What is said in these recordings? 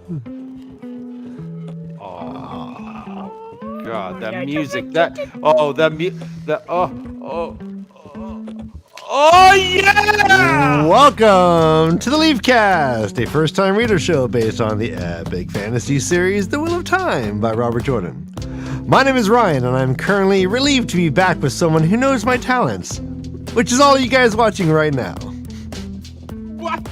Oh God, that music! That oh yeah! Welcome to the LeafCast, a first-time reader show based on the epic fantasy series The Wheel of Time by Robert Jordan. My name is Ryan, and I'm currently relieved to be back with someone who knows my talents, which is all you guys watching right now. What?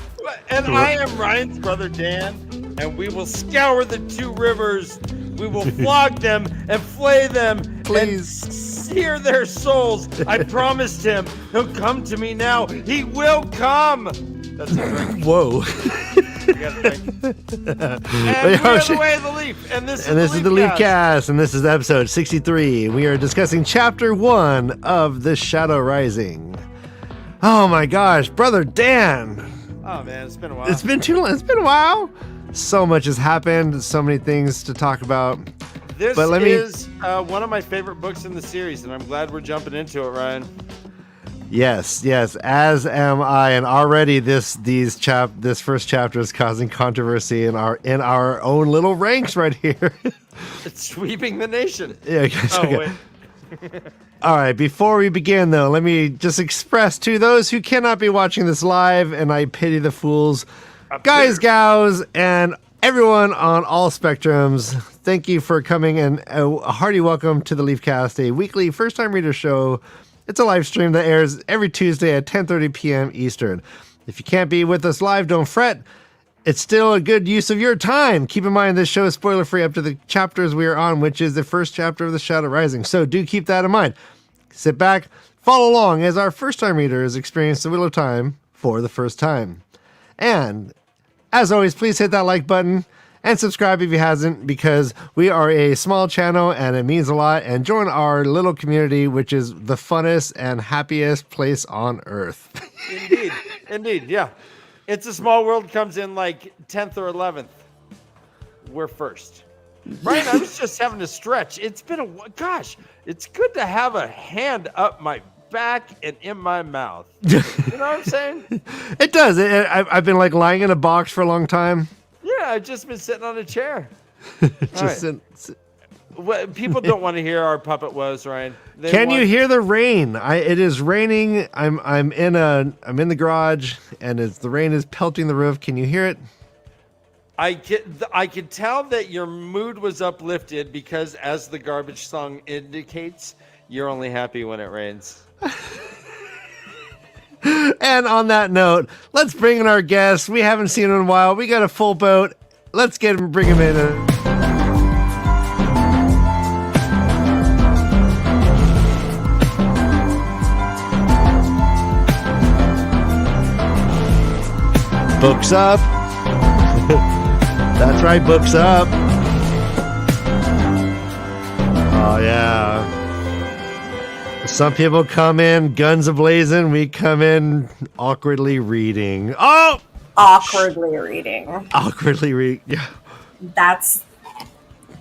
And I am Ryan's brother Dan, and we will scour the two rivers. We will flog them and flay them and sear their souls. I promised him. He'll come to me now. He will come. That's a drink. Whoa. You gotta drink. And we're the way of the leaf. And this is the LeafCast, and this is episode 63. We are discussing chapter 1 of The Shadow Rising. Oh my gosh, brother Dan. Oh man, it's been a while. It's been too long. It's been a while. So much has happened. So many things to talk about. This is one of my favorite books in the series, and I'm glad we're jumping into it, Ryan. Yes, as am I, and already this first chapter is causing controversy in our own little ranks right here. It's sweeping the nation. Yeah. Wait. All right, before we begin, though, let me just express to those who cannot be watching this live, and I pity the fools, guys, gals, and everyone on all spectrums, thank you for coming, and a hearty welcome to the LeafCast, a weekly first-time reader show. It's a live stream that airs every Tuesday at 10:30 p.m. Eastern. If you can't be with us live, don't fret. It's still a good use of your time. Keep in mind this show is spoiler-free up to the chapters we are on, which is the first chapter of The Shadow Rising, so do keep that in mind. Sit back, follow along as our first-time readers experience the Wheel of Time for the first time. And, as always, please hit that like button and subscribe if you hasn't, because we are a small channel and it means a lot. And join our little community, which is the funnest and happiest place on earth. Indeed, yeah. It's a Small World comes in like 10th or 11th. We're first. Ryan, I was just having to stretch. It's been gosh, it's good to have a hand up my back and in my mouth. You know what I'm saying? It does. I've been like lying in a box for a long time. Yeah, I've just been sitting on a chair. People don't want to hear our puppet woes, Ryan. Can you hear the rain? It is raining. I'm in the garage, and the rain is pelting the roof. Can you hear it? I could tell that your mood was uplifted because, as the garbage song indicates, you're only happy when it rains. And on that note, let's bring in our guests. We haven't seen him in a while. We got a full boat. Let's bring him in. Books up. That's right, books up. Oh, yeah. Some people come in guns a-blazing. We come in awkwardly reading. Oh! Awkwardly reading. Yeah. That's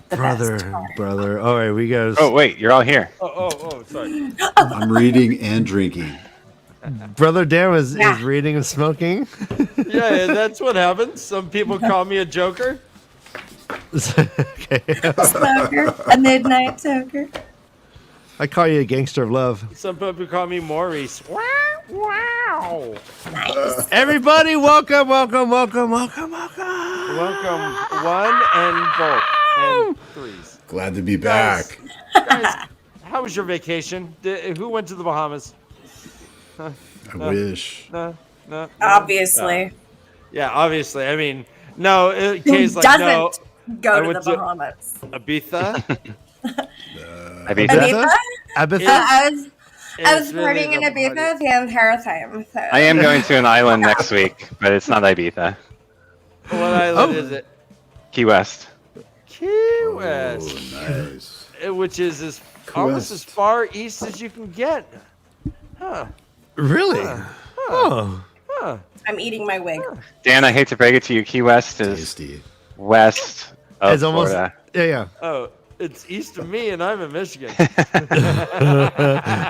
the best brother. All right, we got. Oh, wait, you're all here. Oh, sorry. I'm reading and drinking. Brother Dan is reading and smoking. Yeah, that's what happens. Some people call me a joker. Okay. A smoker, a midnight toker. I call you a gangster of love. Some people call me Maurice. Wow. Nice. Everybody, welcome. Welcome, one and both and threes. Glad to be back. Guys, how was your vacation? Who went to the Bahamas? I wish. No. Obviously. Yeah, obviously. I mean, no. Kay's Who like, no. doesn't go to the Bahamas? Ibiza? Ibiza? Ibiza? I was partying in Ibiza the entire time. So. I am going to an island next week, but it's not Ibiza. What island is it? Key West. Key West. Oh, nice. Which is almost as far east as you can get. Huh. Really? Huh. I'm eating my wig. Dan, I hate to break it to you, Key West is Tasty. west of It's almost. Florida. Yeah. Oh, it's east of me, and I'm in Michigan.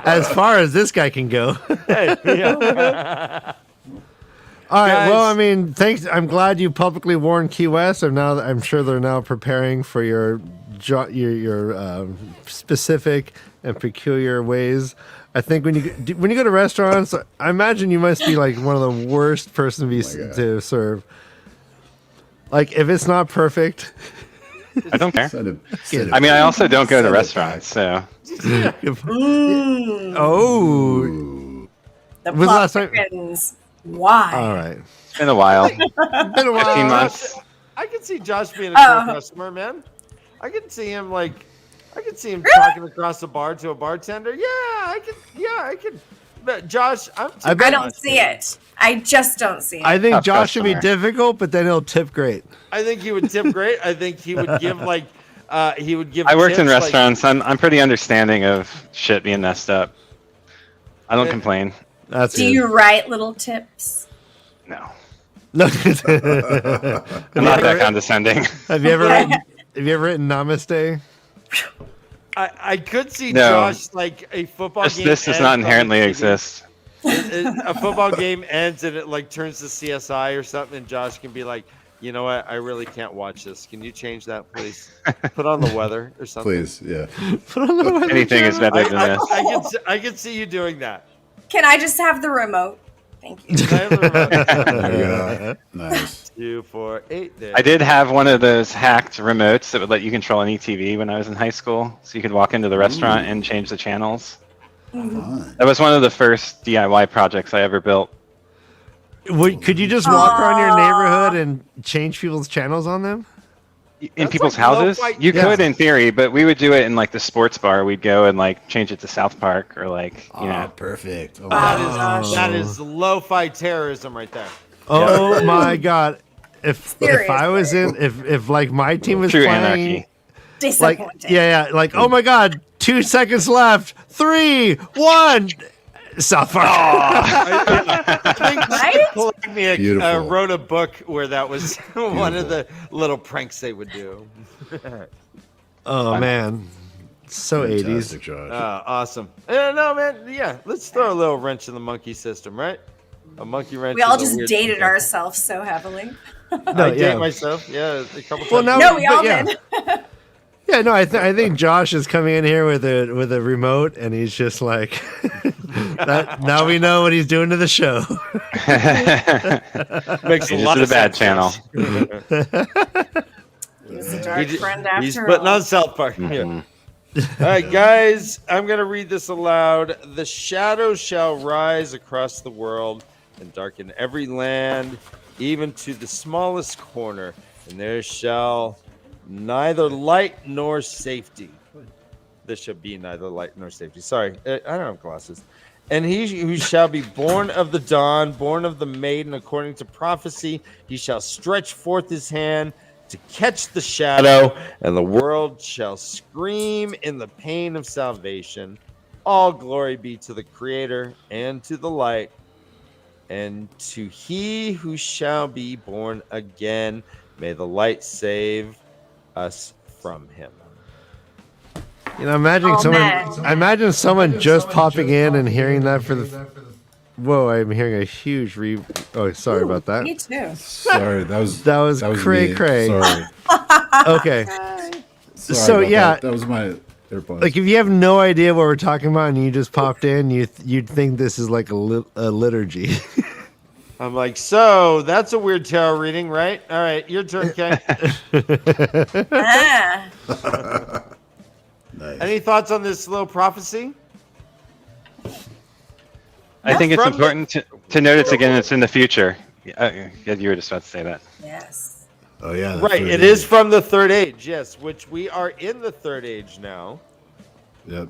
As far as this guy can go. Hey, yeah. All right. Guys. Well, I mean, thanks. I'm glad you publicly warned Key West. I'm sure they're now preparing for your specific and peculiar ways. I think when you go to restaurants, I imagine you must be like one of the worst person to serve. Like if it's not perfect. I don't care. Send I mean, I also don't go to Send it restaurants, so Oh. The Was plot last time- thickens. Why? All right. it's been a while. Been a 15 while. months. I can see Josh being a cool customer, man. I can see him talking across the bar to a bartender. Yeah, I can. But Josh, I don't see it. I just don't see it. I think Tough Josh should be customer. difficult, but then he'll tip great. I think he would tip great. I think he would give he would give. I worked in tips, restaurants. I'm pretty understanding of shit being messed up. I don't complain. That's Do good. you write little tips? No, No. I'm not that condescending. Have you ever written Namaste? I could see No. Josh like a football game. This does ends not on the inherently TV. exist. A football game ends and it like turns to CSI or something, and Josh can be like, you know what? I really can't watch this. Can you change that, please? Put on the weather or something. Please, yeah. Anything is better than this. I can see you doing that. Can I just have the remote? Thank you. Can I have the remote? There you go. Nice. 2, 4, 8. There. I did have one of those hacked remotes that would let you control any TV when I was in high school, so you could walk into the restaurant and change the channels. Fun. That was one of the first DIY projects I ever built. Could you just walk around your neighborhood and change people's channels on them? In That's people's like houses, lo-fi- you Yeah. could in theory, but we would do it in like the sports bar. We'd go and like change it to South Park or like you know. Perfect. Oh, That is lo-fi terrorism right there. Oh my god! If I was Seriously. if like my team was True playing, anarchy. like Disappointing. yeah, like oh my god, 2 seconds left, 3, 1. South Park. I think Right? Polemic Beautiful. wrote a book where that was one of the little pranks they would do. Oh man, so 80s. Fantastic, Josh. Awesome. No, man. Yeah, let's throw a little wrench in the monkey system, right? A monkey wrench. We all in the just weird dated system. ourselves so heavily. I yeah. date myself. Yeah, a couple Well, times. no, No, we but all yeah. did. Yeah, no, I think Josh is coming in here with a remote, and he's just like, now we know what he's doing to the show. Makes a Changes lot to the of bad sense. channel. He's a dark friend after He's all. putting on South Park. Mm-hmm. Yeah. All right, guys, I'm going to read this aloud. The shadow shall rise across the world and darken every land, even to the smallest corner, and there shall neither light nor safety. There shall be neither light nor safety. Sorry, I don't have glasses. And he who shall be born of the dawn, born of the maiden, according to prophecy, he shall stretch forth his hand to catch the shadow, and the world shall scream in the pain of salvation. All glory be to the Creator and to the light, and to he who shall be born again. May the light save us from him. You know, imagine someone just popping in and hearing that for the. Whoa! I'm hearing a huge Oh, sorry about that. Me too. Sorry, that was cray me. cray. Sorry. Okay, Sorry So, about yeah. that was my AirPods. like if you have no idea what we're talking about and you just popped in, you'd think this is like a liturgy. I'm like, so that's a weird tarot reading, right? All right, your turn, Kay. Ah, Nice. Any thoughts on this little prophecy? I think it's From the- important to note it's again. It's in the future. Yeah, you were just about to say that. yes. Oh yeah, the Right, third it is age. from the third age, yes, which we are in the third age now. Yep.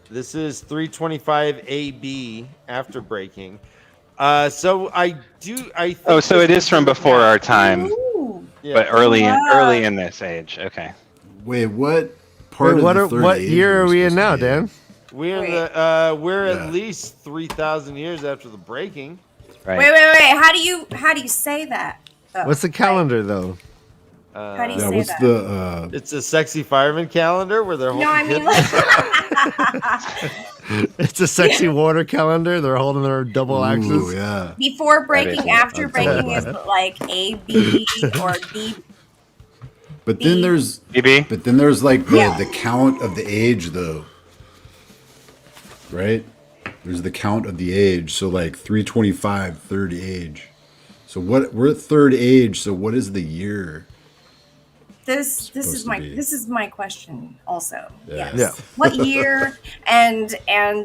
This is 325 AB after breaking. So I think Oh, so this it is from before our time, Ooh. Yeah. but early Wow. in this age. Okay. Wait, what part Wait, of the third what age year are we in supposed now, to be Dan? We're Yeah. at least 3,000 years after the breaking. Right. Wait. How do you say that? Oh, What's the calendar though? How do you Yeah, say what's that? the It's a sexy fireman calendar where they're holding No, I mean kids. like It's a sexy water calendar. They're holding their double axes. Ooh, yeah. Before breaking, That is- after breaking is like A, B, or D. But then there's BB? like the count of the age though. Right? There's the count of the age. So like 325, third age. So we're at third age, so what is the year? This is to my be. this is my question also. Yeah. Yes. Yeah. What year and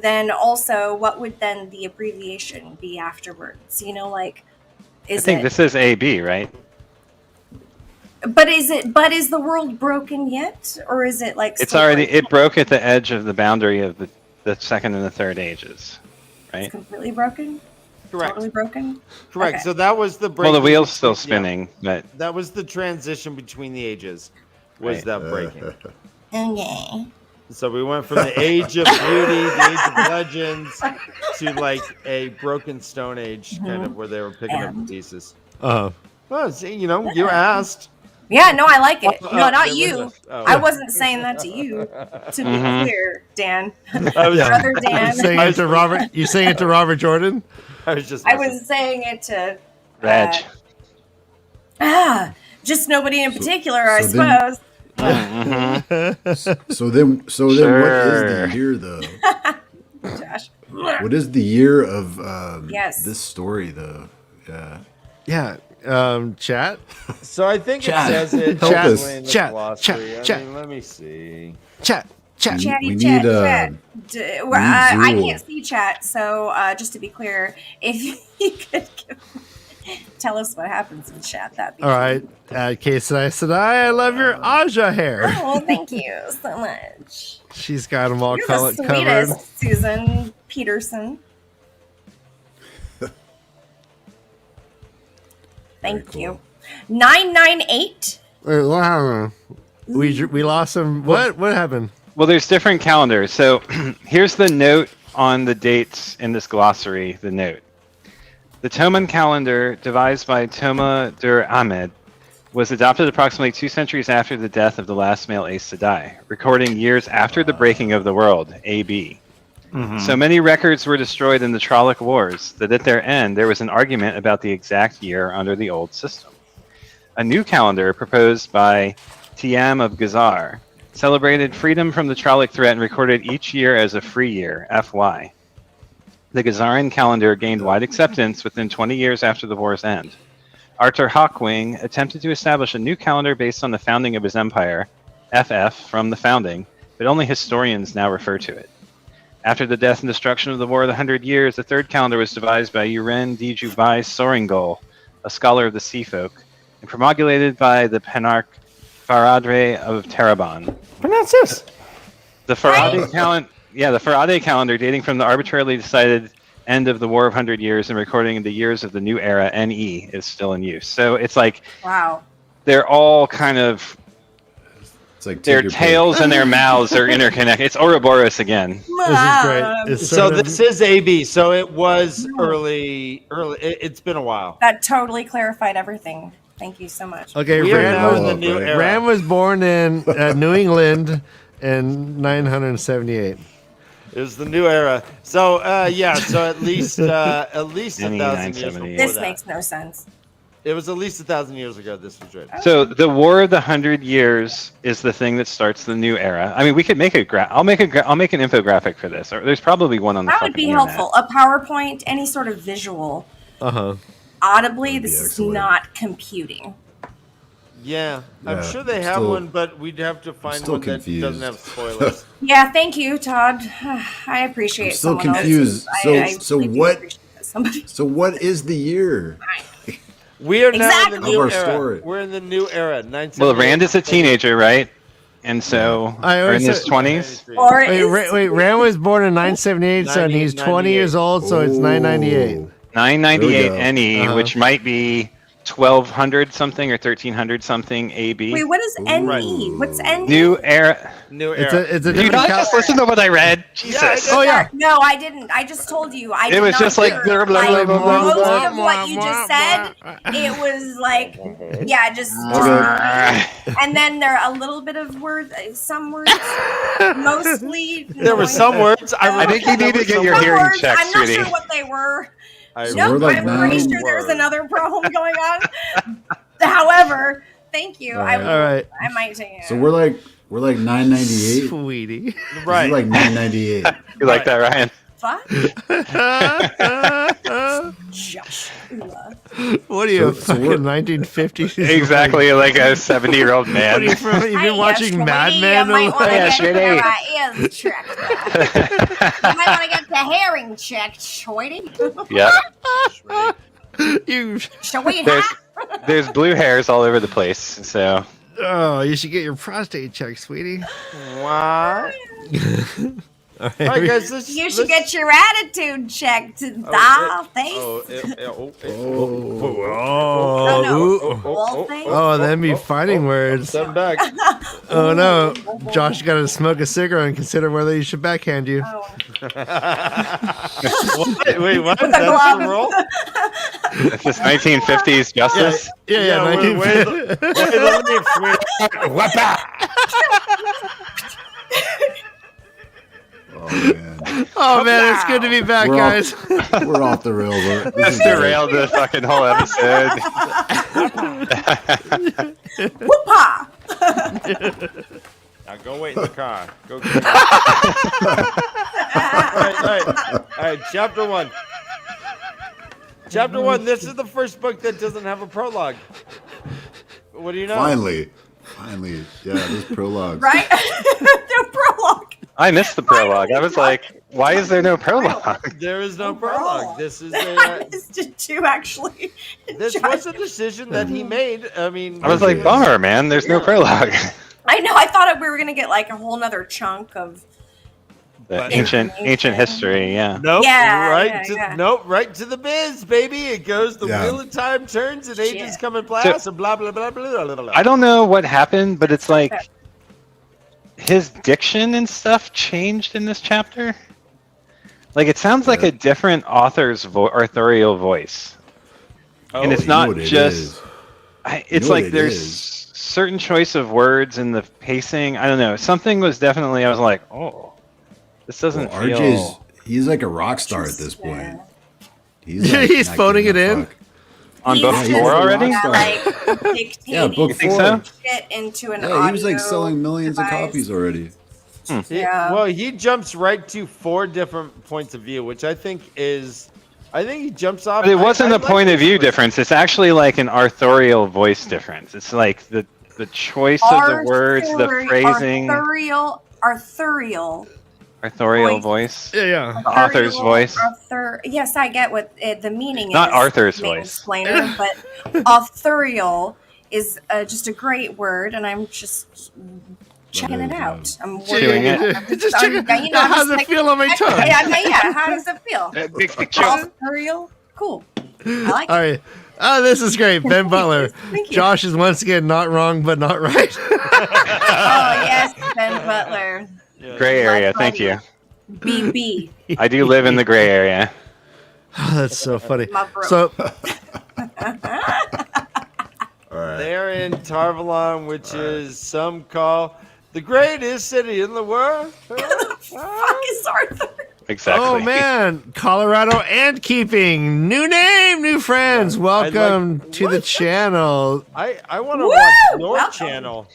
then also what would then the abbreviation be afterwards? You know, like I think this is AB, right? But is the world broken yet? Or is it like It's still already, broken? it broke at the edge of the boundary of the second and the third ages, It's right? completely broken? Correct. Totally broken? Correct. Okay. So that was the break. Well, the wheel's still spinning, but That was the transition between the ages. Was Right. that breaking? Okay. So we went from the age of beauty, the age of legends, to like a broken stone age, kind of where they were picking up the pieces. Well, see, you asked. Yeah, no, I like it. Oh, No, not there you. was a- oh. I wasn't saying that to you. To be clear, Dan. I was, Brother Dan. Saying it to Robert. You saying it to Robert Jordan? I was just. I was saying it to Reg. just nobody in particular, I so then- suppose. So then what is Sure. the year though? Josh. What is the year of Yes. this story though? Yeah. Yeah. Chat. So I think Chat. it says it. Help us. in the Chat, glossary. chat. I mean, let me see. Chat. Chatty we chat, need, chat. need I Zool. can't see chat, so just to be clear, if you could tell us what happens in chat, that'd be All right. KayK, I love your Aja hair. Oh, well, thank you so much. She's got them all You're the covered. sweetest, Susan Peterson. Thank cool. you. 998. Wait, what happened? We lost him. What happened? well, there's different calendars. So here's the note on the dates in this glossary. The note: the Toman calendar, devised by Toma Dur Ahmed, was adopted approximately 2 centuries after the death of the last male ace to die, recording years after the breaking of the world, AB. So many records were destroyed in the Trolloc Wars that at their end there was an argument about the exact year under the old system. A new calendar proposed by Tiam of Gazar celebrated freedom from the Trolloc threat and recorded each year as a free year, FY. The Gazaran calendar gained wide acceptance within 20 years after the war's end. Arthur Hawkwing attempted to establish a new calendar based on the founding of his empire, FF, from the founding, but only historians now refer to it. After the death and destruction of the War of the 100 Years, the third calendar was devised by Uren Dijubai Soringol, a scholar of the Sea Folk, and promulgated by the Penarch Faradre of Terabon. Pronounce this. The Farade calendar, the Farade calendar, dating from the arbitrarily decided end of the War of 100 Years and recording the years of the new era, NE, is still in use. So it's like Wow. they're all kind of, It's like their take your pick. tails and their mouths are interconnected. It's Ouroboros again. This is great. It's So sort of- this is AB. So it was early. It's been a while. That totally clarified everything. Thank you so much. okay. We are now in Ran the was, new era. Ran was born in New England in 978. It was the new era. So so at least 1,000 years before This that. makes no sense. It was at least 1,000 years ago. This was right. So the War of the 100 Years is the thing that starts the new era. I mean, we could make a I'll make an infographic for this. Or there's probably one on the That would fucking be internet. helpful. A PowerPoint, any sort of visual. Audibly, That'd be this is excellent. not computing. Yeah, I'm Yeah, sure they I'm have still- one, but we'd have to find still one that confused. doesn't have spoilers. Yeah, thank you, Todd. I appreciate I'm still someone confused. else's. So really do what- appreciate that somebody. So what is the year? We are now in Exactly. the new Of our era. story. We're in the new era. 978. Well, Rand is a teenager, right? And so, I or in always his said- 20s. Or Wait, Ran was born in 978, so he's 20 years old, so it's 998. 998 There we go. NE, which might be 1200 something or 1300 something AB. Wait, what is NE? What's NE? New era. New It's era. a Did new you not just listen to what I read? Jesus. Oh yeah. No, I didn't. I just told you. I It did was not just like hear, blah, blah, blah, blah, most blah. of what you just said. It was like, yeah, just and then there are a little bit of words, some words, mostly. There were some words. I think you need to get your Some hearing words, checked, I'm not sweetie. sure what they were. I Nope, we're like I'm pretty 9 sure there's words. another problem going on. However, thank you. All right. All right. I might take it. So we're like 998. Sweetie. Right. Like 998. You like that, Ryan? Fuck. Joshua. What are you, So fucking we're- 1950s? Exactly, like a 70-year-old What man. are you from? You've been watching Mad Men? You might want to Yeah, get sweetie. your ears checked. You might want to get the herring checked, sweetie. Yep. You, Sweetheart. There's blue hairs all over the place. So oh, you should get your prostate checked, sweetie. What? All All right, guys. You should get your attitude checked. Face. Oh, Oh, no. ooh. Wall face. Oh, then be fighting words. Step back. Oh no, Josh got to smoke a cigarette and consider whether he should backhand you. Oh. Wait, what? With a That's glove. the roll? it's this 1950s justice. Yeah, wait, 1950. Oh man, Oh man, it's good to be back, We're guys. we're off the rails. This Let's is great. derail the fucking whole episode. Whoopah! Now go wait in the car. Go. All right. Chapter 1. Chapter 1. This is the first book that doesn't have a prologue. What do you know? Finally, yeah, this prologue. Right? No prologue. I missed the prologue. I was like, why is there no prologue? There is no No prologue. prologue. This is I a. missed it too, actually. This was a decision that he made. I mean, I was like, bummer, man. There's no prologue. I know. I thought we were gonna get like a whole nother chunk of. The ancient history, yeah. Nope. Yeah, right. yeah. Nope. Right to the biz, baby. It goes. The Yeah. wheel of time turns, and Shit. ages come and pass, and blah blah blah blah blah blah. I don't know what happened, but it's like his diction and stuff changed in this chapter. Like it sounds like a different author's authorial voice, and it's you know not what it just. is. It's know what like it there's is. certain choice of words in the pacing. I don't know. Something was definitely. I was like, oh, this doesn't Well, feel. he's like a rock star at this point. Yeah. He's, He's not phoning giving it a in? fuck. On He's book just he's 4 a already? rock star. Like dictating Yeah, book You think 4. so? shit into an Yeah, he was like audio selling millions of device. copies already. Yeah. Well, he jumps right to 4 different points of view, which I think is. I think he jumps off. But it wasn't I a like point of this view one. difference. It's actually like an authorial voice difference. It's like the choice of the words, the phrasing, Arthurial authorial voice. voice. Yeah. The author's voice. Yes, I get what the meaning Not is. Arthur's main voice. Explainer, but authorial is just a great word, and I'm just checking it out. I'm Chewing it. Just check it. You know, I'm How does just it like- feel on my tongue? Yeah, how does it feel? Big picture. Authorial? Cool. I like All it. right. Oh, this is great. Ben Butler. Thank you. Josh is once again not wrong, but not right. Oh, yes, Ben Butler. Gray area. Thank you. BB. I do live in the gray area. Oh, that's so funny. My bro. So, All right. They're in Tarvalon, which is some call the greatest city in the world. Fuck is Arthur? Exactly. oh man, Colorado and keeping new name, new friends. Welcome to the channel. I want to Woo! watch your Welcome. channel.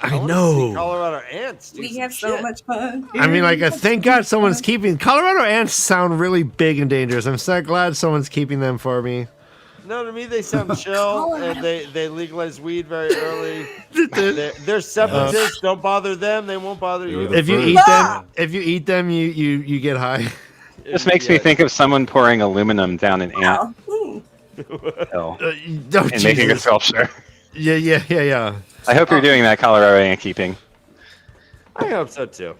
I wanna see know. Colorado ants. Do We some have so shit. much fun. I mean, like, thank God someone's keeping Colorado ants. Sound really big and dangerous. I'm so glad someone's keeping them for me. No, to me they sound chill, and they legalize weed very early. if They're separatists. Don't bother them. They won't bother you. They're the you first. eat them, you get high. This makes me think of someone pouring aluminum down an ant Oh, hill Oh, and making a Jesus. sculpture. Yeah. I hope you're doing that Colorado ant keeping. I hope so too.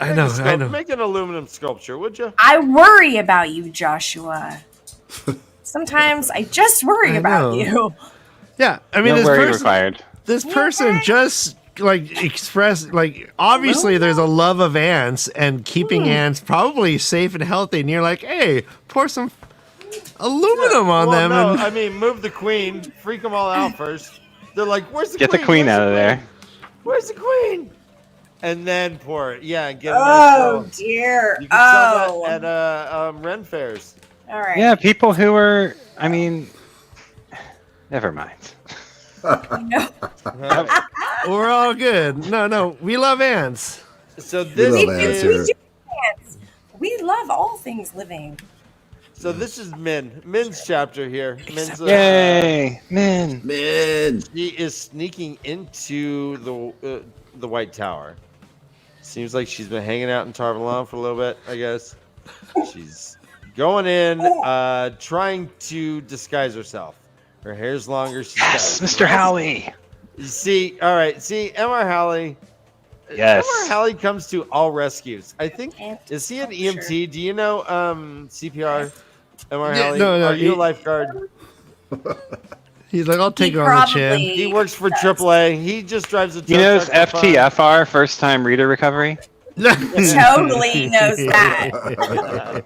I know. Make an aluminum sculpture, would you? I worry about you, Joshua. Sometimes I just worry about know. you. Yeah, I mean, No this worry person, required. this person just like expressed like obviously there's a love of ants and keeping ants probably safe and healthy, and you're like, hey, pour some aluminum on them. No, And I mean, move the queen, freak them all out first. They're like, "Where's the Get queen? the queen Where's out the of queen? there. Where's the queen?" And then pour it. Yeah, and get a nice Oh little. dear. You can sell Oh. that at Ren fairs. All right. Yeah, people who are. I mean, never mind. No. we're all good. No, we love ants. So We this love is ants here. We love all things living. so this is Min's chapter here. Min's Yay, man. Man. he is sneaking into the White Tower. Seems like she's been hanging out in Tarvalon for a little bit, I guess. She's going in, trying to disguise herself. Her hair's longer. She's Yes, got- Mr. Howley. You see, all right. See, MrHowley. Yes. MrHowley comes to all rescues. I think. Is he an Sure. EMT? Do you know CPR? MrHowley. Yeah, no, Are you a he- lifeguard? He's like, I'll take He it on the chin. probably- He works for AAA. He just drives a. He tow knows truck for fun. FTFR, first time reader recovery. Totally knows that.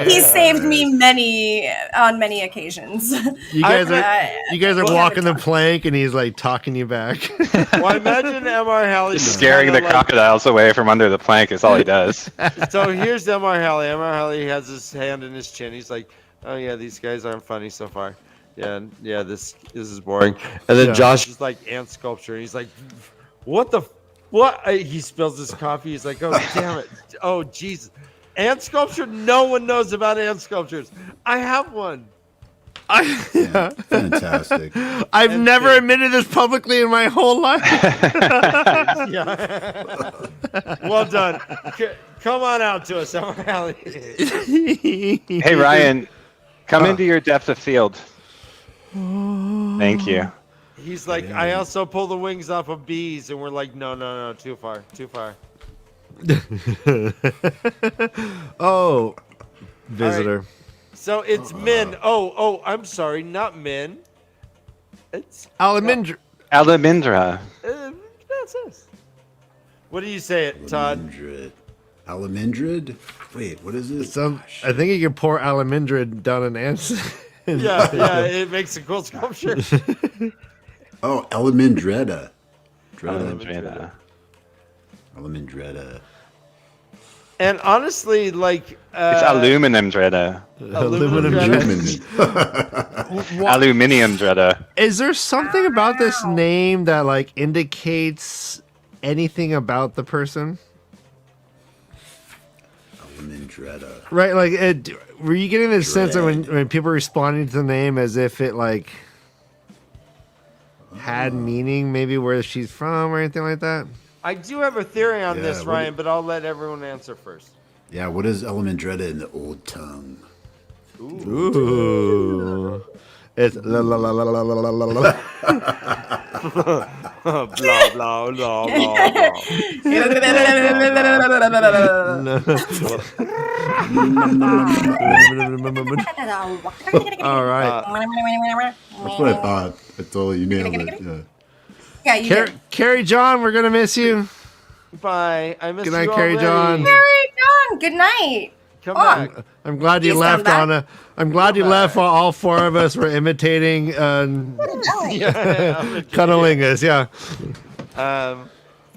He saved me on many occasions. You guys are Well, walking the plank, and he's like talking you back. Well, imagine MrHowley Just scaring the crocodiles away from under the plank is all he does. So here's MrHowley. MrHowley has his hand in his chin. He's like, "Oh yeah, these guys aren't funny so far. Yeah, this is boring." And then Yeah. Josh is like ant sculpture. And he's like, "What the? What?" He spills his coffee. He's like, "Oh damn it! Oh Jesus! Ant sculpture? No one knows about ant sculptures. I have one." Yeah. Fantastic. I've And never big. admitted this publicly in my whole life. Yeah. Well done. Come on out to us, MrHowley. Hey, Ryan, come into your depth of field. Thank you. He's like, "I also pull the wings off of bees," and we're like, "No, too far." Oh, visitor. So it's Min. Oh, I'm sorry, not Min. It's Alamindra. Alamindra. that's us. What do you say it, Todd? Alamindrid? Wait, what is this? I think you can pour Alamindra down an ant. Yeah, it makes a cool sculpture. Oh, Alamindreda. Alamindra. Alamindreda. And honestly, like It's aluminum dreada. aluminum German. Aluminium dreada. Is there something about this name that like indicates anything about the person? Alamindreda. Right, like, were you getting the sense that when people were responding to the name as if it like had meaning, maybe where she's from or anything like that? I do have a theory on Yeah, this, what Ryan, but I'll let everyone answer first. Yeah, what is Alamindreda in the old tongue? Ooh, it's la la la la la la la la la. Blah blah blah blah. All right, That's what I thought. I totally you nailed it. Yeah. Yeah, you did. Carrie John, we're gonna miss you. Bye. I miss Good night, you Carrie already. John. Very done. Good night. Come Oh. back. I'm glad you Please left come on a. I'm glad you left while all four of us were imitating Yeah. cunnilingus. Yeah.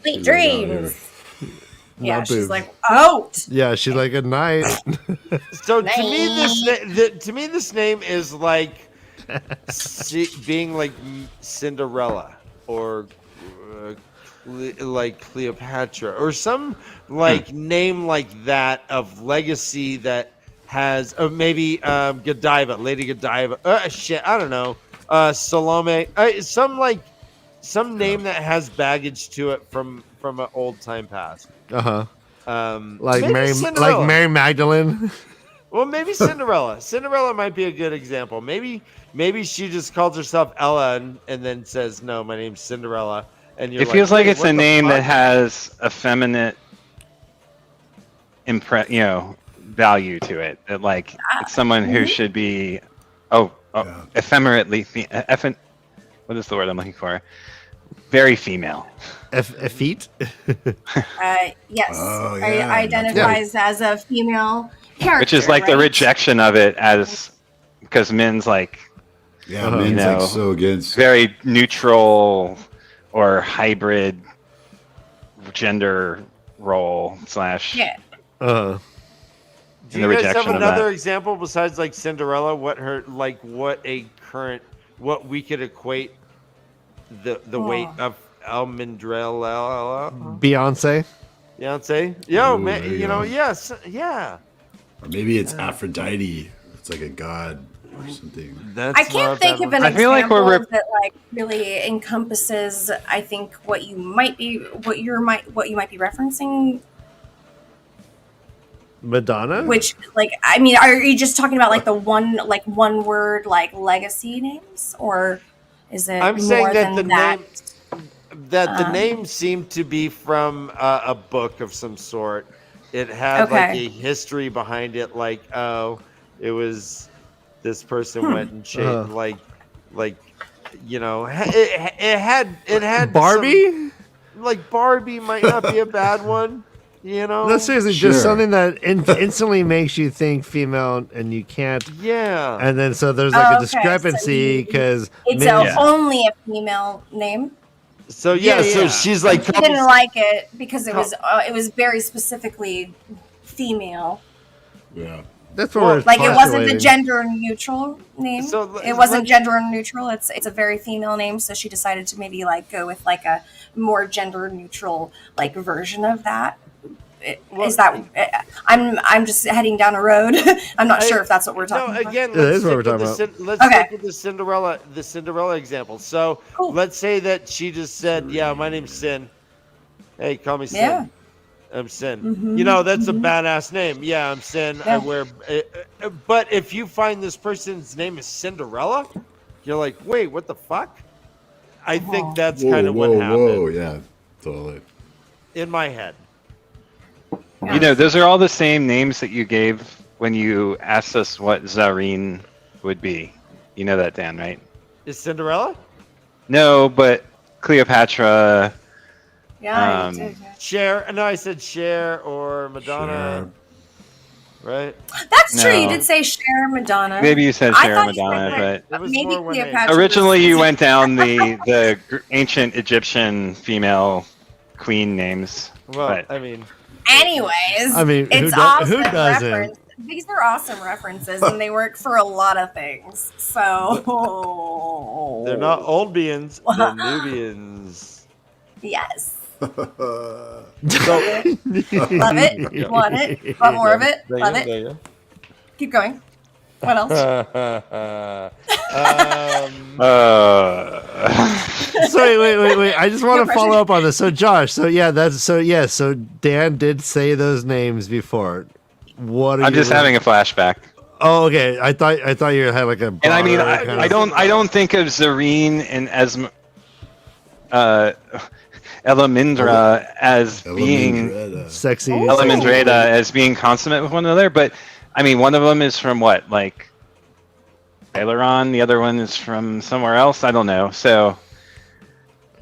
Sweet dreams. Yeah, Not she's boobs. like, out. Yeah, she's like, good night. So to me, this name is like being like Cinderella or like Cleopatra or some like name like that of legacy that has maybe Godiva, Lady Godiva. Shit, I don't know. Salome. Some name that has baggage to it from an old time past. Uh huh. Like maybe Mary, Cinderella. like Mary Magdalene. Well, maybe Cinderella. Cinderella might be a good example. Maybe she just calls herself Ella and then says, "No, my name's Cinderella." And you're It feels like "Wait, it's what a the name fuck?" that has effeminate value to it. That like it's someone who should be Yeah. ephemerally, what is the word I'm looking for? Very female. Effete? Yes. Oh, yeah. Identifies as a female character. Which is like the right? rejection of it as because men's like Yeah, Uh-huh. men's You know, like so against. very neutral or hybrid gender role slash. Yeah. Uh, Do And the you guys have rejection of another that. example besides like Cinderella? What we could equate the weight of Almondrella? Beyonce? Beyonce? Yo, Ooh, man, there you go. yes, yeah. Or maybe it's Aphrodite. It's like a god or something. That's I can't not think that of an I feel like example we're that like really encompasses. I think what you might be referencing. Madonna? Which, like, I mean, are you just talking about like the one word like legacy names, or is it? I'm more saying that than the that? the name seemed to be from a book of some sort. It had like Okay. a history behind it, like it was this person went and changed it had Barbie? some- like Barbie might not be a bad one, No, seriously, Sure. just something that instantly makes you think female and you can't. Yeah. And then so there's like a Okay, so discrepancy because It's only a female name. So so she's like He didn't like it because it was very specifically female. Yeah. that's what we're Like it wasn't the postulating. gender neutral name. So It wasn't gender neutral. It's a very female name. So she decided to maybe like go with like a more gender neutral like version of that. Is that? I'm just heading down a road. I'm not sure if that's what we're talking about. Again, Yeah, let's that's what we're stick with talking let's Okay. stick with the Cinderella example. So Cool. let's say that she just said, "Yeah, my name's Sin. Hey, call me Sin. Yeah. I'm Sin." Mhm, You know, that's a badass name. Yeah, I'm Sin. I Yeah. wear. But if you find this person's name is Cinderella, you're like, "Wait, what the fuck?" I think that's kind of what happened Whoa, yeah, totally. in my head. Yeah. You know, those are all the same names that you gave when you asked us what Zareen would be. You know that, Dan, right? Is Cinderella? No, but Cleopatra. Yeah. Um, you did. Cher? No, I said Cher or Madonna. Right? That's true. You No. did say Cher, Madonna. Maybe you said I Cher thought Madonna, you said, It was maybe more when they- Cleopatra. but originally you was- went down the ancient Egyptian female queen names. Well, But I mean, Anyways, I mean, it's who awesome doesn't? reference. These are awesome references, and they work for a lot of things. So they're not old beans, they're Nubians. Yes, So, love it, want it, want more of it, love it. There you Keep going. What else? go. So wait. I just want No to follow pressure. up on this. So Josh, so Dan did say those names before. What are I'm just having a flashback. Oh, okay. I thought you had like a And I mean, broader I, kind I of- don't think of Zareen and Elamindra as being sexy. Elamindreda as being consummate with one another, but I mean, one of them is from what, like Aileron, the other one is from somewhere else. I don't know. So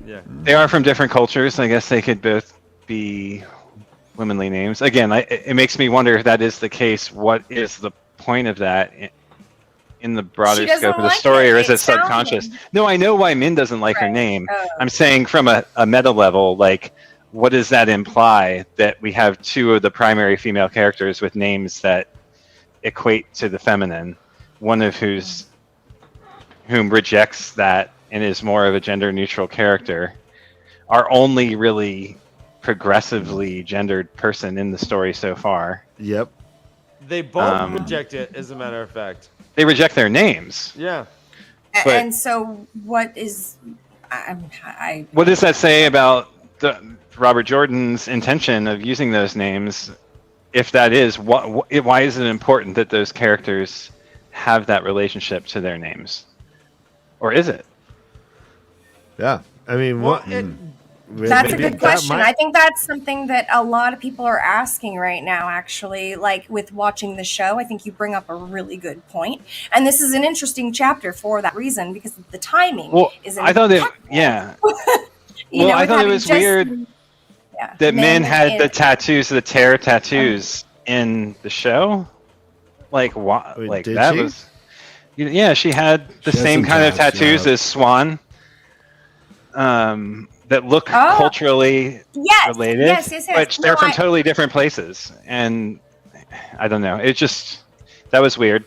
Yeah. they are from different cultures. I guess they could both be womanly names. Again, it makes me wonder if that is the case. What is the point of that in the broader She doesn't scope of the like story, it. or is it It sounds- subconscious? No, I know why Min doesn't like her Right. name. Oh. I'm saying from a meta level, like, what does that imply that we have two of the primary female characters with names that equate to the feminine, one of whom rejects that and is more of a gender neutral character, our only really progressively gendered person in the story so far. Yep. They both Um, reject it, as a matter of fact. They reject their names. Yeah. But- And so, what is? I What does that say about Robert Jordan's intention of using those names? If that is, why is it important that those characters have that relationship to their names? Or is it? Yeah. I mean, Well, what? That's a Maybe good that question. might- I think that's something that a lot of people are asking right now, actually. Like with watching the show, I think you bring up a really good point. And this is an interesting chapter for that reason, because the timing Well, is I thought that, impeccable. yeah. You Well, know, I with thought it having was just- weird yeah, that Min had in- the tattoos, the terror tattoos in the show. Like, why? Wait, Like did that she? was. Yeah, she had the She had same some kind of tats, tattoos yeah. as Swan. That look culturally yes, related, yes. but No, they're from totally different places. And I don't know. It just that was weird.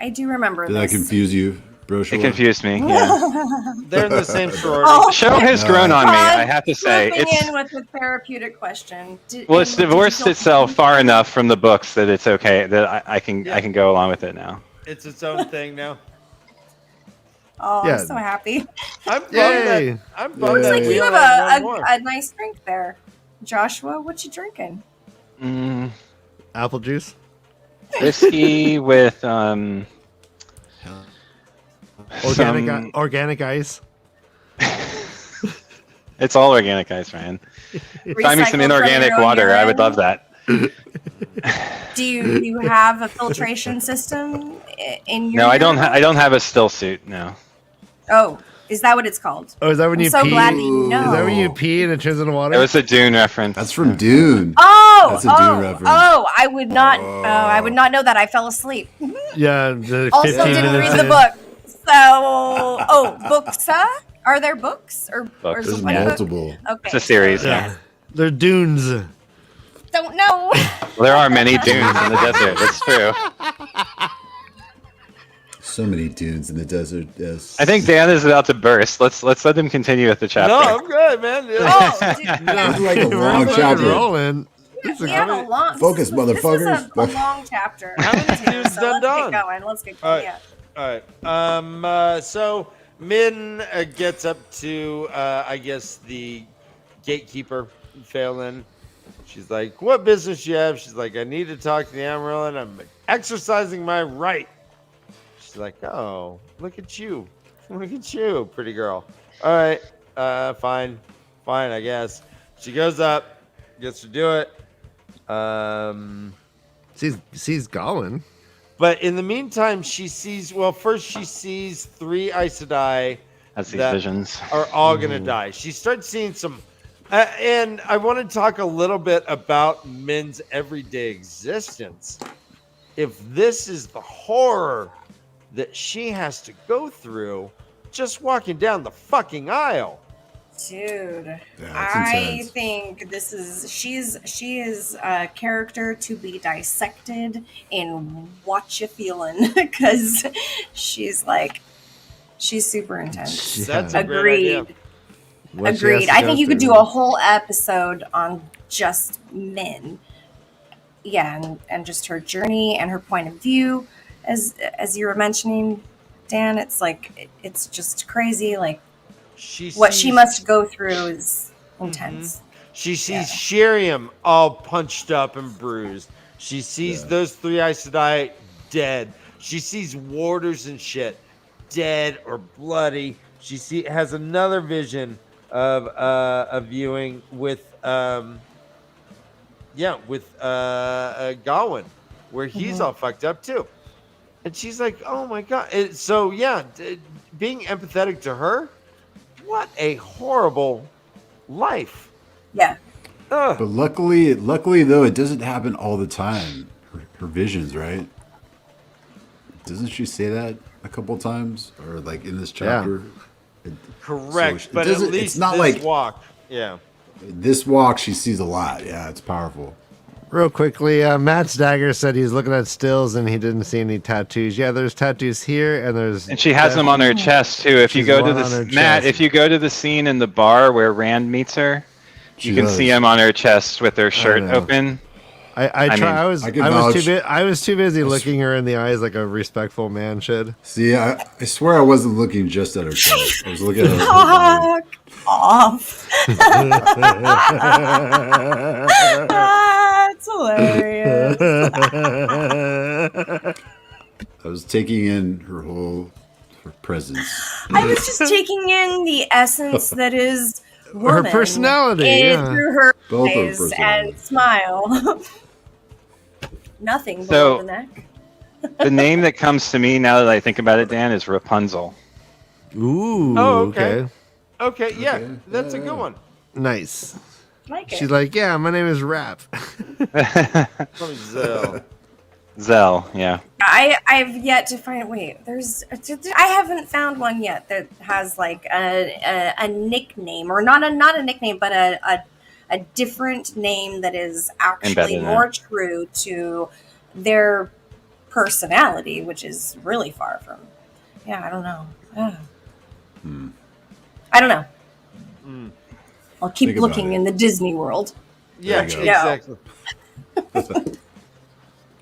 I do remember Did that this. confuse you, bro? It confused me. Yeah. They're in the same sorority. Oh, The show has grown on me. I have to say, Slipping it's in with a therapeutic question. well, it's divorced itself far enough from the books that it's okay that I can Yeah. I can go along with it now. It's its own thing now. Oh, Yeah. I'm so happy. I'm bummed Yay. that I'm bummed Yay. that Like we you only have had one more. a nice drink there, Joshua. What you drinking? Apple juice. Whiskey with Organic ice. It's all organic ice, man. Find me some Recycled from inorganic your own water. I would urine? love that. Do you have a filtration system in your? No, I don't. urine? I don't have a still suit. No. Oh, is that what it's called? Oh, is that when I'm you so pee? glad that you know. Is that when you pee and it turns into water? It was a Dune reference. That's from Dune. Oh, That's a Dune reference. oh! I would not. I would not know that. I fell asleep. Yeah, the Also, 15 didn't minutes read the in. book. So, books, huh? Are there books or Books. is There's it one book? multiple. Okay, It's a series. Yeah. Yeah. They're dunes. Don't know. Well, there are many dunes in the desert. That's true. So many dunes in the desert. Yes. I think Dan is about to burst. Let's let him continue with the chapter. No, I'm good, man. Oh, dude, yeah. It's like a We're long fucking chapter. rolling. We have a long. Focus, This is motherfuckers. a long chapter. How many dudes so done let's done? get going. Let's get All going. right. Yeah. All right. So Min gets up to, I guess, the gatekeeper, Phelan. She's like, "What business you have?" She's like, "I need to talk to the Amarillo. I'm exercising my right." She's like, "Oh, look at you. Look at you, pretty girl." All right. Fine. Fine, I guess. She goes up, gets to do it. Sees Gollin. But in the meantime, she sees, first she sees 3 Aes Sedai That's these that visions. are all going to die. She starts seeing some, and I want to talk a little bit about Min's everyday existence. If this is the horror that she has to go through just walking down the fucking aisle. Dude, that's I intense. think this is she is a character to be dissected in What You Feelin', because she's super intense. Yeah. That's a great idea. Agreed. What she has Agreed. to I go think you could through. do a whole episode on just Min. Yeah, and just her journey and her point of view, as you were mentioning, Dan. It's like it's just crazy. Like what she must go through is intense. She sees Sheriam all punched up and bruised. She sees those 3 Aes Sedai dead. She sees warders and shit dead or bloody. She has another vision of a viewing with Gawain, where he's all fucked up too. And she's like, "Oh my god!" Being empathetic to her, what a horrible life. Yeah. But luckily though, it doesn't happen all the time. Her visions, right? Doesn't she say that a couple times, or like in this chapter? Correct, So it but at doesn't- least it's not this like- walk. Yeah. This walk, she sees a lot. Yeah, it's powerful. Real quickly, MaTsDaGger said he's looking at stills and he didn't see any tattoos. Yeah, there's tattoos here and there's. And she has them on her chest too. If you She's go to one on her the Matt, chest. if you go to the scene in the bar where Rand meets her, She you can does. see them on her chest with her shirt know. open. I can I was too busy looking her in the eyes like a respectful man should. See, I swear I wasn't looking just at her chest. I was looking at her whole body. Fuck off. That's hilarious. I was taking in her presence. I was just taking in the essence that is woman personality, yeah. through her Both her eyes and personalities. smile. Nothing So- below the neck. The name that comes to me now that I think about it, Dan, is Rapunzel. Ooh. Oh, okay. Okay. Okay, yeah, Okay, that's a yeah. good one. Nice. Like it. She's like, yeah, my name is Rap. From Zell. Zell, yeah. I've yet to find. Wait, I haven't found one yet that has like a nickname, or not a nickname, but a different name that is actually Embedded in more it. true to their personality, which is really far from. Yeah, I don't know. I don't know. I'll keep Think about looking it. in the Disney world. Yeah, There you go. exactly.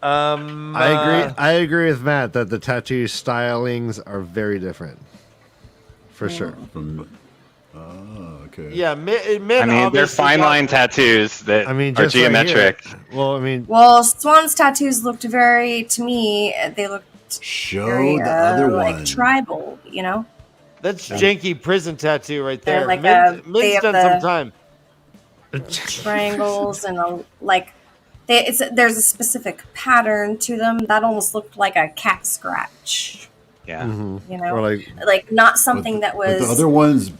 I agree with Matt that the tattoo stylings are very different. For sure. From, oh, okay. Yeah, men I mean, they're obviously fine got- line tattoos that I mean, are just right here. geometric. Well, I mean, Well, Swan's tattoos looked very, to me, they looked Show very the other like one. tribal, you know. That's janky prison tattoo right They're there. like Min's they have done the- some time. Triangles and there's a specific pattern to them that almost looked like a cat scratch, Yeah. you know, or like, not But something that but was the other ones.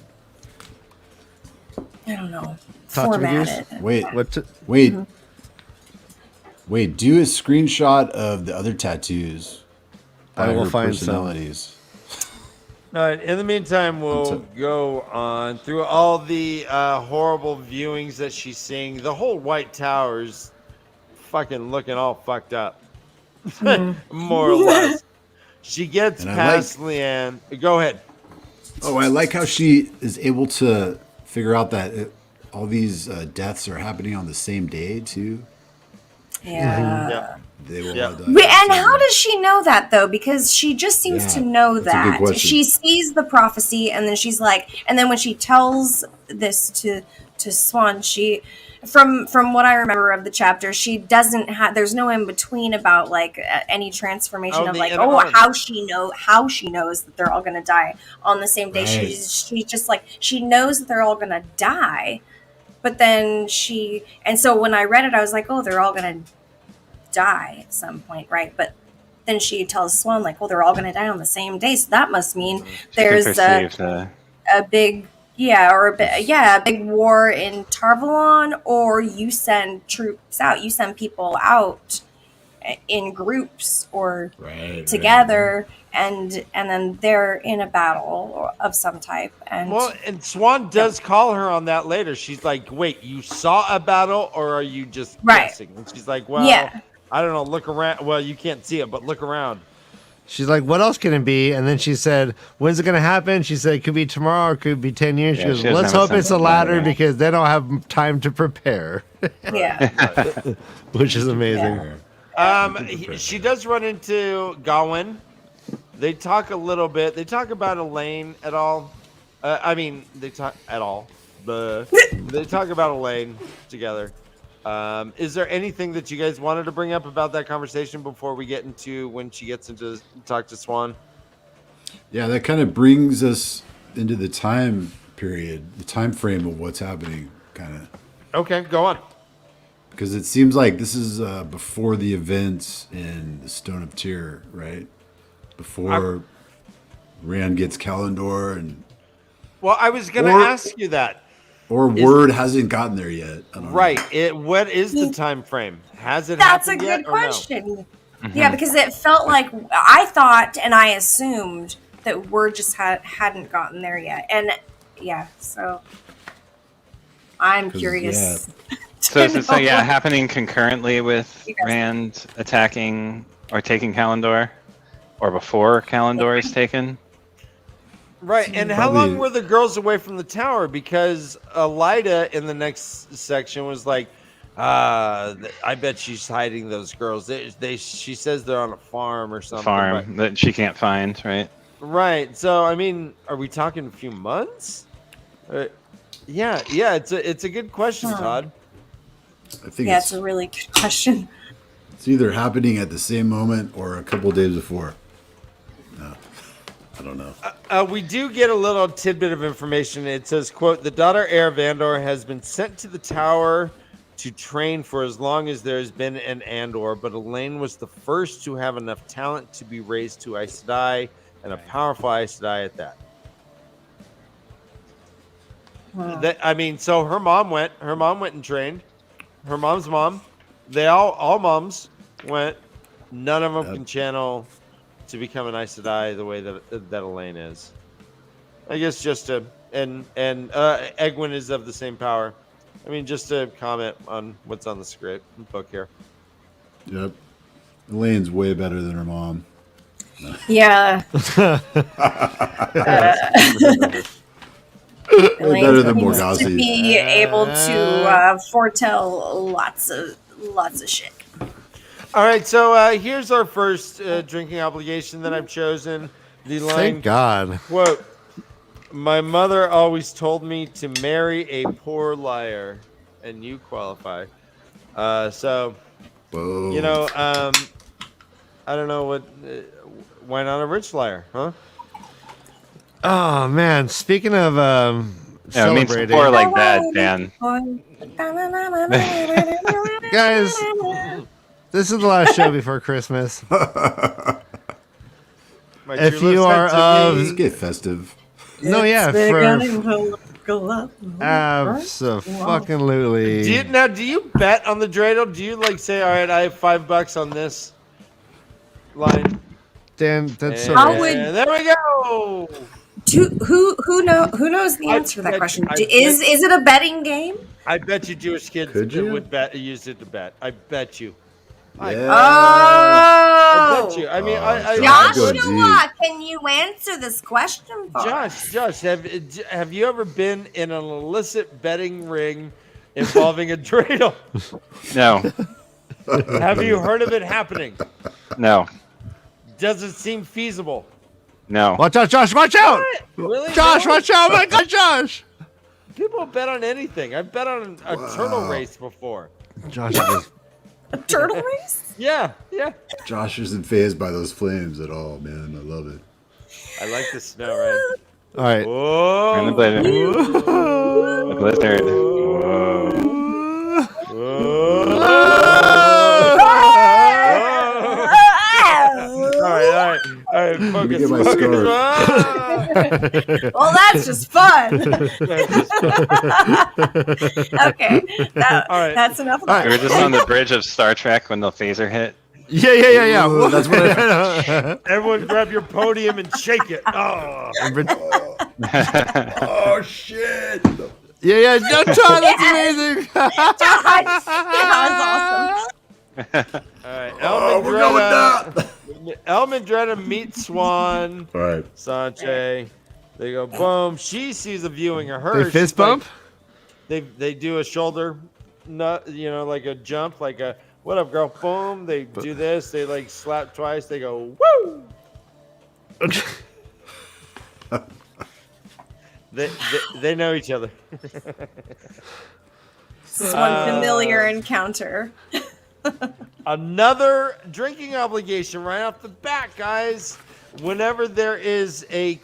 I don't know, Tattoo videos? formatted. Wait, what? wait, wait. Do a screenshot of the other tattoos. I by will her find some. personalities. All right. In the meantime, we'll go on through all the horrible viewings that she's seeing. The whole White Tower's fucking looking all fucked up, more or less. She gets And I past Leanne. Go ahead. Oh, I like how she is able to figure out that all these deaths are happening on the same day too. Yeah. Yeah. They will Yeah. all die. Wait, and how does she know that though? Because she just seems Yeah, to know that's a good that. question. She sees the prophecy, and then she's like, and then when she tells this to Swan, she, from what I remember of the chapter, she doesn't have. There's no in between about like any transformation Oh, of the like, inner oh, arms. how she knows that they're all gonna die on the same day. Right. She's just like, she knows that they're all gonna die, but then and so when I read it, I was like, oh, they're all gonna die at some point, right? But then she tells Swan like, well, they're all going to die on the same day, so that must mean there's a big a big war in Tarvalon, or you send troops out, you send people out in groups or together, and then they're in a battle of some type. And Well, and Swan does call her on that later. She's like, "Wait, you saw a battle, or are you just Right. guessing?" And she's like, "Well, Yeah. I don't know. Look around. Well, you can't see it, but look around." She's like, what else can it be? And then she said, when's it going to happen? She said, it could be tomorrow, or it could be 10 years. Yeah, she goes, she doesn't let's have a hope sense it's the of latter that, yeah. because they don't have time to prepare, yeah, which is amazing. She does run into Gawain. They talk a little bit. They talk about Elaine at all. They talk at all. They talk about Elaine together. Is there anything that you guys wanted to bring up about that conversation before we get into when she gets into talk to Swan? Yeah, that kind of brings us into the time period, the time frame of what's happening, kind of. Okay, go on. Because it seems like this is before the events in the Stone of Tyr, right? Before Rand gets Kalendor, and Well, I was going to Or- ask you that. or word hasn't gotten there yet. I don't know. Right. What is the time frame? Has it that's a happened good yet, or no? question. Yeah, because it felt like I thought and I assumed that word just hadn't gotten there yet, and yeah, so I'm 'Cause, curious. So is it to know. happening concurrently with You guys- Rand attacking or taking Kalendor? Or before Kalendor is taken? Right, and how Probably- long were the girls away from the tower? Because Elida in the next section was like, I bet she's hiding those girls. She says they're on a farm or something. Farm that she can't find, right? Right. So, I mean, are we talking a few months? Yeah. It's a good question, Todd. I think Yeah, it's it's a really good question. either happening at the same moment or a couple days before. No, I don't know. We do get a little tidbit of information. It says, quote, the daughter heir Vandor has been sent to the tower to train for as long as there has been an Andor, but Elaine was the first to have enough talent to be raised to Aes Sedai, and a powerful Aes Sedai at that. So her mom went and trained. Her mom's mom. They all moms went. None of them can channel to become an Aes Sedai the way that Elaine is. I guess just and Egwin is of the same power. I mean, just to comment on what's on the script book here. Yep. Elaine's way better than her mom. No. Yeah. Better than seems to Morgause. be able to foretell lots of shit. All right, so here's our first drinking obligation that I've chosen. The line, Thank God. quote, my mother always told me to marry a poor liar, and you qualify. So, Whoa. you know, I don't know what. Why not a rich liar, huh? Oh man, speaking of Yeah, it means celebrating, poor like that, Dan. guys, this is the last show before Christmas. My If true you love are said to me- Let's get festive. No, yeah, for absolutely. Do you bet on the dreidel? Do you like say, all right, I have $5 on this line? Dan, that's so How right. would- And there we go. Who knows the answer to that question? Is it a betting game? I bet you Jewish kids Could you? would use it to bet. I bet you. Yeah. I Oh, bet you. I mean, I'd go Joshua, can you answer this question for us? Josh, have you ever been in an illicit betting ring involving a dreidel? No, Have you heard of it happening? no, Does it seem feasible? no. Watch out, Josh! Watch out! What? Really? Josh, No? watch out! Oh my God, Josh! People bet on anything. I've bet on a turtle race before. Josh is A turtle race? Yeah. Josh isn't phased by those flames at all, man. I love it. I like the snow, right? all right. We're in the Oh. blizzard. The blizzard. Whoa. All right. Let me Focus. get my Focus. scarf. Well, that's just fun. Okay, All right. that's enough of All that. We were just on the bridge of Star Trek when the phaser hit. Yeah. Ooh, that's what I. Everyone grab your podium and shake it. Oh. Oh shit! Yeah. No, John, that's amazing. That was awesome. All right. Oh, we're going down. Elmandretta meets Swan. All right. Sanche. They go boom. She sees a viewing of her. They fist She's like- bump. They do a shoulder nut, like a jump, like a what up, girl? Boom. They do this. They like slap twice. They go woo. They know each other. This is one familiar encounter. Another drinking obligation right off the bat, guys. Whenever there is a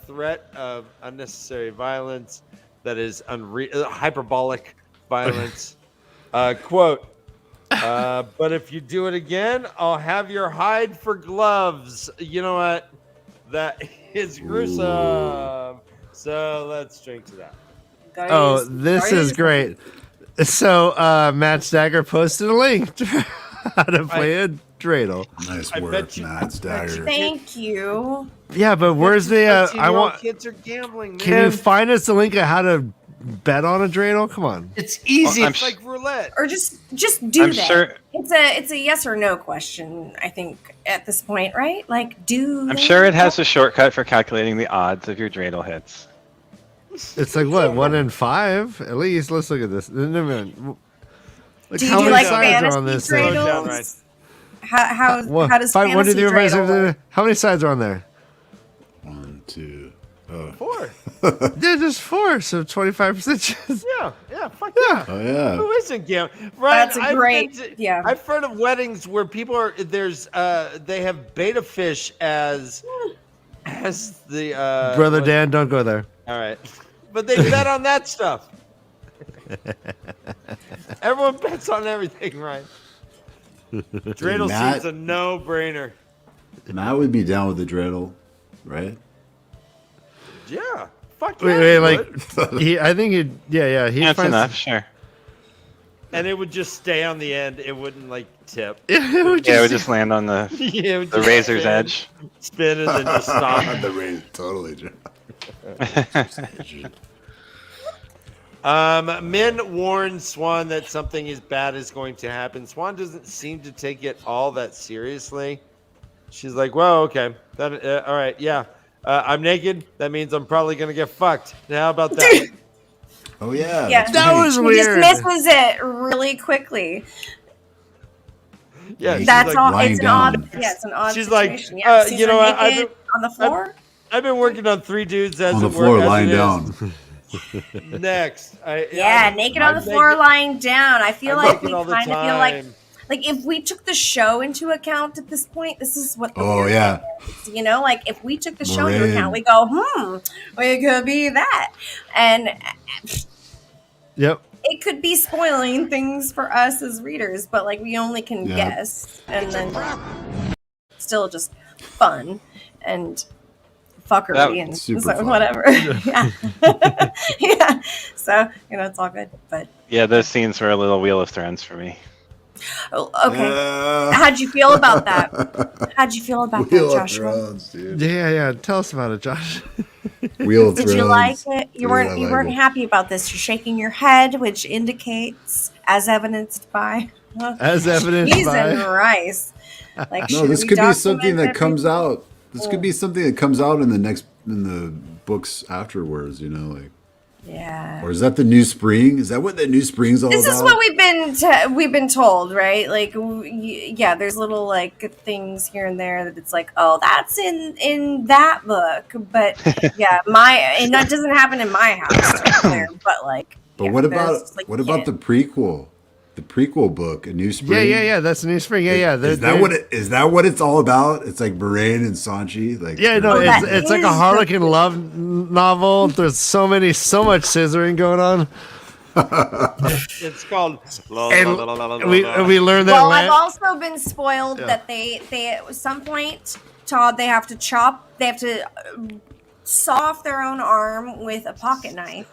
threat of unnecessary violence that is hyperbolic violence, quote, but if you do it again, I'll have your hide for gloves. You know what? That is gruesome. So let's drink to that. Oh, this is great. So, MaTsDaGger posted a link to how to play a dreidel. Nice I work, bet you- MaTsDaGger. Thank you. Yeah, but where's the? I want. Kids are gambling. Man. Can you find us the link of how to bet on a dreidel? Come on. It's easy. Well, It's like roulette. Or just do I'm that. sure- It's a yes or no question, I think, at this point, right? Like, I'm sure it has a shortcut for calculating the odds of your dreidel hits. It's like what, 1 in 5 at least. Let's look at this. No. Look Do you how do many like sides are on fantasy this thing. Slow down, dreidels? How does Five, one, two, fantasy three, four, five, dreidel work? six, how many sides are on there? 1, 2. 4. Yeah, just 4, so 25%. Yeah. Fuck yeah. Oh yeah. Who isn't gambling? Ryan, That's a great- yeah. I've heard of weddings where people are they have beta fish as asked the Brother Dan, don't go there. All right, but they bet on that stuff. Everyone bets on everything, right? Dreidel Matt- seems a no-brainer. Matt would be down with the dreidel, right? Yeah, fuck yeah. Wait, he like would. I think he, yeah, he That's finds enough, sure. And it would just stay on the end. It wouldn't like tip. It would Yeah, it would just- just land on the Yeah, it would the just razor's spin, edge. spin, and then just stop. The rain, totally. Min warns Swan that something is bad is going to happen. Swan doesn't seem to take it all that seriously. She's like, "Well, okay, that all right, yeah. I'm naked. That means I'm probably gonna get fucked. How about that?" Oh yeah, Yeah. that's That right. was He weird. just misses it really quickly. Yeah, she's That's like, all. lying It's an down. odd. Yeah, it's an odd. She's like, situation. Yeah, you know, I've naked been- on the floor. I've been working on 3 dudes as On the it floor, were, as lying it is. down. Next, Yeah, naked on the floor, naked- lying down. I feel I'm like naked we all the kind of feel like time. if we took the show into account at this point, this is what. The Oh weird yeah, thing is, you know, like if we took the show into Moraine. account, we go, it could be that, and Yep. it could be spoiling things for us as readers, but like we only can Yeah. guess, and then still just fun and fuckery and super so fun. whatever. Yeah, yeah. So it's all good. But Yeah, those scenes were a little Wheel of Thrones for me. okay, how'd you feel about that? How'd you feel about Wheel that, of Joshua? Thrones, dude. Yeah. Tell us about it, Josh. Wheel of Thrones. Did you like it? You Dude, weren't. I You like weren't it. happy about this. You're shaking your head, which indicates, as evidenced by, As evidenced cheese and by. rice. Like, No, should this we could be document something that comes everything? out. This could be something that comes out in the books afterwards. You know, like, Yeah. or is that the new spring? Is that what the new spring's all This about? is what we've been told, right? Like, yeah, there's little like things here and there that it's like, oh, that's in that book, but yeah, and that doesn't happen in my house, to be clear, but like. But yeah, what there's, about like, the prequel? The prequel book, A New Spring. Yeah. That's the new spring. Yeah. Is that what it's all about? It's like Moraine and Sanchi. Like, Yeah, no, Oh, that it's like a is Harlequin love novel. There's so much scissoring going on. It's called. And we learned that. Well, I've also been spoiled that they at some point, Todd, they have to saw off their own arm with a pocket knife.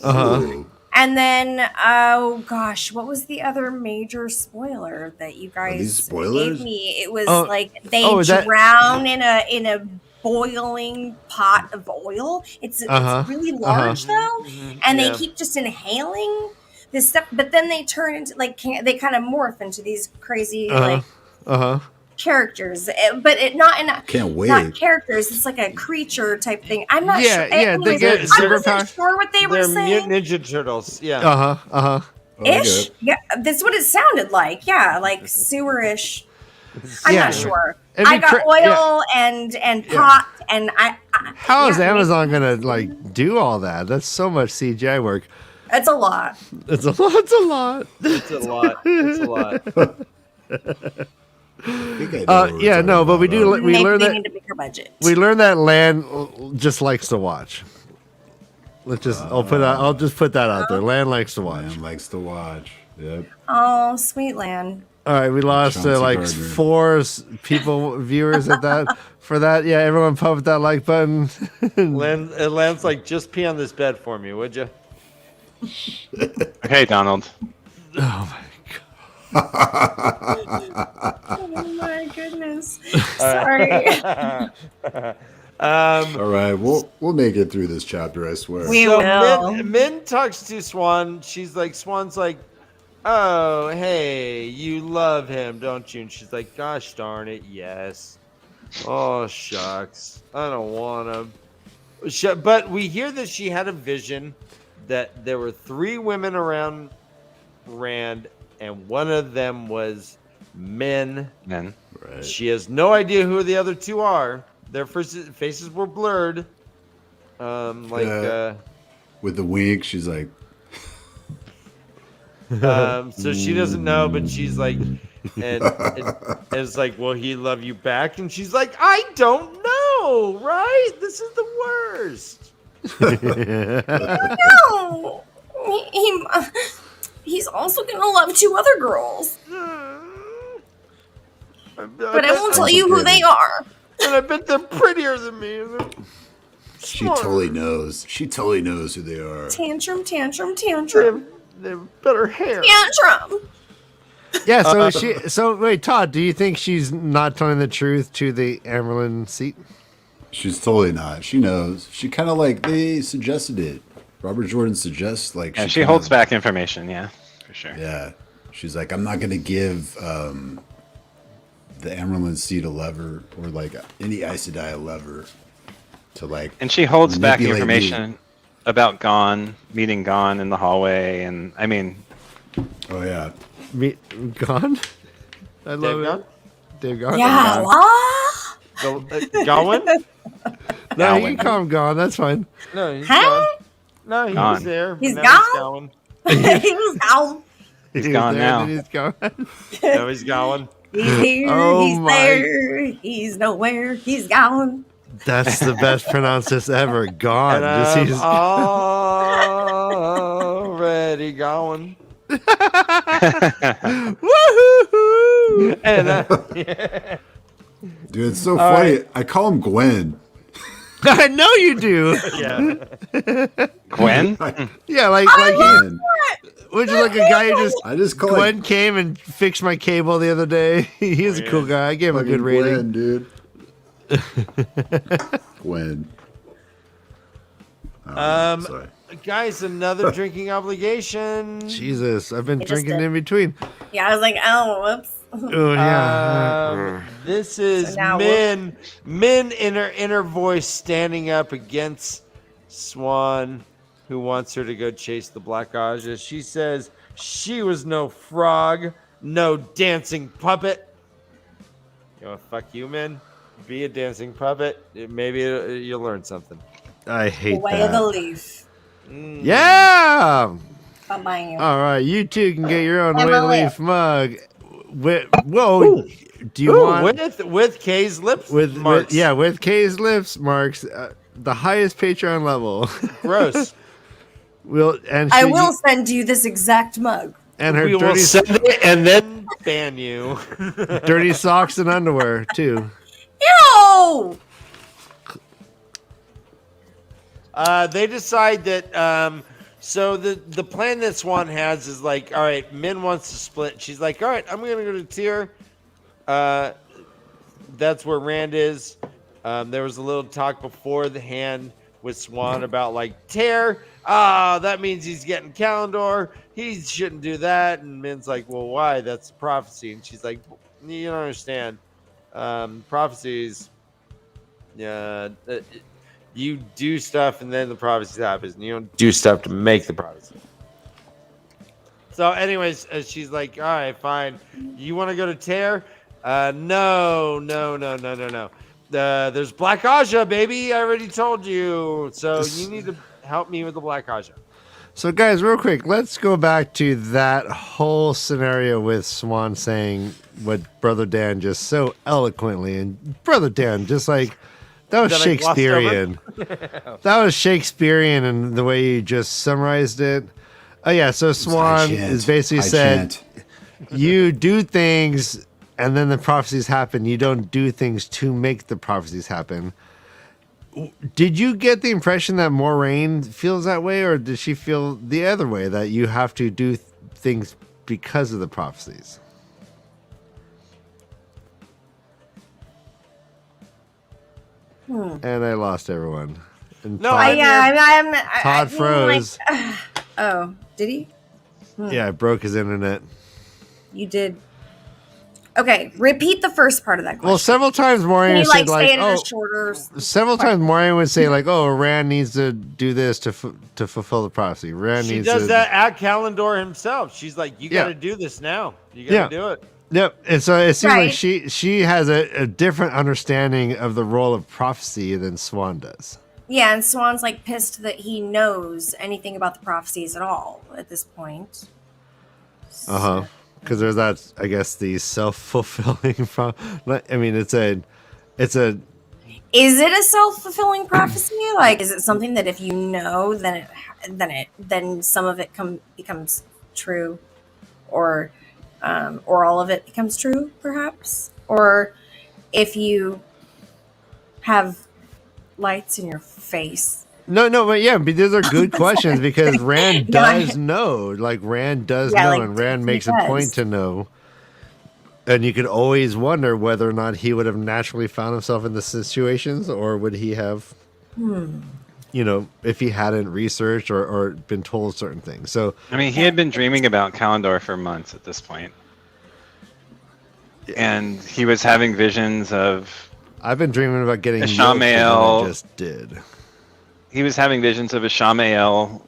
Ooh. And then, oh gosh, what was the other major spoiler that you these guys spoilers? gave me? It was Oh, like they that- drown in a boiling pot of oil. It's really large though, and they Yeah. keep just inhaling this stuff. But then they turn into they kind of morph into these crazy characters, but Can't wait. not characters. It's like a creature type thing. I'm not Yeah, sure. yeah, they Anyways, get I wasn't superpower. sure what they were They're saying. Mutant Ninja Turtles. Yeah. Oh, Ish, good. yeah, that's what it sounded like. Yeah, like sewerish. I'm Yeah. not sure. It'd be I got cra- oil and pot, and I How is yeah, Amazon gonna like do all that? That's so much CGI work. It's a lot. It's a lot. It's a lot. It's a lot. It's a lot. I think I know what we're Yeah, talking no, but we about. do. We Maybe learned they that. need a bigger budget. We learned that Lan just likes to watch. I'll just put that out there. Lan likes to watch. Man likes to watch. Yep. Oh, sweet land. All right, we lost Chauncey like Gardner. 4 viewers at that. For that, yeah, everyone pump that like button. Lan's like, just pee on this bed for me, would you? Okay, Donald. Oh Oh my goodness. Sorry. All right, we'll make it through this chapter. I swear. We So will. Min talks to Swan. Swan's like, oh, hey, you love him, don't you? And she's like, gosh darn it, yes. Oh, shucks. I don't want him. But we hear that she had a vision that there were 3 women around Rand, and one of them was men. Men. Right. She has no idea who the other 2 are. Their faces were blurred. With the wink, she's like, So she doesn't know, but she's like, and it's like, will he love you back? And she's like, I don't know. know, right? This is the worst. No, he's also gonna love 2 other girls, but I won't tell you who they are. And I bet they're prettier than me. She totally knows. She totally knows who they are. Tantrum. They have better hair. Tantrum. Yeah, so wait, Todd, do you think she's not telling the truth to the Amberlin seat? She's totally not. She knows. She kind of like, they suggested it. Robert Jordan suggests like. And she holds back information, yeah, for sure. Yeah. She's like, I'm not going to give the Amberlin seat a lever or like any Aes Sedai a lever to like. And she holds back manipulate information me. about Gon, meeting Gon in the hallway, and I mean, Oh, yeah. Gone? I love Dave it. Dave Gone? Yeah. Going? No, you can call him Gone. That's fine. No, he's Huh? gone. No, he Gone. was there. He's Now gone? He was gone. He's gone there, now. and He's gone. Now he's going. He's here. Oh He's my- there. He's nowhere. He's gone. That's the best pronounced ever. Gone. And Just I'm he's- already going. Woohoo! And Dude, it's so funny. right. I call him Gwen. I know you do. yeah. Gwen? Yeah, like Gwen. which is like a guy who just I just call Gwen him came and fixed my cable the other day. He's a cool guy. I gave him a good fucking rating. Gwen, dude. Gwen. Sorry. Guys, another drinking obligation. Jesus, I've been just drinking did. in between. Yeah, I was like, oh, whoops. Oh yeah. This is So now Min in her inner voice standing up against Swan, who wants her to go chase the Black Aja. She says she was no frog, no dancing puppet. You know, fuck you, Min. Be a dancing puppet. Maybe you'll learn something. I hate Way of the that. leaf. Yeah. I'm buying you. All right, you two can get your own I'm Way a to leaf. Leaf mug. Whoa, do you Ooh, want with Kay's lips with marks. with Kay's lips marks, the highest Patreon level. Gross. I will send you this exact mug. and her We will dirty send it and then ban you. dirty socks and underwear too. Ew! They decide that so the plan that Swan has is like, all right, Min wants to split. She's like, all right, I'm gonna go to Tyr. That's where Rand is. There was a little talk before the hand with Swan about like Tyr. That means he's getting Kalendor. He shouldn't do that. And Min's like, well, why? That's prophecy. And she's like, you don't understand. Prophecies. Yeah. You do stuff and then the prophecy happens. And you don't do stuff to make the prophecy. So, anyways, she's like, all right, fine. You want to go to Tyr? No. There's Black Aja, baby. I already told you. So you need to help me with the Black Aja. So, guys, real quick, let's go back to that whole scenario with Swan saying what Brother Dan just so eloquently, and Brother Dan just like that was That I glossed Shakespearean. That was Shakespearean in the way you just summarized it. Oh yeah, so Swan is basically said, you do things and then the prophecies happen. You don't do things to make the prophecies happen. Did you get the impression that Moraine feels that way, or did she feel the other way, that you have to do things because of the prophecies? And I lost everyone. And No, Todd, Todd I'm froze. like, oh, did he? Yeah, I broke his internet. You did. Okay, repeat the first part of that question. Well, several times Can Moraine you said say it in like, a shorter? several times Moraine would say like, "Oh, Rand needs to do this to fulfill the prophecy." Rand She needs does to. that at Kalendor himself. She's like, you got to Yeah. do this now. You got to do it. Yep, and so it seems Right. like she has a different understanding of the role of prophecy than Swan does. Yeah, and Swan's like pissed that he knows anything about the prophecies at all at this point. Uh huh. Because there's that, I guess, the self-fulfilling. I mean, it's a. It Is it a self-fulfilling prophecy? Like, is it something that if you know, then some of it becomes true, or all of it becomes true, perhaps? Or if you have lights in your face. No, but yeah, but those are good questions because Rand does No, know. Like Rand does Yeah, know, like, and Rand he makes a point does. to know. And you could always wonder whether or not he would have naturally found himself in the situations, or would he have, if he hadn't researched or been told certain things. So, I mean, he had been dreaming about Kalendor for months at this point. And he was having visions of I've been dreaming about getting a milk for what I Shamael. just did. He was having visions of a Shamael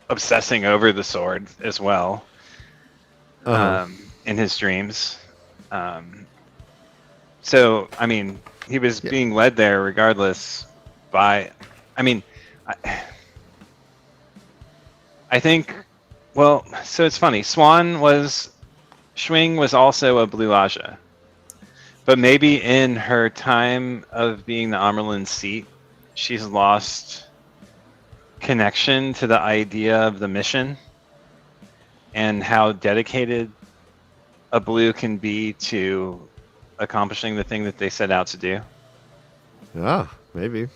obsessing over the sword as well. In his dreams. So, I mean, he was being led there regardless by, I think, well, so it's funny. Schwing was also a Blue Aja. But maybe in her time of being the Amerlin seat, she's lost connection to the idea of the mission and how dedicated a blue can be to accomplishing the thing that they set out to do. Yeah, maybe.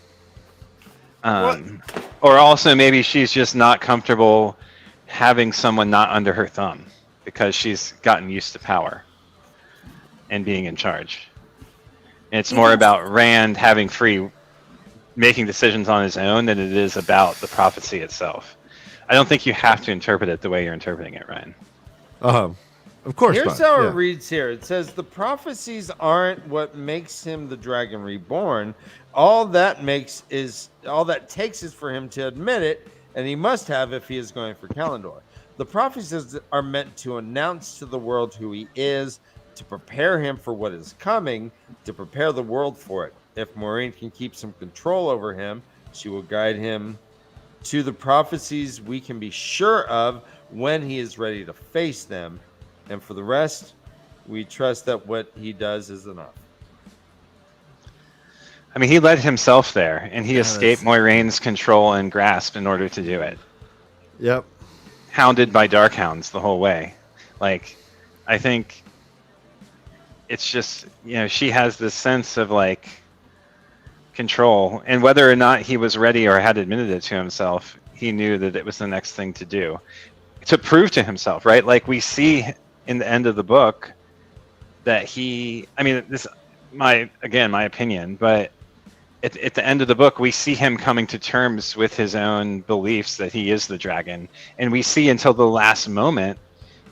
Or also maybe she's just not comfortable having someone not under her thumb because she's gotten used to power and being in charge. And it's more about Rand having making decisions on his own than it is about the prophecy itself. I don't think you have to interpret it the way you're interpreting it, Ryan. Of course Here's not. how it reads here. It says the prophecies aren't what makes him the dragon reborn. All that takes is for him to admit it, and he must have if he is going for Kalendor. The prophecies are meant to announce to the world who he is, to prepare him for what is coming, to prepare the world for it. If Maureen can keep some control over him, she will guide him to the prophecies we can be sure of when he is ready to face them. And for the rest, we trust that what he does is enough. I mean, he led himself there, and he escaped Moiraine's control and grasp in order to do it. Yep. Hounded by Darkhounds the whole way. Like, I think it's just, she has this sense of, control. And whether or not he was ready or had admitted it to himself, he knew that it was the next thing to do. To prove to himself, right? Like, we see in the end of the book that this my opinion, but at the end of the book we see him coming to terms with his own beliefs that he is the dragon, and we see until the last moment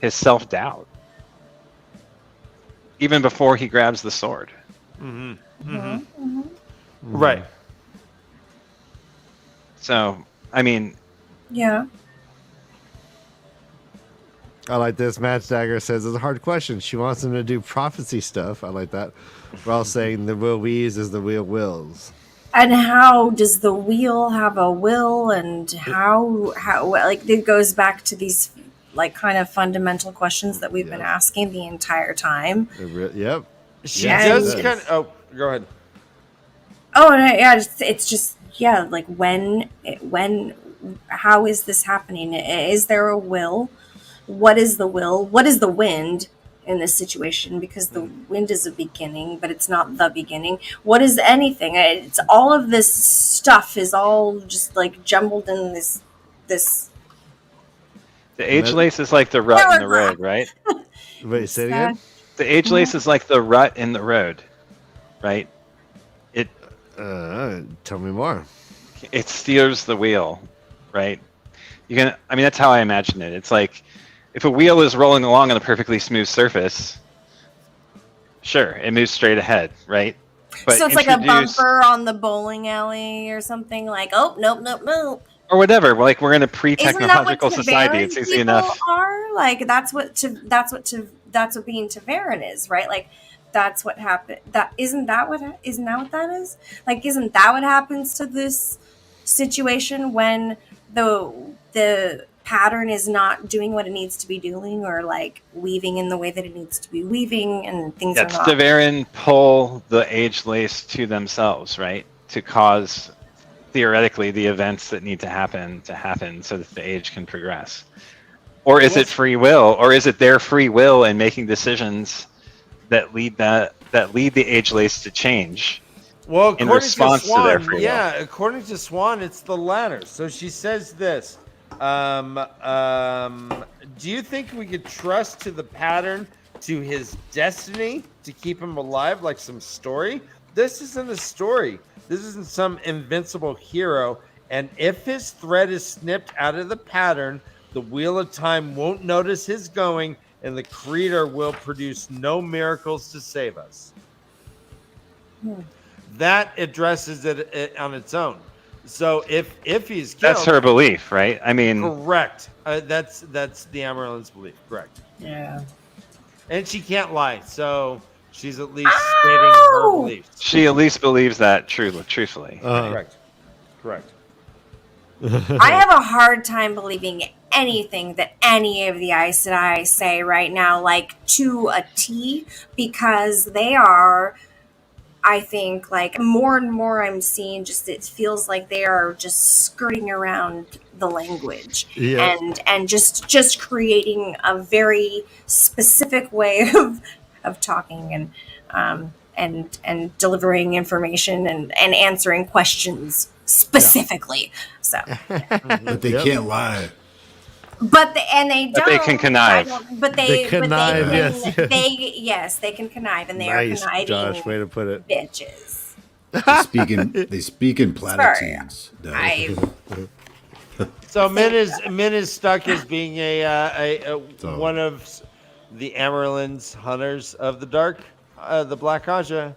his self-doubt even before he grabs the sword. Right. So Yeah. I like this. MaTsDaGger says it's a hard question. She wants him to do prophecy stuff. I like that. We're all saying the will we use is the wheel wills. And how does the wheel have a will? And how it goes back to these kind of fundamental questions that we've been asking the entire time. Yep. She does kind of. Oh, go ahead. Oh, yeah. It's just when. How is this happening? Is there a will? What is the will? What is the wind in this situation? Because the wind is a beginning, but it's not the beginning. What is anything? It's all of this stuff is all just jumbled in this. The age lace is like the rut in the road, right? Wait, say it again? The age lace is like the rut in the road, right? Tell me more. It steers the wheel, right? That's how I imagine it. It's like, if a wheel is rolling along on a perfectly smooth surface, sure, it moves straight ahead, right? But so it's like a bumper on the bowling alley or something, oh, nope. Or whatever. We're in a pre-technological society. It's easy enough. That's what being TAVERN is, right? That's what happened. Isn't that what that is? Isn't that what happens to this situation when the pattern is not doing what it needs to be doing, or like weaving in the way that it needs to be weaving, and things are not. TAVERN pull the age lace to themselves, right? To cause, theoretically, the events that need to happen so that the age can progress. Or is it free will? Or is it their free will in making decisions that lead the age lace to change? Well, in according response to Swan, to their free will. yeah, according to Swan, it's the latter. So she says this. Do you think we could trust to the pattern, to his destiny, to keep him alive, like some story? This isn't a story. This isn't some invincible hero. And if his thread is snipped out of the pattern, the Wheel of Time won't notice his going, and the Creator will produce no miracles to save us. That addresses it on its own. So if he's killed, that's her belief, right? I mean, correct. That's the Amaryll's belief, correct? Yeah. And she can't lie, so she's at least stating her beliefs. she at least believes that truthfully. Correct. I have a hard time believing anything that any of the Aes Sedai say right now, like to a T, because they are, I think, like more and more I'm seeing, just it feels like they are just skirting around the language and just creating a very specific way of talking and delivering information and answering questions specifically. So, but they can't lie. But they don't. They can connive. They can connive, and they nice, are conniving. Josh, way to put it. Bitches. They speak in platitudes. So Min is stuck as being one of the Amaryllin's hunters of the dark, the Black Aja,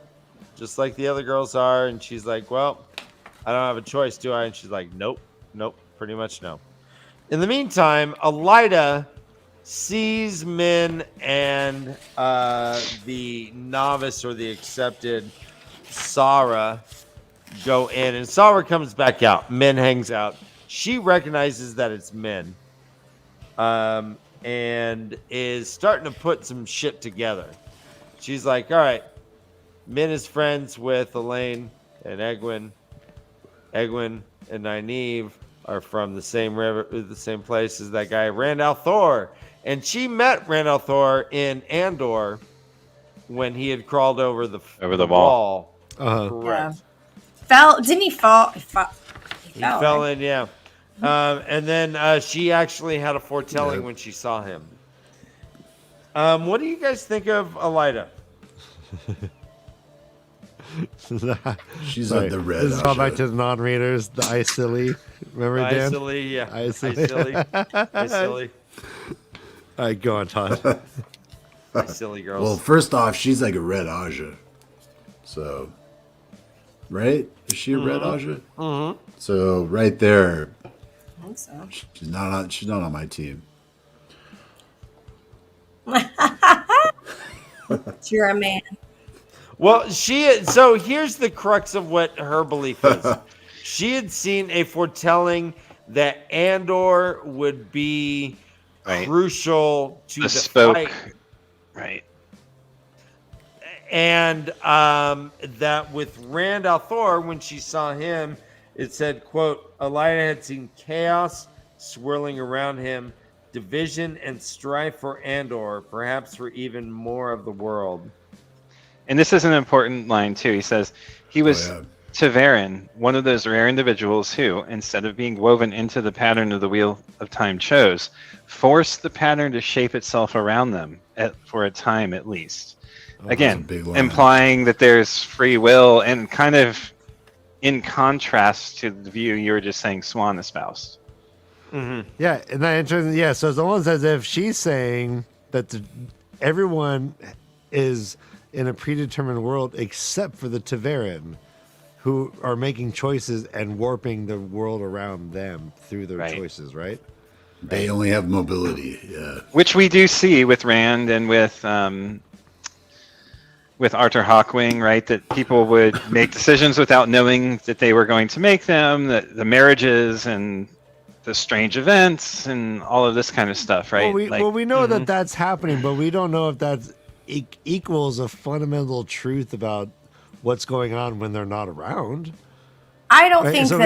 just like the other girls are. And she's like, well, I don't have a choice, do I? And she's like, nope, pretty much no. In the meantime, Elida sees Min and the novice or the accepted Sara go in, and Sara comes back out. Min hangs out. She recognizes that it's Min, and is starting to put some shit together. She's like, all right, Min is friends with Elaine and Egwin. Egwin and Nynaeve are from the same river, the same place as that guy Randall Thor, and she met Randall Thor in Andor when he had crawled over the wall. Correct. Didn't he fall? He fell in, yeah. And then she actually had a foretelling when she saw him. What do you guys think of Elida? She's like the red. This is all back to the non-readers, the Isili. Remember, Dan? Isili, yeah. Isili. All right, go on, Todd. Silly girls. Well, first off, she's like a red Aja. So, right? Is she a red Aja? Mm-hmm. So right there, I think so. She's not on my team. You're a man. Well, so here's the crux of what her belief is. She had seen a foretelling that Andor would be crucial to the fight. Right. And that with Rand al'Thor, when she saw him, it said, quote, Elida had seen chaos swirling around him, division and strife for Andor, perhaps for even more of the world. And this is an important line, too. He says, he was TAVERN, one of those rare individuals who, instead of being woven into the pattern of the Wheel of Time chose, forced the pattern to shape itself around them, for a time at least. Again, implying that there's free will and kind of in contrast to the view you were just saying Swan espoused. Mm-hmm. Yeah, isn't that interesting? Yeah, so it's almost as if she's saying that everyone is in a predetermined world except for the TAVERN, who are making choices and warping the world around them through their choices, right? They only have mobility, yeah. Which we do see with Rand and with Arthur Hawkwing, right? That people would make decisions without knowing that they were going to make them, the marriages and the strange events and all of this kind of stuff, right? Well, we know that that's happening, but we don't know if that equals a fundamental truth about what's going on when they're not around. I don't Right, think so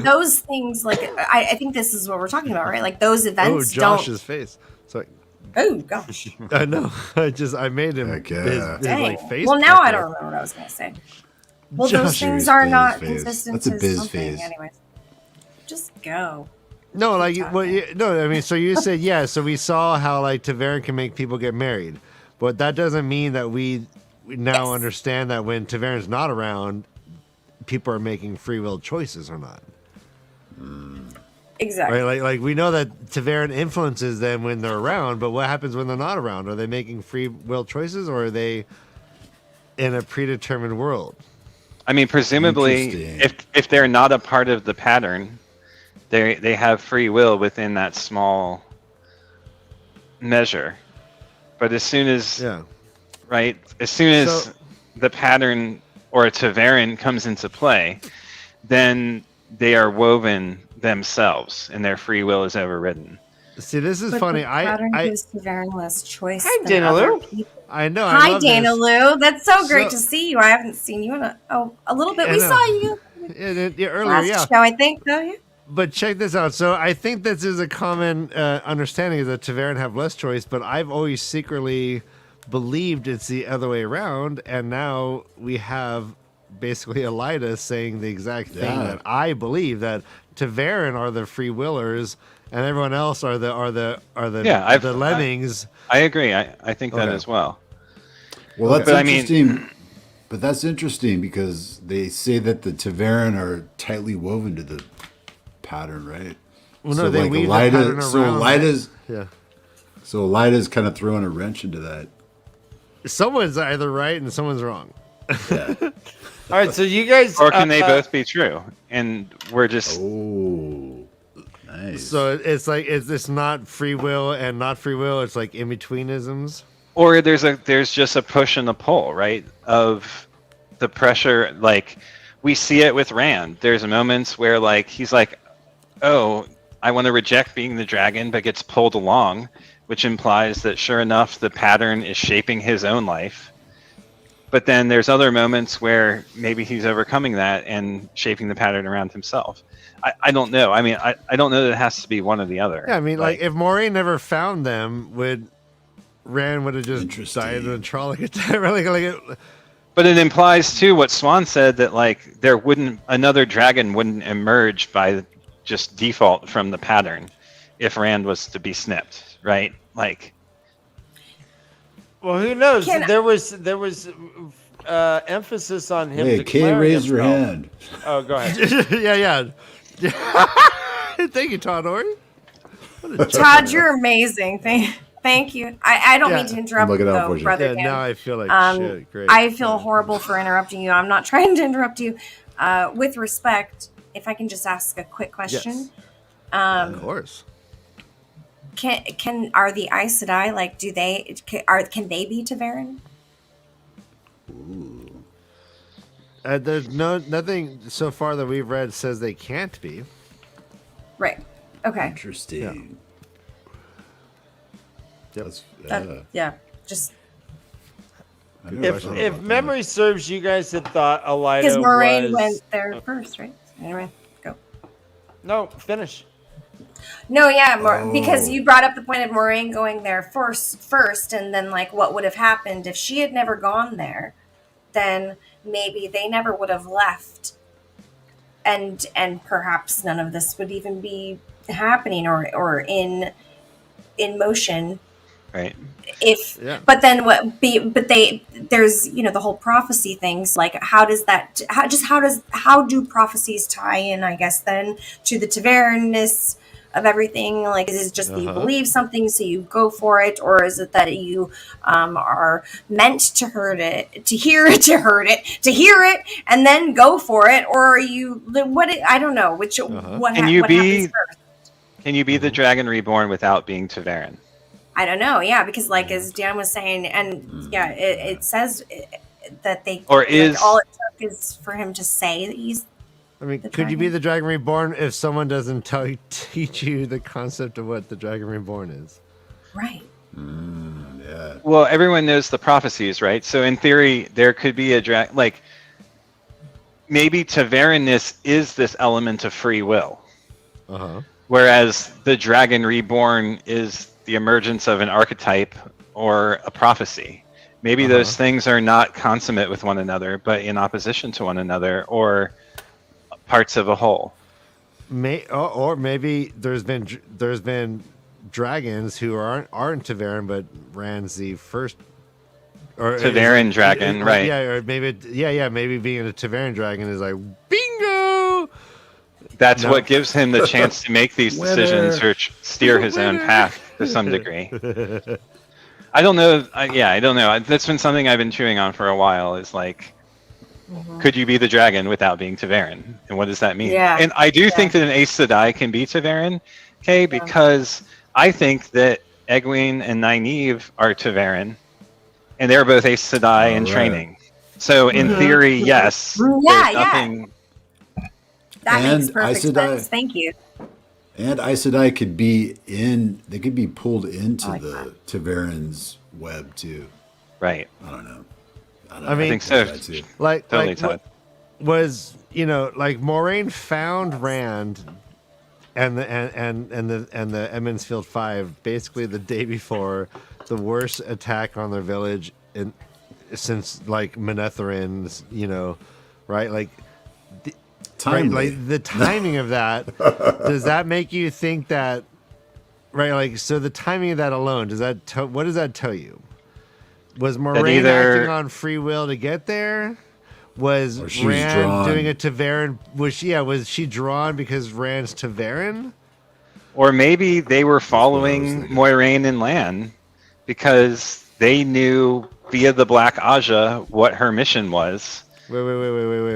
those things, like, I think this is what we're talking about, right? Like, those events Josh's face. Sorry. Oh, gosh. I know. I made him his like face. Well, now I don't remember what I was going to say. Well, those things are not Biz. consistent That's a to biz something. phase. Anyways, just go. No, like, no, I mean, so you said, yeah, so we saw how, like, TAVERN can make people get married. But that doesn't mean that we now understand that when TAVERN's not around, people are making free will choices or not. Exactly. Right? Like we know that TAVERN influences them when they're around, but what happens when they're not around? Are they making free will choices, or are they in a predetermined world? I mean, presumably, if they're not a part of the pattern, they have free will within that small measure. But as soon as the pattern or a TAVERN comes into play, then they are woven themselves, and their free will is overridden. See, this is But funny. the pattern gives TAVERN less choice. Hi, than other Dana Lou. people. I know. Hi, Dana Lou. That's so great So- to see you. I haven't seen you in a little bit. I We know. saw you Earlier, last show, I think, though. Yeah. But check this out. So I think this is a common understanding that TAVERN have less choice, but I've always secretly believed it's the other way around, and now we have basically Elida saying the exact thing that I believe, that TAVERN are the free willers and everyone else are the lemmings. I agree. I think that as well. Well, that's interesting. But that's interesting because they say that the TAVERN are tightly woven to the pattern, right? Well, no, they weave the pattern around. So Elida's kind of throwing a wrench into that. Someone's either right and someone's wrong. Yeah. All right, so you guys, or can they both be true? And we're just nice. So it's like, is this not free will and not free will? It's like in betweenisms. Or there's just a push and a pull, right? Of the pressure, like we see it with Rand. There's moments where like he's like, "Oh, I want to reject being the dragon," but gets pulled along, which implies that sure enough, the pattern is shaping his own life. But then there's other moments where maybe he's overcoming that and shaping the pattern around himself. I don't know. I mean, I don't know that it has to be one or the other. Yeah, I mean, like if Moraine never found them, Rand would have just died in a trolley attack. But it implies too what Swan said, that like another dragon wouldn't emerge by just default from the pattern if Rand was to be snipped, right? Like, well, who knows? There was emphasis on him. Hey, Kay raised her hand. Oh, go ahead. yeah. Thank you, Todd Ori. Todd, you're amazing. Thank you. I don't mean to interrupt you, though, brother. Yeah, now I feel like shit. Great. I feel horrible for interrupting you. I'm not trying to interrupt you. With respect, if I can just ask a quick question. Yes. Of course. Are the Aes Sedai, like, can they be TAVERN? Ooh. There's nothing so far that we've read says they can't be. Right. Okay. Interesting. Yeah. Just if memory serves, you guys had thought Elida because Moraine was... went there first, right? Anyway, go. No, finish. No, yeah, because you brought up the point of Moraine going there first, and then like what would have happened if she had never gone there? Then maybe they never would have left, and perhaps none of this would even be happening or in motion. Right. But then there's the whole prophecy things, like how do prophecies tie in, I guess, then to the TAVERN-ness of everything? Like, is it just that you believe something so you go for it, or is it that you are meant to hear it and then go for it, or are you I don't know what happens first. Can you be the dragon reborn without being TAVERN? I don't know, because like as Dan was saying, and it says that they all it took is for him to say that he's I mean, The could you be dragon. the Dragon Reborn if someone doesn't teach you the concept of what the Dragon Reborn is? Right. Yeah. Well, everyone knows the prophecies, right? So in theory, there could be a like maybe Tavernness is this element of free will, whereas the Dragon Reborn is the emergence of an archetype or a prophecy. Maybe those things are not consummate with one another, but in opposition to one another, or parts of a whole. Or maybe there's been dragons who aren't TAVERN, but ran the first or TAVERN dragon, right? Yeah, or maybe being a TAVERN dragon is like bingo. That's what gives him the chance to make these decisions or steer his own path to some degree. I don't know. I don't know. That's been something I've been chewing on for a while. Is like, could you be the dragon without being TAVERN? And what does that mean? Yeah. And I do think that an Aes Sedai can be TAVERN, Kay, because I think that Egwene and Nynaeve are TAVERN, and they're both Aes Sedai in training. So in theory, yes. Yeah, there's yeah. nothing. That And makes perfect Aes Sedai- sense. Thank you. And Aes Sedai could be they could be pulled into like the Taverns web too. Right. I don't know. I mean, I think so. That too. Like, Totally, like Todd. was like Moraine found Rand and the Emond's Field 5 basically the day before the worst attack on their village since like Manetherin's, right? Like right, Timely. like the timing of that, does that make you think that, right? Like, so the timing of that alone, what does that tell you? Was Moraine acting on free will to get there? Was Or she was Rand drawn. doing a TAVERN? Was she drawn because Rand's TAVERN? Or maybe they were following thinking. Moiraine and Lan because they knew via the Black Aja what her mission was. Wait.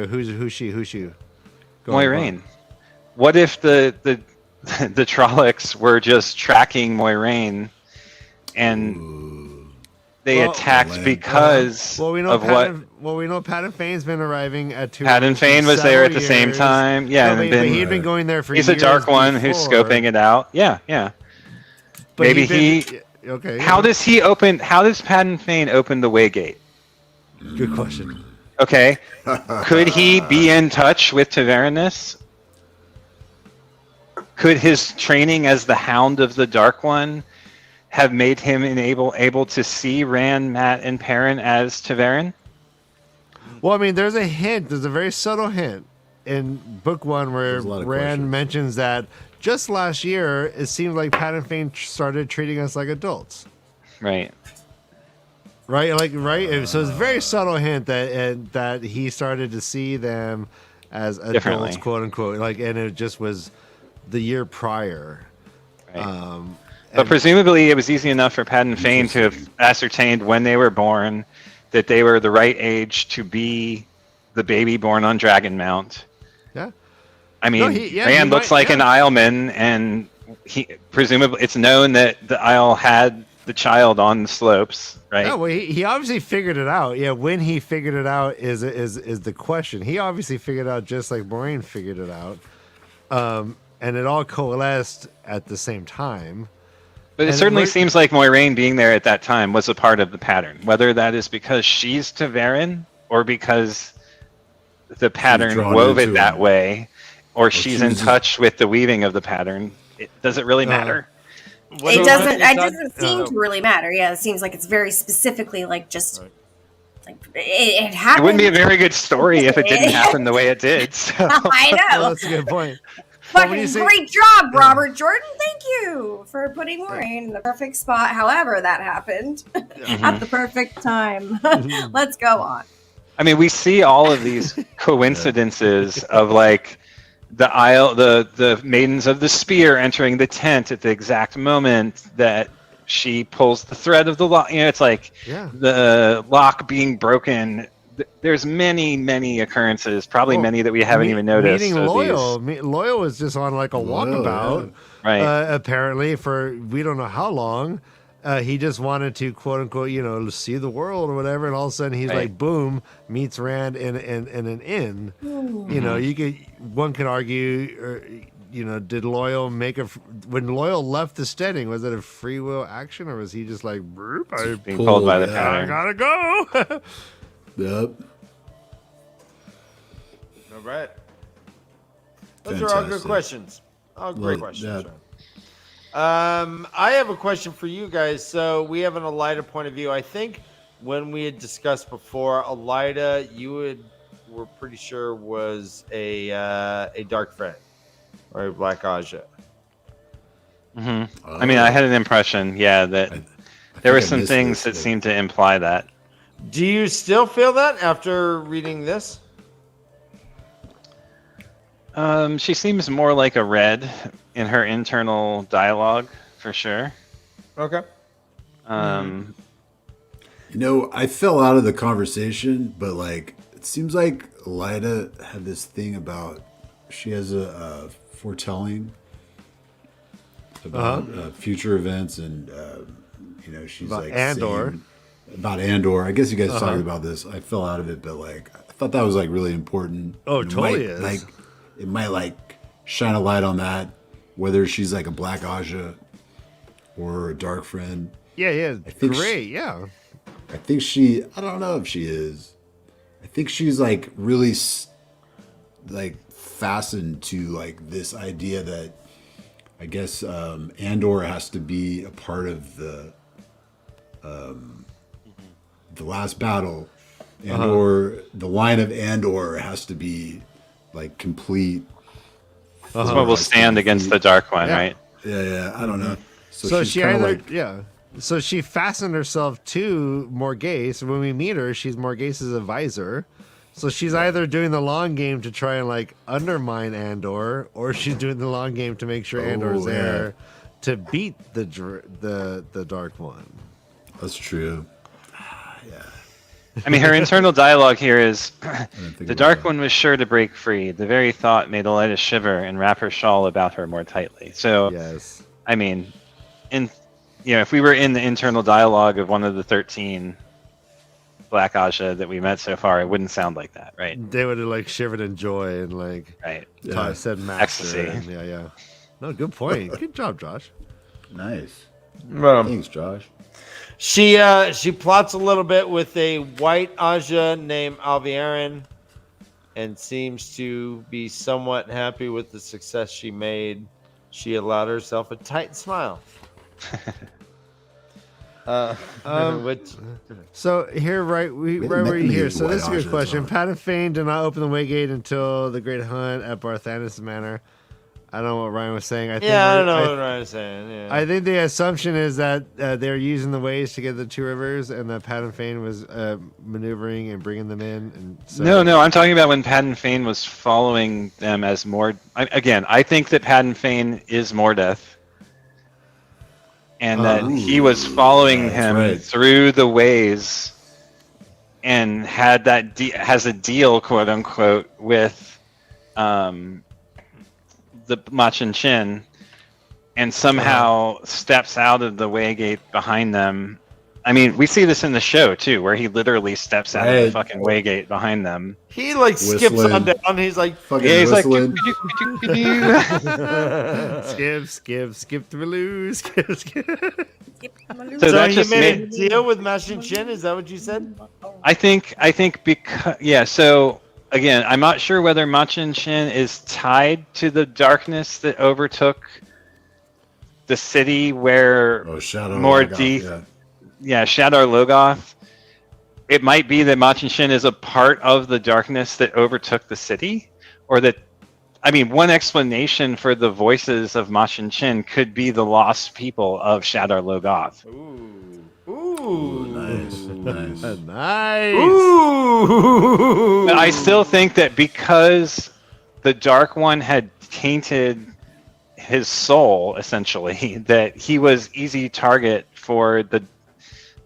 Who's she? Go on, Moiraine. What if the Trollocs were just tracking Moiraine and they attacked Lan. because Well, we know of what we know Patton Fane's been arriving at two. Patton Fane was there at the same time. Yeah, No, and but he'd been going there for he's years a dark one who's before. scoping it out. Yeah. But Maybe Okay. How does Patton Fane open the Waygate? Good question. Okay. Could he be in touch with Tavernness? Could his training as the Hound of the Dark One have made him able to see Rand, Mat, and Perrin as Taverns? Well, I mean, there's a hint. There's a very subtle hint in book 1 where There's a lot of Rand questions. mentions that just last year it seemed like Patton Fane started treating us like adults. Right. Right, so it's a very subtle hint that he started to see them as adults, Differently. quote unquote. And it just was the year prior. Right. But presumably it was easy enough for Patton Fane to have ascertained when they were born that they were the right age to be the baby born on Dragonmount. Yeah. I mean, he Rand looks might- like an Isleman, and he presumably it's known that the Isle had the child on the slopes, right? Yeah, well, he obviously figured it out. Yeah, when he figured it out is the question. He obviously figured it out just like Moraine figured it out, and it all coalesced at the same time. But it And certainly Moir- seems like Moiraine being there at that time was a part of the pattern. Whether that is because she's Taverns or because the pattern drawn wove it into that it. way, or she's in she's- touch with the weaving of the pattern. Does it really matter? It doesn't seem to really matter. Yeah, it seems like it's very specifically like just like it It happened. wouldn't be a very good story if it didn't happen the way it did. So. I Well, know. that's a good point. But when Fucking you say- great job, Robert Jordan. Thank you for putting Moraine in the perfect spot. However, that happened at the perfect time. Let's go on. I mean, we see all of these coincidences of like the Isle, the Maidens of the Spear entering the tent at the exact moment that she pulls the thread of the lock. It's like the lock being broken. There's many occurrences, probably many that we haven't even noticed. Meeting of Loyal. these. Loyal was just on like a walkabout, Right. apparently for we don't know how long. he just wanted to quote unquote, see the world or whatever, and all of a sudden he's like, boom, meets Rand in an inn. One could argue, did Loyal when Loyal left the steading, was it a free will action, or was he just like, being pulled by the I pattern? gotta go? Yep. All right. Those are all good Fantastic. questions. All great questions. yeah. I have a question for you guys. So we have an Elida point of view. I think when we had discussed before, Elida, were pretty sure was a dark friend or a black Aja. I mean, I had an impression, that there were some things that seemed to imply that. Do you still feel that after reading this? She seems more like a red in her internal dialogue, for sure. Okay. I fell out of the conversation, but like it seems like Elida had this thing about she has a foretelling about future events, and she's About like Andor. saying about Andor. I guess you guys talked about this. I fell out of it, but like I thought that was like really important. Oh, And totally it is. Like it might like shine a light on that, whether she's like a black Aja or a dark friend. Yeah, think great, yeah. I think I don't know if she is. I think she's like really like fastened to like this idea that I guess Andor has to be a part of the last battle. Andor, the line of Andor has to be like complete. That's what will stand against the Dark One, Yeah. right? Yeah, I don't know. So she's she kinda either so she fastened herself to Morghese. When we meet her, she's Morghese's advisor. So she's either doing the long game to try and like undermine Andor, or she's doing the long game to make sure Andor's yeah. there to beat the Dark One. That's true. I mean, her internal dialogue here is think the about Dark that. One was sure to break free. The very thought made Elida shiver and wrap her shawl about her more tightly. So, Yes. I mean, if we were in the internal dialogue of one of the 13 Black Aja that we met so far, it wouldn't sound like that, right? They would have like shivered in joy and like Right. said master. Ecstasy. And yeah. No, good point. Good job, Josh. Nice. Well, Thanks, Josh. she plots a little bit with a white Aja named Alviarin and seems to be somewhat happy with the success she made. She allowed herself a tight smile. Which, So here, right haven't where met you any here. So White this is a good Ajas, question. huh? Pat and Fane did not open the Waygate until the Great Hunt at Barthanes Manor. I don't know what Ryan was saying. I think I don't know what Ryan's saying. Yeah. I think the assumption is that they're using the ways to get the two rivers, and that Pat and Fane was maneuvering and bringing them in. And so, No, I'm talking about when Padden Fane was following them as I think that Padden Fane is Mordeth. And that he was following that's him right. through the ways and had has a deal, quote unquote, with the Machin Chin, and somehow steps out of the Waygate behind them. I mean, we see this in the show too, where he literally steps out of the Right. fucking Waygate behind them. He like skips Whistling. on down. He's like, Fucking Yeah, he's like, whistling. skip the Maloo, skip. So so that he just made a made. deal with Machin Chin. Is that what you said? I think because So again, I'm not sure whether Machin Chin is tied to the darkness that overtook the city where Shadow. more Logoth, deep. yeah. Shadar Logoth. It might be that Machin Shin is a part of the darkness that overtook the city, or that, I mean, one explanation for the voices of Machin Shin could be the lost people of Shadar Logoth. Ooh. Nice. Nice. Ooh. But I still think that because the Dark One had tainted his soul, essentially, that he was easy target for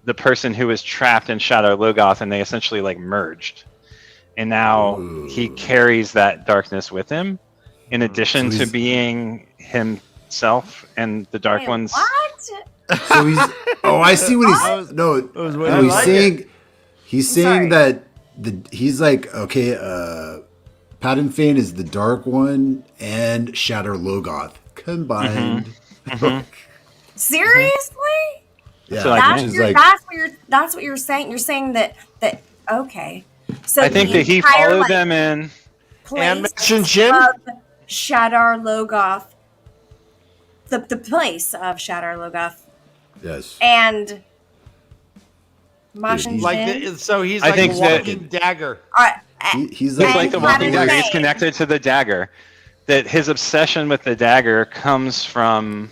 the person who was trapped in Shadow Logoth, and they essentially like merged. And now he carries that darkness with him, in addition So to he's- being himself and the Dark Wait, One's what? So he's. Oh, I see what he's. No, was no, waiting. he's like saying. He's saying Sorry. that he's like, okay, Pattern Fane is the dark one and Shatter Logoth combined. Seriously? Yeah, So, like, That's, which is your, like that's what you're saying. You're saying that okay. So I think the that he entire, followed like, them in. And place Mission Shin? of Shadar Logoth, the place of Shadar Logoth, yes. and Mashin he's- Like Shin. so he's I like think a that- walking dagger. He's He's like, like the And walking Pattern dagger. He's Fane. connected to the dagger. That his obsession with the dagger comes from,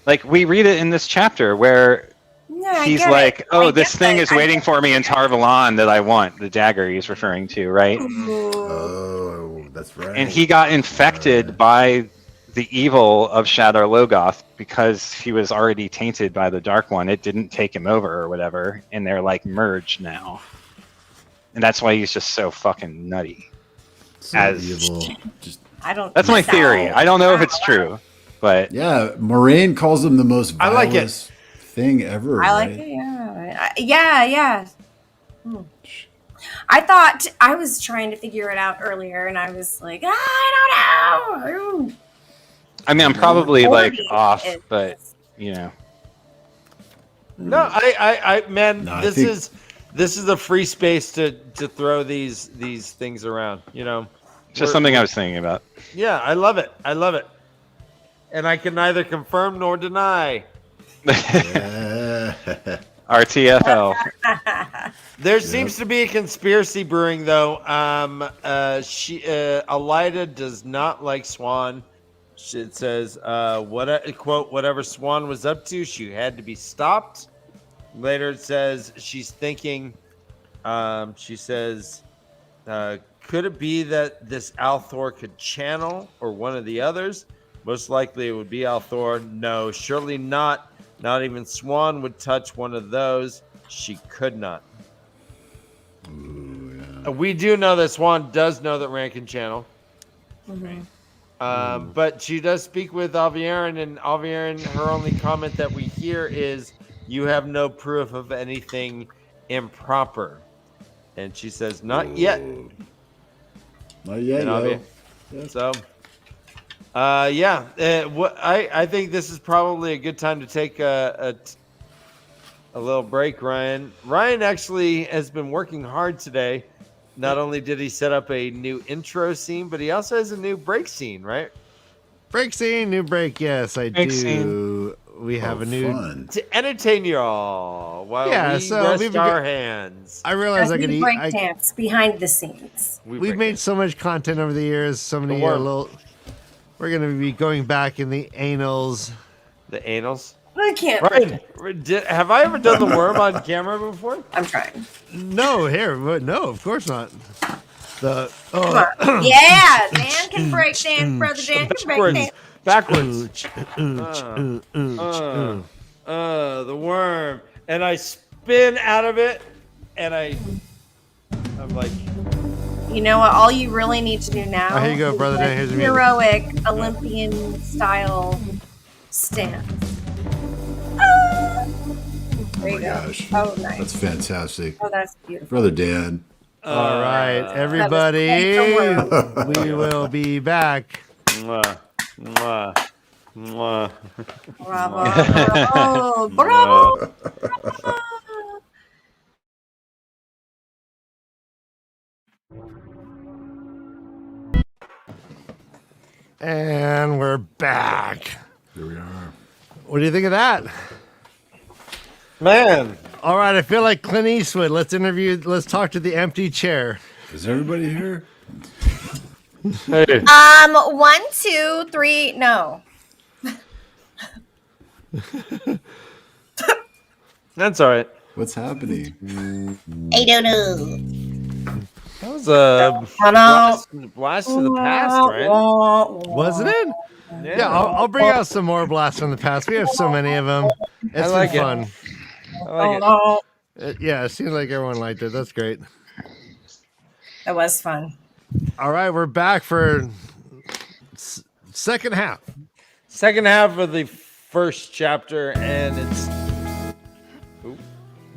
like, we read it in this chapter where Yeah, I he's get like, it. "Oh, I this get thing that. is I waiting get for me in Tarvalon that I want." The dagger he's referring to, right? Oh, that's right. And he got infected by the evil of Shadar Logoth because he was already tainted by the Dark One. It didn't take him over or whatever, and they're like merged now. And that's why he's just so fucking nutty. So as- evil. Just I don't. That's my that- theory. I don't know if it's true, but yeah, Moraine calls him the most I like it. vilest thing ever. I like right? it. Yeah. I thought I was trying to figure it out earlier, and I was like, I don't know. I mean, I'm probably like Forty off, is- but you know. No, I man, No, I this think- is a free space to throw these things around. You know, Just something I was thinking about. Yeah, I love it. And I can neither confirm nor deny. Yeah. RTFL. There seems to be a conspiracy brewing, though. Elida does not like Swan. It says, quote, whatever Swan was up to, she had to be stopped. Later it says she's thinking, she says, could it be that this Althor could channel or one of the others? Most likely it would be Althor. No, surely not. Not even Swan would touch one of those. She could not. Ooh, yeah. We do know that Swan does know that Rand can channel. But she does speak with Alviarin, and Alviarin, her only comment that we hear is, "You have no proof of anything improper." And she says, "Not yet." Ooh. Not yet, And yo. So, I think this is probably a good time to take a little break, Ryan. Ryan actually has been working hard today. Not only did he set up a new intro scene, but he also has a new break scene, right? Break scene, new break. Yes, I Break do. scene. We have a new. Fun. To entertain you all while Yeah, we so rest we've our got- hands. I realized I could eat. break dance behind the scenes. We've made so much content over the years. So many worm. little. We're gonna be going back in the annals. the anals. I can't. Ryan, have I ever done the worm on camera before? I'm trying. No, no, of course not. The Come on. Yeah, Dan can break dance, brother Dan can break Backwards. dance. Backwards. The worm. And I spin out of it, and I'm like, You know what? All you really need to do now. Oh, here you go, is brother a Dan, here's your music. heroic Olympian style stance. There you Oh my go. gosh. Oh, nice. That's fantastic. Oh, that's beautiful. Brother Dan. all right, everybody. That We will be back. mwah, mwah, mwah. Bravo. Bravo. Bravo. And we're back. Here we are. What do you think of that? Man, All right, I feel like Clint Eastwood. Let's talk to the empty chair. Is everybody here? hey, 1, 2, 3. No. that's all right. What's happening? I don't know. That was a blast to the past, right? Wasn't it? Yeah, I'll bring out some more blasts from the past. We have so many of them. It's like it. been fun. I like it. Yeah, it seems like everyone liked it. That's great. That was fun. All right, we're back for second half. Second half of the first chapter, and it's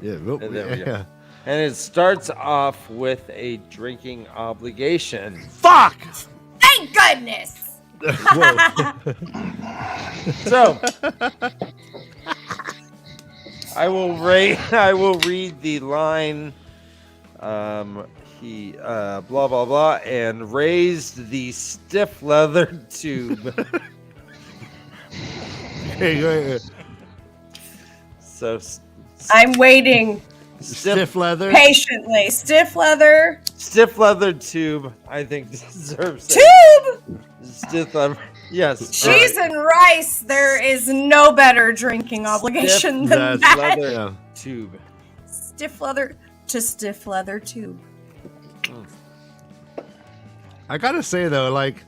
Yeah, well, and there we go. yeah. And it starts off with a drinking obligation. Fuck! Thank goodness. Whoa. So I will read the line. He blah blah blah and raised the stiff leather tube. Hey, go ahead. So I'm waiting Stiff leather. patiently. Stiff leather stiff leather tube, I think, deserves it. tube. Stiff leather. Yes. Cheese and rice. There is no better drinking obligation than That's that. leather Yeah. tube. Stiff leather to stiff leather tube. I gotta say though, like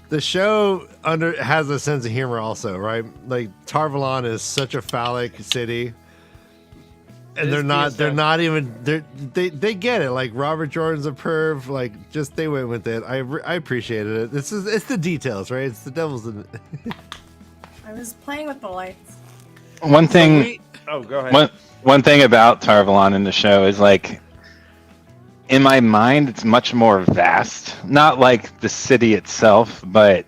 the show has a sense of humor also, right? Like Tarvalon is such a phallic city, and they're not even they get it. Like Robert Jordan's a perv, like just they went with it. I appreciated it. It's the details, right? It's the devil's in it. I was playing with the lights. One thing. Go ahead. One thing about Tarvalon in the show is like, in my mind, it's much more vast. Not like the city itself, but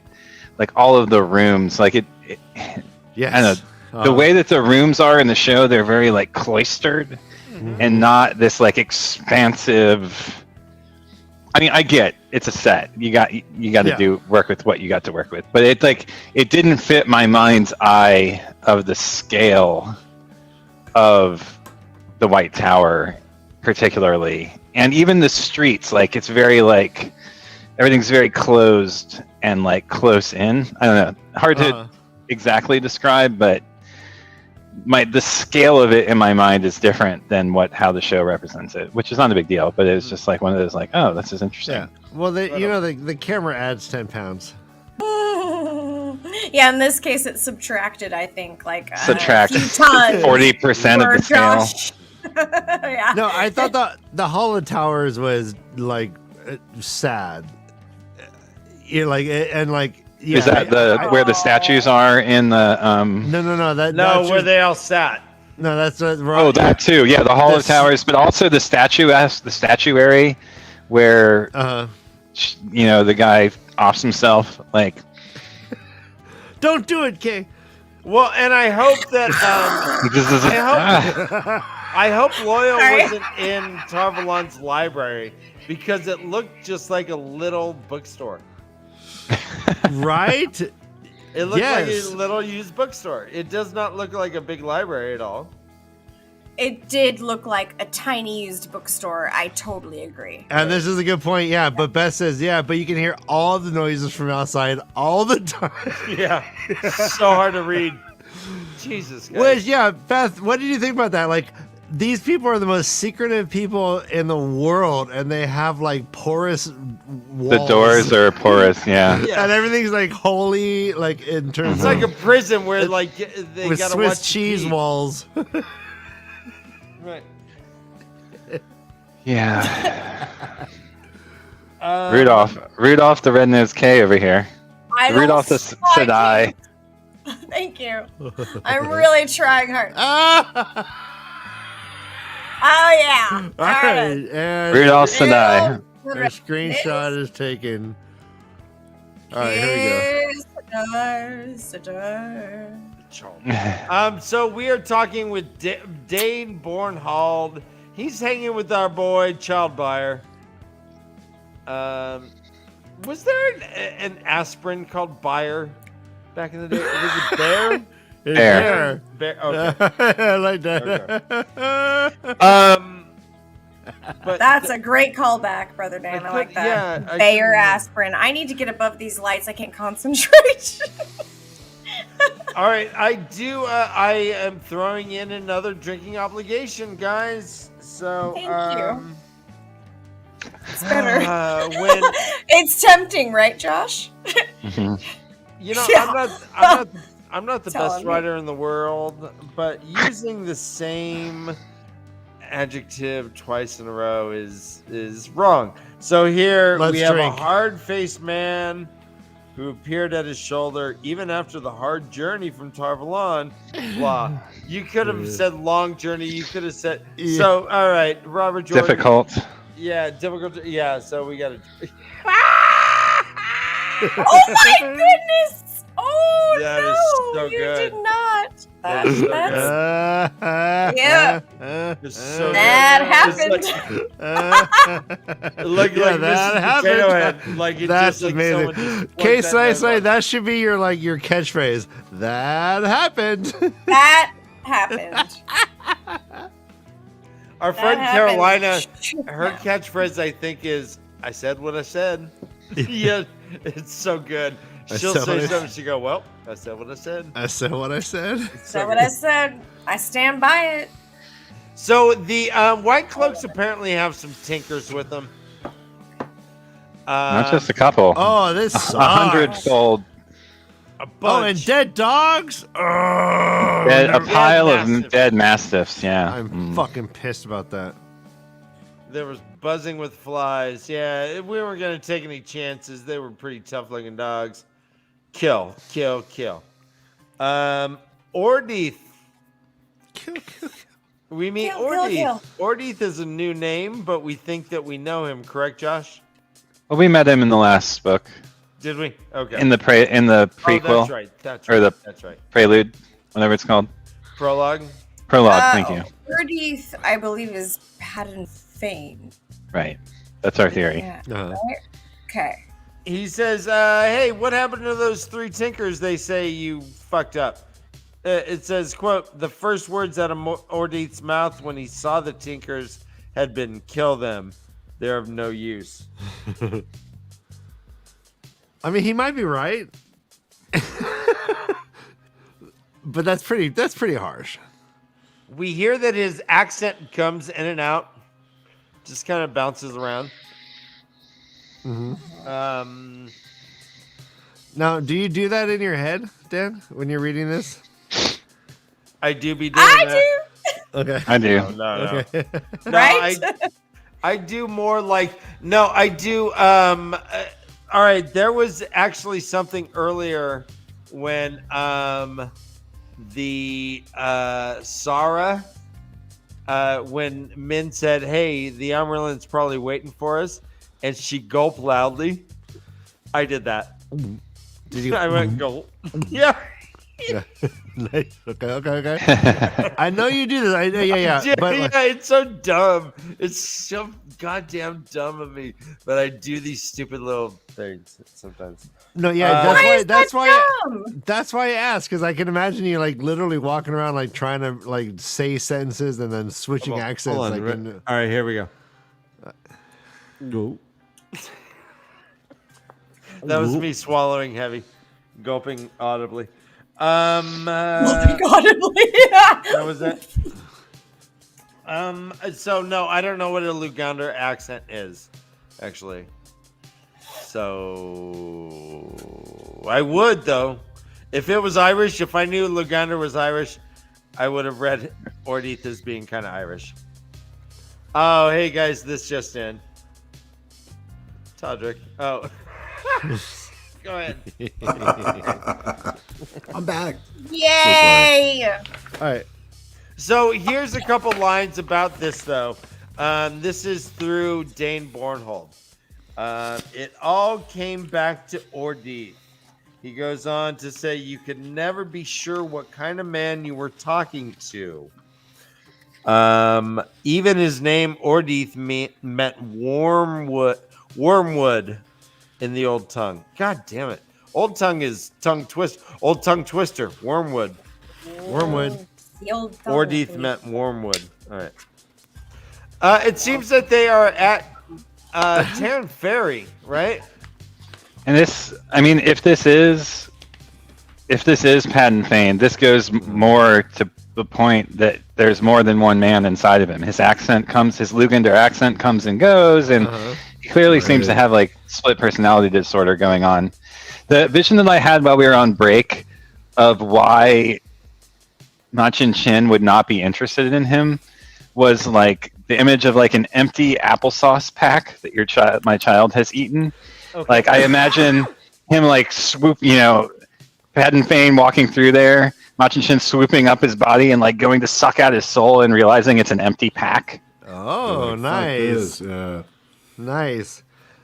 like all of the rooms. Like it Yes. I don't know. The way that the rooms are in the show, they're very like cloistered and not this like expansive. I mean, I get it's a set. You got to work with what you got to work with, but it didn't fit my mind's eye of the scale of the White Tower, particularly, and even the streets. Like it's very like everything's very closed and like close in. I don't know, hard to exactly describe, but the scale of it in my mind is different than how the show represents it, which is not a big deal, but it's just like one of those like, oh, this is interesting. Yeah. Well, the camera adds 10 pounds. Yeah, in this case, it's subtracted. I think like Subtract a few tons 40% of the scale. Josh. Yeah. No, I thought the Hall of Towers was like sad. You're like and like. Yeah, Is that where the statues are in the No, where they all sat. No, that's Oh, that too. Yeah, the Hall of Towers, but also the statuary where the guy offs himself. Like, don't do it, Kay. Well, and I hope that I hope Loyal wasn't in Tarvalon's library because it looked just like a little bookstore. Right? It looked like a little used bookstore. It does not look like a big library at all. It did look like a tiny used bookstore. I totally agree. And this is a good point, yeah. But Beth says, yeah, but you can hear all the noises from outside all the time. Yeah. So hard to read. Jesus, guys. Which, yeah, Beth, what did you think about that? Like, these people are the most secretive people in the world, and they have, like, porous walls. The doors are porous, yeah. And everything's, like, holy, like, in terms It's of... like a prison where, like, they with gotta Swiss watch cheese TV. walls. Right. Yeah. Rudolph the Red-Nosed K over here. Rudolph the Sedai. Thank you. I'm really trying hard. Oh yeah. All right, and Rudolph Sedai. our screenshot is taken. All right, here we go. So we are talking with Dane Bornhold. He's hanging with our boy Childbuyer. Was there an asprin called Buyer back in the day? Was it Bear? Bear. Okay. I like that. But that's a great callback, Brother Dan. I like that. Yeah, Bayer aspirin. I need to get above these lights. I can't concentrate. All right, I am throwing in another drinking obligation, guys. So Thank you. It's better. When it's tempting, right, Josh? Yeah. I'm not the best writer in the world, but using the same adjective twice in a row is wrong. So here we have a hard-faced man who appeared at his shoulder even after the hard journey from Tarvalon. Blah. You could have said long journey. You could have said. Yeah. So, all right, Robert Jordan. Difficult. Yeah, difficult. Yeah, so we got to. Oh my goodness! Oh That no, is so you good. did not. That is so Yeah. It's so That good. It's happened. Like Yeah, that Mrs. happened. Potato Head. Like it That's just, like, amazing. someone just plugged Okay, that say, nose on. that should be your catchphrase. That happened. That happened. Our That friend happened. Carolina, her catchphrase I think is "I said what I said." Yeah, it's so good. I She'll said say what I- something. She go, "Well, I said what I said." I said what I said. So what I said, I stand by it. So the White Cloaks apparently have some tinkers with them. Not just a couple. Oh, this sucks. 100-fold. A Oh, bunch. and dead dogs. Oh, Dead, a Dead pile of mastiffs. dead mastiffs. Yeah. I'm fucking pissed about that. There was buzzing with flies. Yeah, we weren't gonna take any chances. They were pretty tough-looking dogs. Kill, kill, kill. Ordeeth. Kill. We meet Kill, kill, Ordeeth. kill. Ordeeth is a new name, but we think that we know him. Correct, Josh? Well, we met him in the last book, Did we? Okay. in the Oh, prequel, that's right. That's or right. the- That's right. prelude, whatever it's called. Prologue. Prologue. Thank you. Ordeeth, I believe, is Pattern Fane. Right. That's our theory. Yeah. Uh-huh. Right? Okay. He says, "Hey, what happened to those 3 tinkers? They say you fucked up." It says, "Quote: The first words out of Ordeeth's mouth when he saw the tinkers had been, 'Kill them. They're of no use.'" I mean, he might be right, but that's pretty harsh. We hear that his accent comes in and out, just kind of bounces around. Now, do you do that in your head, Dan, when you're reading this? I do be doing I that. do. Okay. I do. No. Okay. No, Right? I do more like I do all right, there was actually something earlier when the Sarah when Min said, "Hey, the Amaryllin's probably waiting for us," and she gulped loudly. I did that. Did you? I went gulp. Yeah. Yeah. Nice. Okay. I know you do this. Yeah. Yeah, But yeah, it's so dumb. It's so goddamn dumb of me, but I do these stupid little things sometimes. no, yeah. Why That's is why. that dumb? That's why I asked, because I can imagine you like literally walking around like trying to like say sentences and then switching accents. Hold on. Like, in, All right, here we go. go. That was me swallowing heavy, gulping audibly. Audibly. That was it. So no, I don't know what a Lugander accent is, actually. So I would though, if it was Irish. If I knew Lugander was Irish, I would have read Ordeeth as being kind of Irish. Oh, hey guys, this just in. Todrick. Oh. Go ahead. I'm back. Yay! All right. So here's a couple lines about this, though. This is through Dane Bornhold. It all came back to Ordeeth. He goes on to say, "You could never be sure what kind of man you were talking to. Even his name Ordeeth meant wormwood in the old tongue. God damn it. Old tongue is tongue twist. Old tongue twister. Wormwood. Wormwood. The old Ordeeth meant wormwood. All right. It seems that they are at Terran Ferry, right? And this, I mean, if this is Patton Fane, this goes more to the point that there's more than one man inside of him. His Lugander accent comes and goes, and he clearly seems to have like split personality disorder going on. The vision that I had while we were on break of why Machin Chin would not be interested in him was like the image of like an empty applesauce pack that my child has eaten. Okay. Like I imagine him like swoop, Padden Fane walking through there, Machin Shin swooping up his body and like going to suck out his soul and realizing it's an empty pack. Oh, Like, fuck nice. this, yeah. Nice.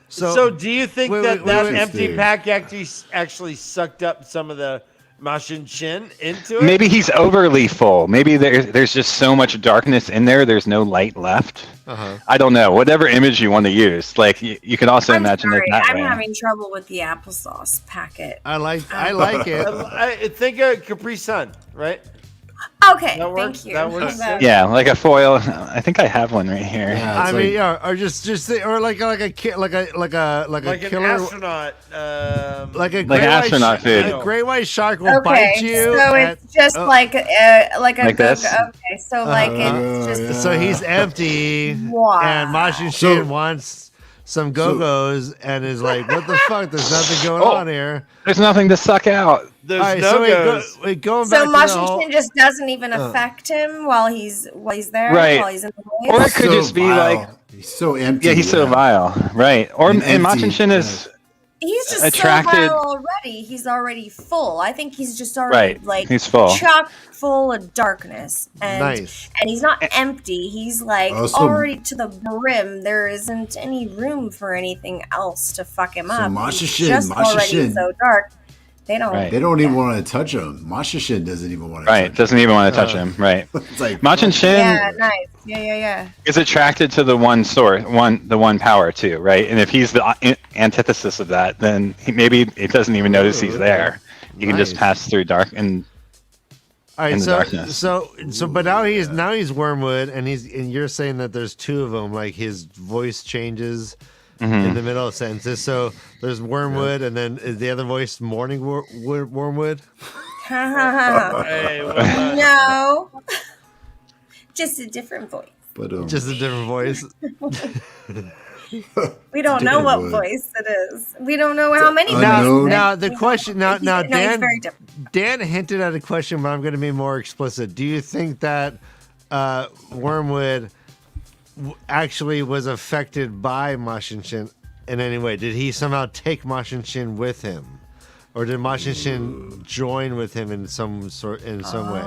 So do you think that wait. empty pack actually sucked up some of the Machin Shin into it? Maybe he's overly full. Maybe there's just so much darkness in there. There's no light left. I don't know. Whatever image you want to use, like you can also imagine it that I'm way. having trouble with the applesauce packet. I like it. I think a Capri Sun, right? Okay, That works? thank you. That works? Yeah, like a foil. I think I have one right here. Yeah, it's I mean, yeah, or just or like a Like an killer, astronaut. like a Like great astronaut white, food. A great white shark will bite Okay, you. so it's just like a Like this? Okay, so like it's just yeah. So he's empty, Wow. and Machin Shin wants some go-go's, and is like, "What the fuck? There's nothing going on here." There's nothing to suck out. There's All right, no so goes. going So back to the Machin whole- Shin just doesn't even affect him while he's there, Right. while he's in the Or voice. it could just be vile. like, he's so empty. yeah, he's so vile, right? Or And and Machin empty, Shin is He's just attracted- so vile already. He's already full. I think he's just already right. like He's full. chock full of darkness, and Nice. and he's not empty. He's like Also- already to the brim. There isn't any room for anything else to fuck him up. Machin He's Shin- just Machin already Shin- so dark. They don't. Right. They don't even want to touch him. Machin Shin doesn't even want to Right, touch doesn't even want to touch him. Right. him. It's like, Machin Shin Yeah, nice. Yeah. is attracted to the one source, the one power too, right? And if he's the antithesis of that, then maybe it doesn't even notice he's there. You can just Nice. pass through dark and All right, in the darkness. so, but now he's Wormwood, and you're saying that there's two of them, like his voice changes in the middle of sentences. So there's Wormwood, and then is the other voice Morning Wormwood? Hey, what the- No, just a different voice. but Just a different voice. We don't know different what voice. voice it is. We don't know how many. unknown. Now the question. Now He's Dan. very different. Dan hinted at a question, but I'm going to be more explicit. Do you think that Wormwood actually was affected by Machin Shin in any way? Did he somehow take Machin Shin with him, or did Machin Shin join with him in some way?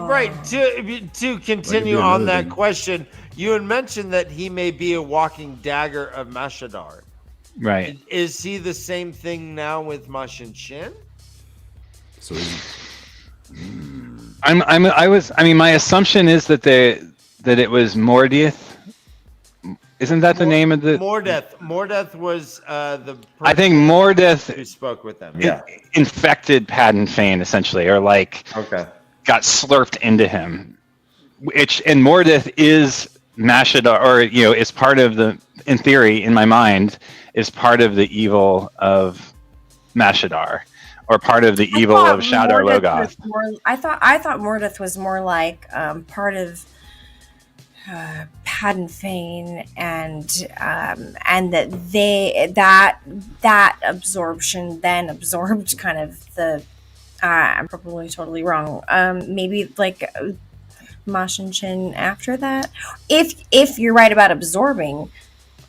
Right. To continue Like, on another that thing. question, you had mentioned that he may be a walking dagger of Mashadar. right. Is he the same thing now with Machin Shin? so he's, My assumption is that it was Mordieth. Isn't that the name of the? Mordeth. Mordeth was the person I think Mordieth who spoke with them. infected Padden Fane essentially, or like Okay. got slurped into him. And Mordieth is Mashadar, or is part of the, in theory, in my mind, is part of the evil of Mashadar, or part of the evil of Shadar Logoth. I thought Mordeth was more like part of Padden Fane, and that absorption then absorbed kind of the. I'm probably totally wrong. Maybe like Machin Shin after that. If you're right about absorbing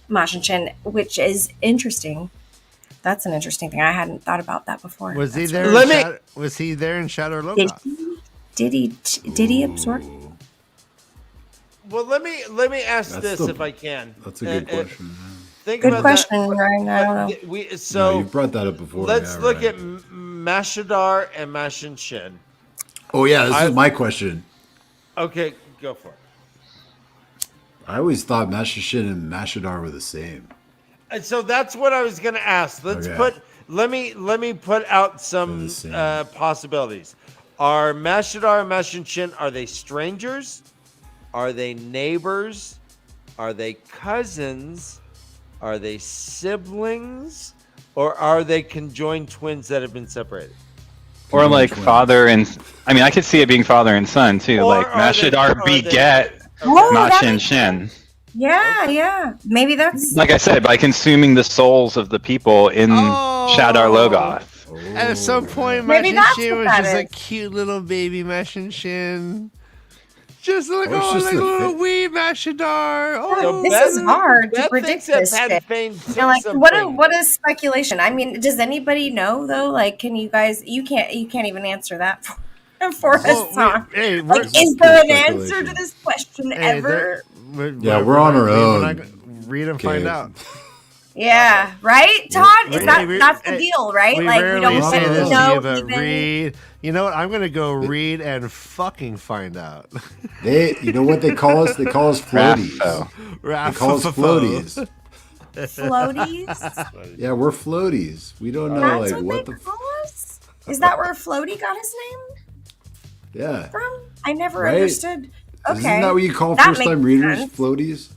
Machin Shin, which is interesting. That's an interesting thing. I hadn't thought about that before. Was he That's there? Let Was he there in Shadow Did Logoth? Did he absorb? Well, let me ask That's this the- if I can. that's a good question. Think Good about question, that. Ryan. I don't know. We, So so you brought that up before. let's yeah, look right. at Mashadar and Machin Shin. Oh yeah, this is my question. Okay, go for it. I always thought Machin Shin and Mashadar were the same. And so that's what I was going to ask. Okay. Let me put out some They're the same. possibilities. Are Mashadar and Machin Shin, are they strangers? Are they neighbors? Are they cousins? Are they siblings? Or are they conjoined twins that have been separated? Or like Twins. father and, I could see it being father and son too. Or Like are they- Mashadar are they- beget Oh, that Machin makes- Shin. Yeah. Maybe that's. Like I said, by consuming the souls of the people in Shadar Logoth. At some point, Maybe Machin that's Shin what was that just a is. cute little baby Machin Shin. Just like, Oh, it's just like the a little thing. wee mashadar. Oh, This is hard to Beth predict thinks this I've thing. had Fane You took know, like something. what is speculation? I mean, does anybody know though? Like, can you guys? You can't even answer that for us, huh? hey, Like, This is is there an pure answer to speculation. this question hey, ever? We're on our own. Read and find Okay. out. Yeah, right, Todd. That's the hey, deal, right? We like we rarely don't say get this to to know you, but even. read. You know what? I'm gonna go read and fucking find out. You know what they call us? They call us floaties. Raffo. They call us floaties. Floaties. Yeah, we're floaties. We don't know That's like what what they the. call us. Is that where Floaty got his name Yeah. from? I never Right? understood. Okay, Isn't that what you call That first-time makes readers? sense. Floaties.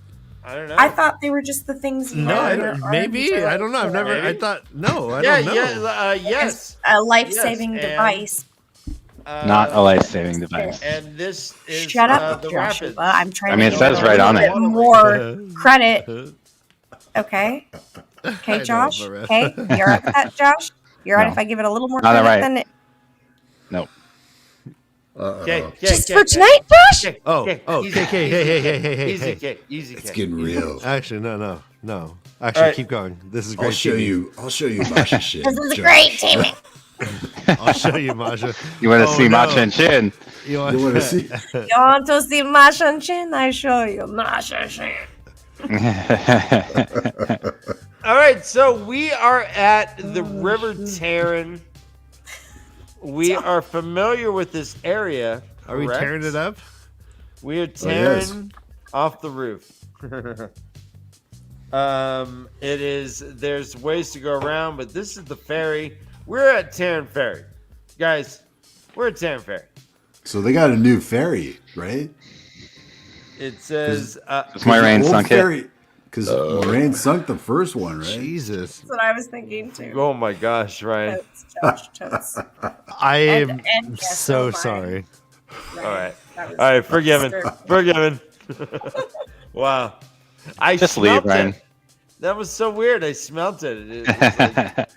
I don't know. I thought they were just the things. You No, had I in your don't, arms maybe or, I don't know. I've never. I Maybe. thought no. I yeah, don't know. yes. a life-saving Yes, and- device. Not a life-saving device. And this is Shut up, the Joshua. rapids. I'm trying I mean, to it give says you a right on little it. bit more credit. Okay. I Okay, know, Josh. Loretta. Okay, you're upset, Josh. You're right No. if I give it a little more Not credit right. than it. Nope. Okay, Just for tonight, Josh. Oh, KK, hey, Easy, K, easy, It's K. getting real. Actually, no. Actually, All right. keep going. This is great. I'll show TV. you. I'll show you Masha shit. This is Josh. great, TV. I'll show you, Masha. You want to Oh, see no. Matcha and Chin? You You want to see? You want to see Masha and Chin? I show you Masha and Chin. All right, so we are at the River Taryn. We are familiar with this area. Are we correct? tearing it up? We are yes. tearing off the roof. It is. There's ways to go around, but this is the ferry. We're at Taryn Ferry, guys. We're at Taryn Ferry. So they got a new ferry, right? It says. It's my rain sunk it. Because Moraine sunk the first one, right? Jesus, That's what I was thinking too. Oh my gosh, Ryan. Totes, Josh, totes. I am and yes, so mine. sorry. All right. That was All right, forgiven. disturbing. Forgiven. Wow. I Just leave, smelt Ryan. it. That was so weird. I smelt it. It was like-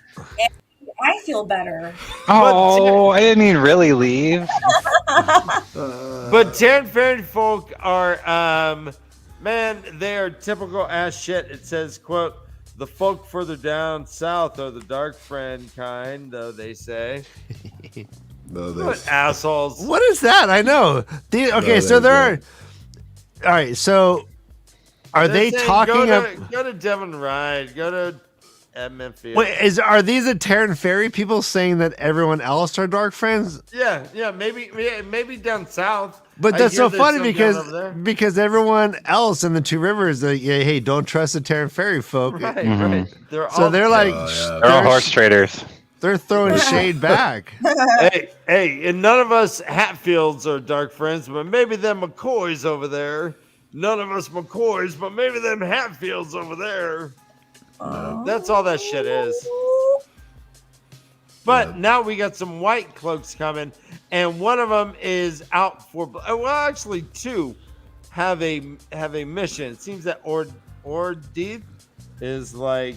I feel better. Oh, I didn't mean really leave. But Taryn Ferry folk are, man, they are typical ass shit. It says, quote, the folk further down south are the dark friend kind, though they say. No, What that's- assholes. What is that? I know. Okay, No, so there are. that's All right, so are They're they saying, talking? Go to Devon Ride. Go to Edmund Field. Wait, are these the Terran Ferry people saying that everyone else are dark friends? Yeah, maybe down south. But I that's hear so there's funny some because down over there. because everyone else in the Two Rivers, hey, don't trust the Terran Ferry folk. Right, Mhm. right. They're So all they're like, yeah. They're all horse traders. they're throwing shade back. Hey, and none of us Hatfields are dark friends, but maybe them McCoys over there. None of us McCoys, but maybe them Hatfields over there. That's all that shit is. But now we got some white cloaks coming, and one of them is out for. Well, actually, two have a mission. It seems that Ordeeth is like,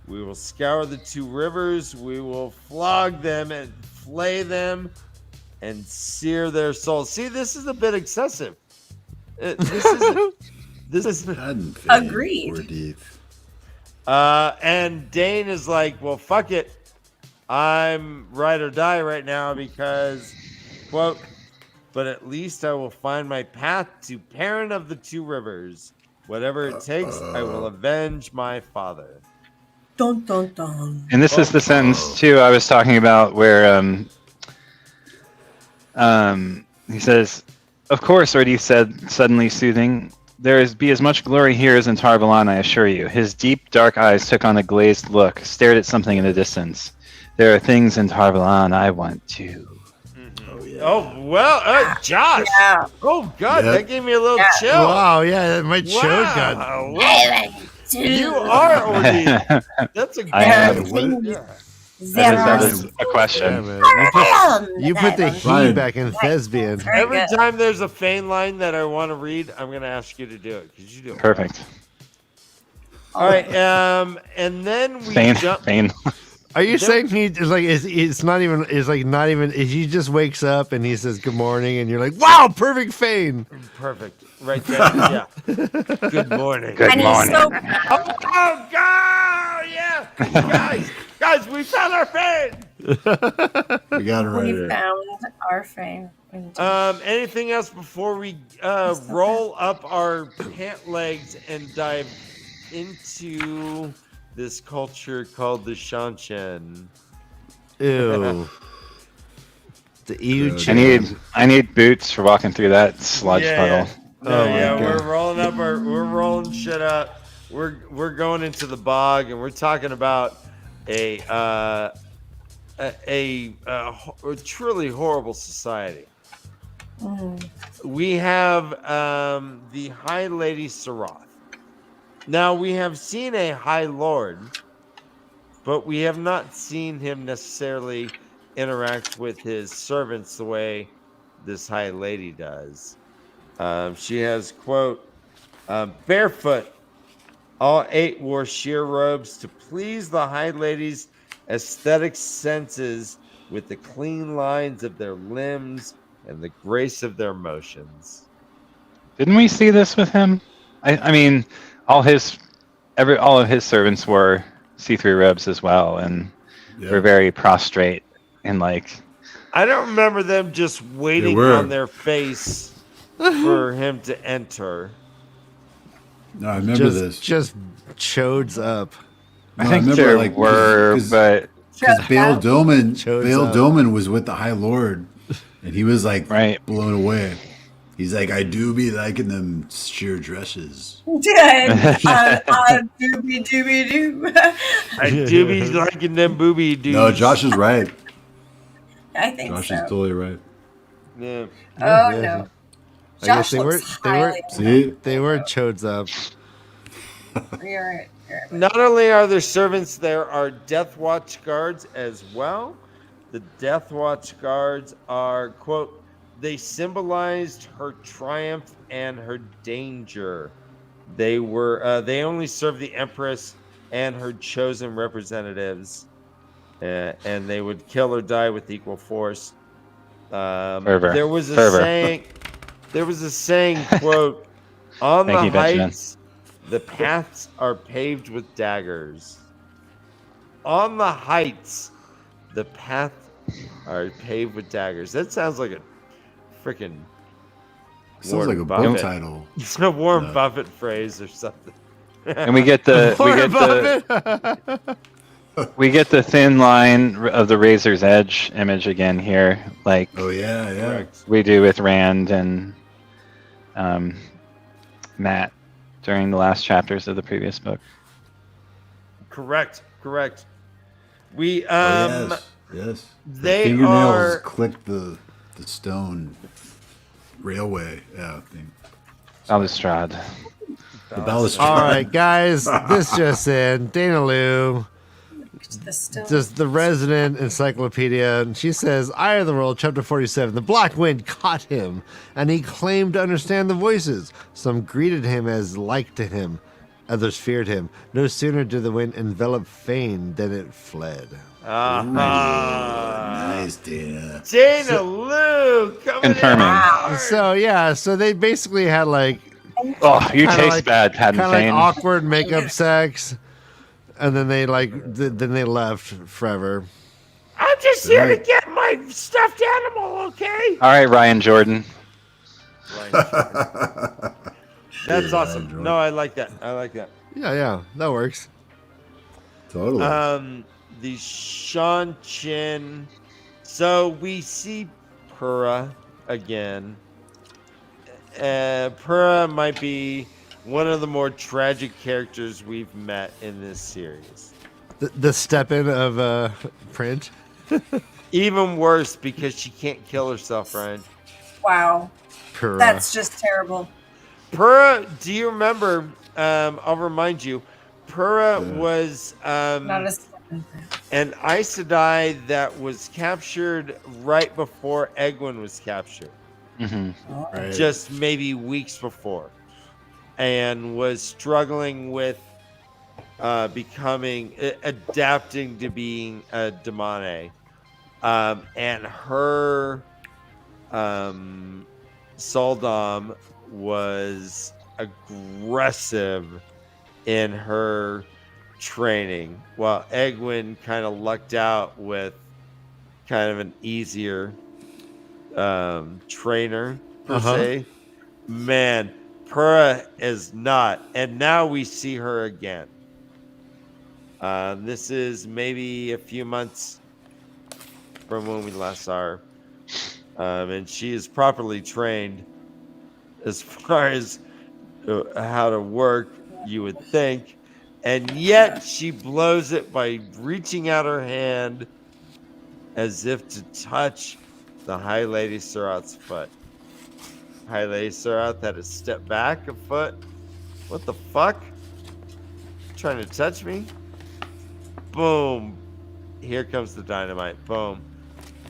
we will scour the two rivers, we will flog them and flay them, and sear their souls. See, this is a bit excessive. This is. Hadn't been Agreed. Ordeeth. And Dane is like, well, fuck it. I'm ride or die right now because, quote, but at least I will find my path to parent of the two rivers. Whatever it takes, I will avenge my father. Dun dun dun. And this is the sentence too I was talking about where he says, "Of course," Ordeeth said, suddenly soothing. "There is be as much glory here as in Tarvalon, I assure you." His deep, dark eyes took on a glazed look, stared at something in the distance. "There are things in Tarvalon I want too." Oh yeah. Oh, well, Josh. Yeah. Oh, God, Yep. that gave me a little Yeah. chill. Wow, yeah, my chode got. Wow. You are Ordeeth. That's a good I am. Yeah. That is a Yeah, question. man. You put the heat Ryan. back in thespian. Very Every good. time there's a Fane line that I want to read, I'm going to ask you to do it because you do it. Perfect. All right, and then we Fane. jump. Fane. Are you saying he is like it's not even he just wakes up and he says good morning and you're like, wow, perfect Fane. Perfect. Right there. Yeah. Good morning. Good And morning. he's so Oh God! Yeah, guys, we found our Fane. We got it right we here. found our fame. Anything else before we roll up our pant legs and dive into this culture called the Shanshan? Ew. The EU Gross. I need boots for walking through that sludge Yeah. puddle. No, Oh my yeah, God. we're rolling shit up. We're going into the bog, and we're talking about a truly horrible society. We have the High Lady Sarath. Now we have seen a High Lord, but we have not seen him necessarily interact with his servants the way this High Lady does. She has, quote, barefoot, all 8 wore sheer robes to please the High Lady's aesthetic senses with the clean lines of their limbs and the grace of their motions. Didn't we see this with him? I mean, all of his servants wore see-through robes as well, and were very prostrate and like. I don't remember them just waiting on their face for him to enter. No, I remember this. Just chodes up. I think there were, but because Baal Chodes Doman was with the High Lord, and he was like Right. blown away. He's like, I do be liking them sheer dresses. Doobie doobie doo. I do be liking them booby dudes. No, Josh is right. I think Josh so. is totally right. Yeah. Oh Yeah. no. I guess Josh they were looks highly. See? they were chodes up. You're right. Not only are there servants, there are Death Watch guards as well. The Death Watch guards are, quote, they symbolized her triumph and her danger. They only served the Empress and her chosen representatives, and they would kill or die with equal force. Fervor. There was a Fervor. saying, quote, on Thank the you, Benjamin. heights, the paths are paved with daggers. On the heights, the paths are paved with daggers. That sounds like a freaking Sounds like a book title. It's a Warren Buffett phrase or something. And we get the we get the thin line of the razor's edge image again here, like Oh yeah. we do with Rand and Matt during the last chapters of the previous book. Correct. We Yes. The they fingernails are clicked the stone railway. Yeah. Thing. Balustrade. The balustrade. All right, guys, this just in. Dana Lou, Still. just the resident encyclopedia, and she says, Eye of the World, chapter 47. The black wind caught him, and he claimed to understand the voices. Some greeted him as like to him. Others feared him. No sooner did the wind envelop Fane than it fled. Nice, Dana. Dana Lou coming Confirming. in hard. So they basically had like Oh, you Kinda taste like- bad, hadn't kind of like Fane. awkward makeup sex, and then they then they left forever. I'm just here to Right. get my stuffed animal, okay? All right, Ryan Jordan. That's Yeah, awesome. Jordan. No, I like that. Yeah, that works. Totally. The Shanshan. So we see Pura again. Pura might be one of the more tragic characters we've met in this series. The step in of print. Even worse because she can't kill herself, Ryan. Wow. Purr. That's just terrible. Pura, do you remember? I'll remind you. Pura was Not a an Aes Sedai that was captured right before Egwene was captured. Right. Just maybe weeks before, and was struggling with adapting to being a demone. And her Soldom was aggressive in her training, while Egwin kind of lucked out with kind of an easier trainer per se. Man, Pura is not, and now we see her again. This is maybe a few months from when we last saw her, and she is properly trained as far as how to work, you would think, and yet she blows it by reaching out her hand as if to touch the High Lady Surat's foot. High Lady Surat had to step back a foot. What the fuck? Trying to touch me? Boom. Here comes the dynamite. Boom.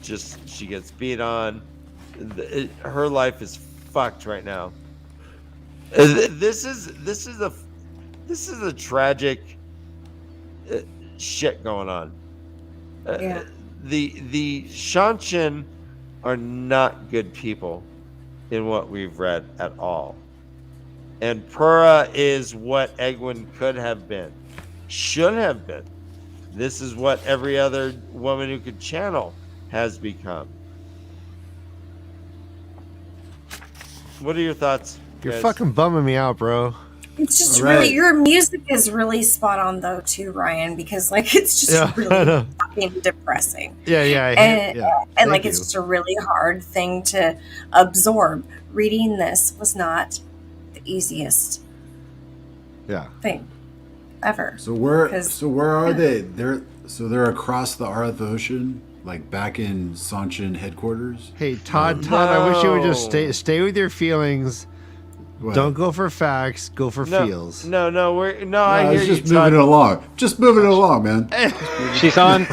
Just, she gets beat on. Her life is fucked right now. This is a tragic shit going on. Yeah. The Shanshin are not good people in what we've read at all. And Pura is what Egwin could have been, should have been. This is what every other woman who could channel has become. What are your thoughts? You're guys? fucking bumming me out, bro. It's just All right. really, your music is really spot on though too, Ryan, because like it's just I really know. fucking depressing. Yeah. And Thank like you. it's just a really hard thing to absorb. Reading this was not the easiest Yeah. thing ever. So where 'Cause- are they? They're across the Arth Ocean, like back in Sanshin headquarters. Hey, Todd, I wish you would just No. stay with your feelings. What? Don't go for facts. Go for feels. I No, hear it's you, just moving it along. Just moving it along, man. She's on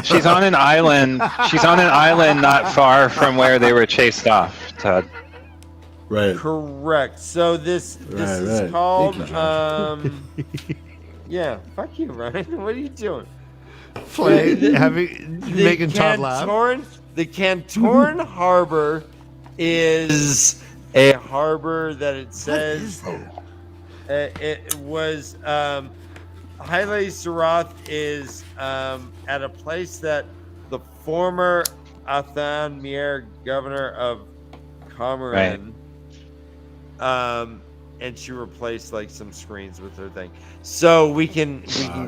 an island. She's on an island not far from where they were chased off, Todd. Right. Correct. So this is Right. called Thank you, Josh. yeah, fuck you, Ryan. What are you doing? Making Todd laugh. The Cantoran Harbor is a harbor that it says it was Haile Sarath is at a place that the former Athan Mier governor of Cameroon and she replaced like some screens with her thing. So we can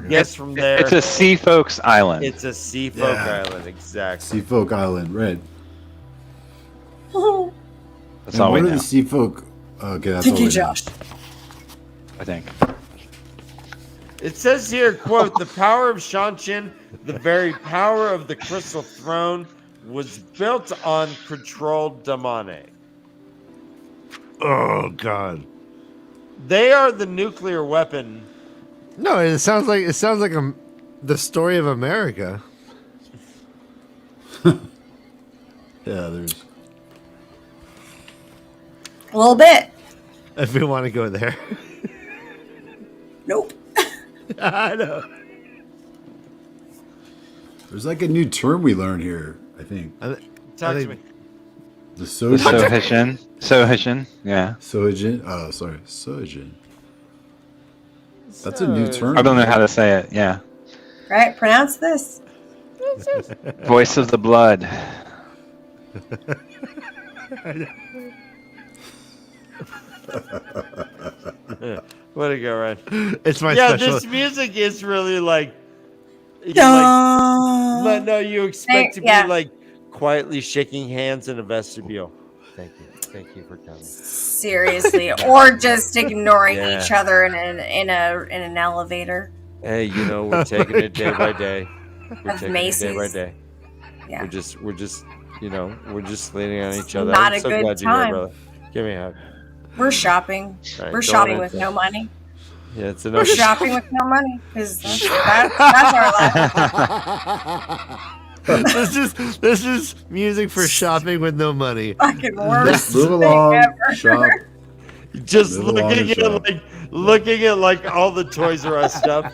guess from there. It's a Sea Folks Island. It's a sea folk Yeah. island, exactly. Sea Folk Island, right? That's And all we what are know, the Sea Folk? Okay, that's Thank all you, we know. Josh. I think. It says here, quote, the power of Shanshin, the very power of the Crystal Throne, was built on controlled Damane. Oh God. They are the nuclear weapon. No, it sounds like the story of America. Yeah, there's. A little bit. If we want to go there. Nope. I know. There's like a new term we learned here, I think. Talk to me. The Sojin. Sohishin, yeah. Sojin. Oh, sorry. Sojin. That's a new term. I don't know how to say it. Yeah. Right? Pronounce this. Voice of the blood. Way to go, Ryan. It's my Yeah, special. this music is really like. Dun. But no, you expect to be Yeah. like quietly shaking hands in a vestibule. Thank you. Thank you for coming. Seriously, or just ignoring Yeah. each other in an elevator. Hey, you know, we're taking it day by day. We're Of taking it day by Macy's. day. Yeah. We're just, you know, we're just leaning on each other. Not I'm a so good glad you're here, time. brother. Give me a hug. We're shopping. All right, We're go shopping on with in. no money. Yeah, it's We're enough. shopping with no money because that's our life. This is music for shopping with no money. Fucking worst Move thing along. ever. Shop. Just Little on the looking at like all the Toys R Us stuff.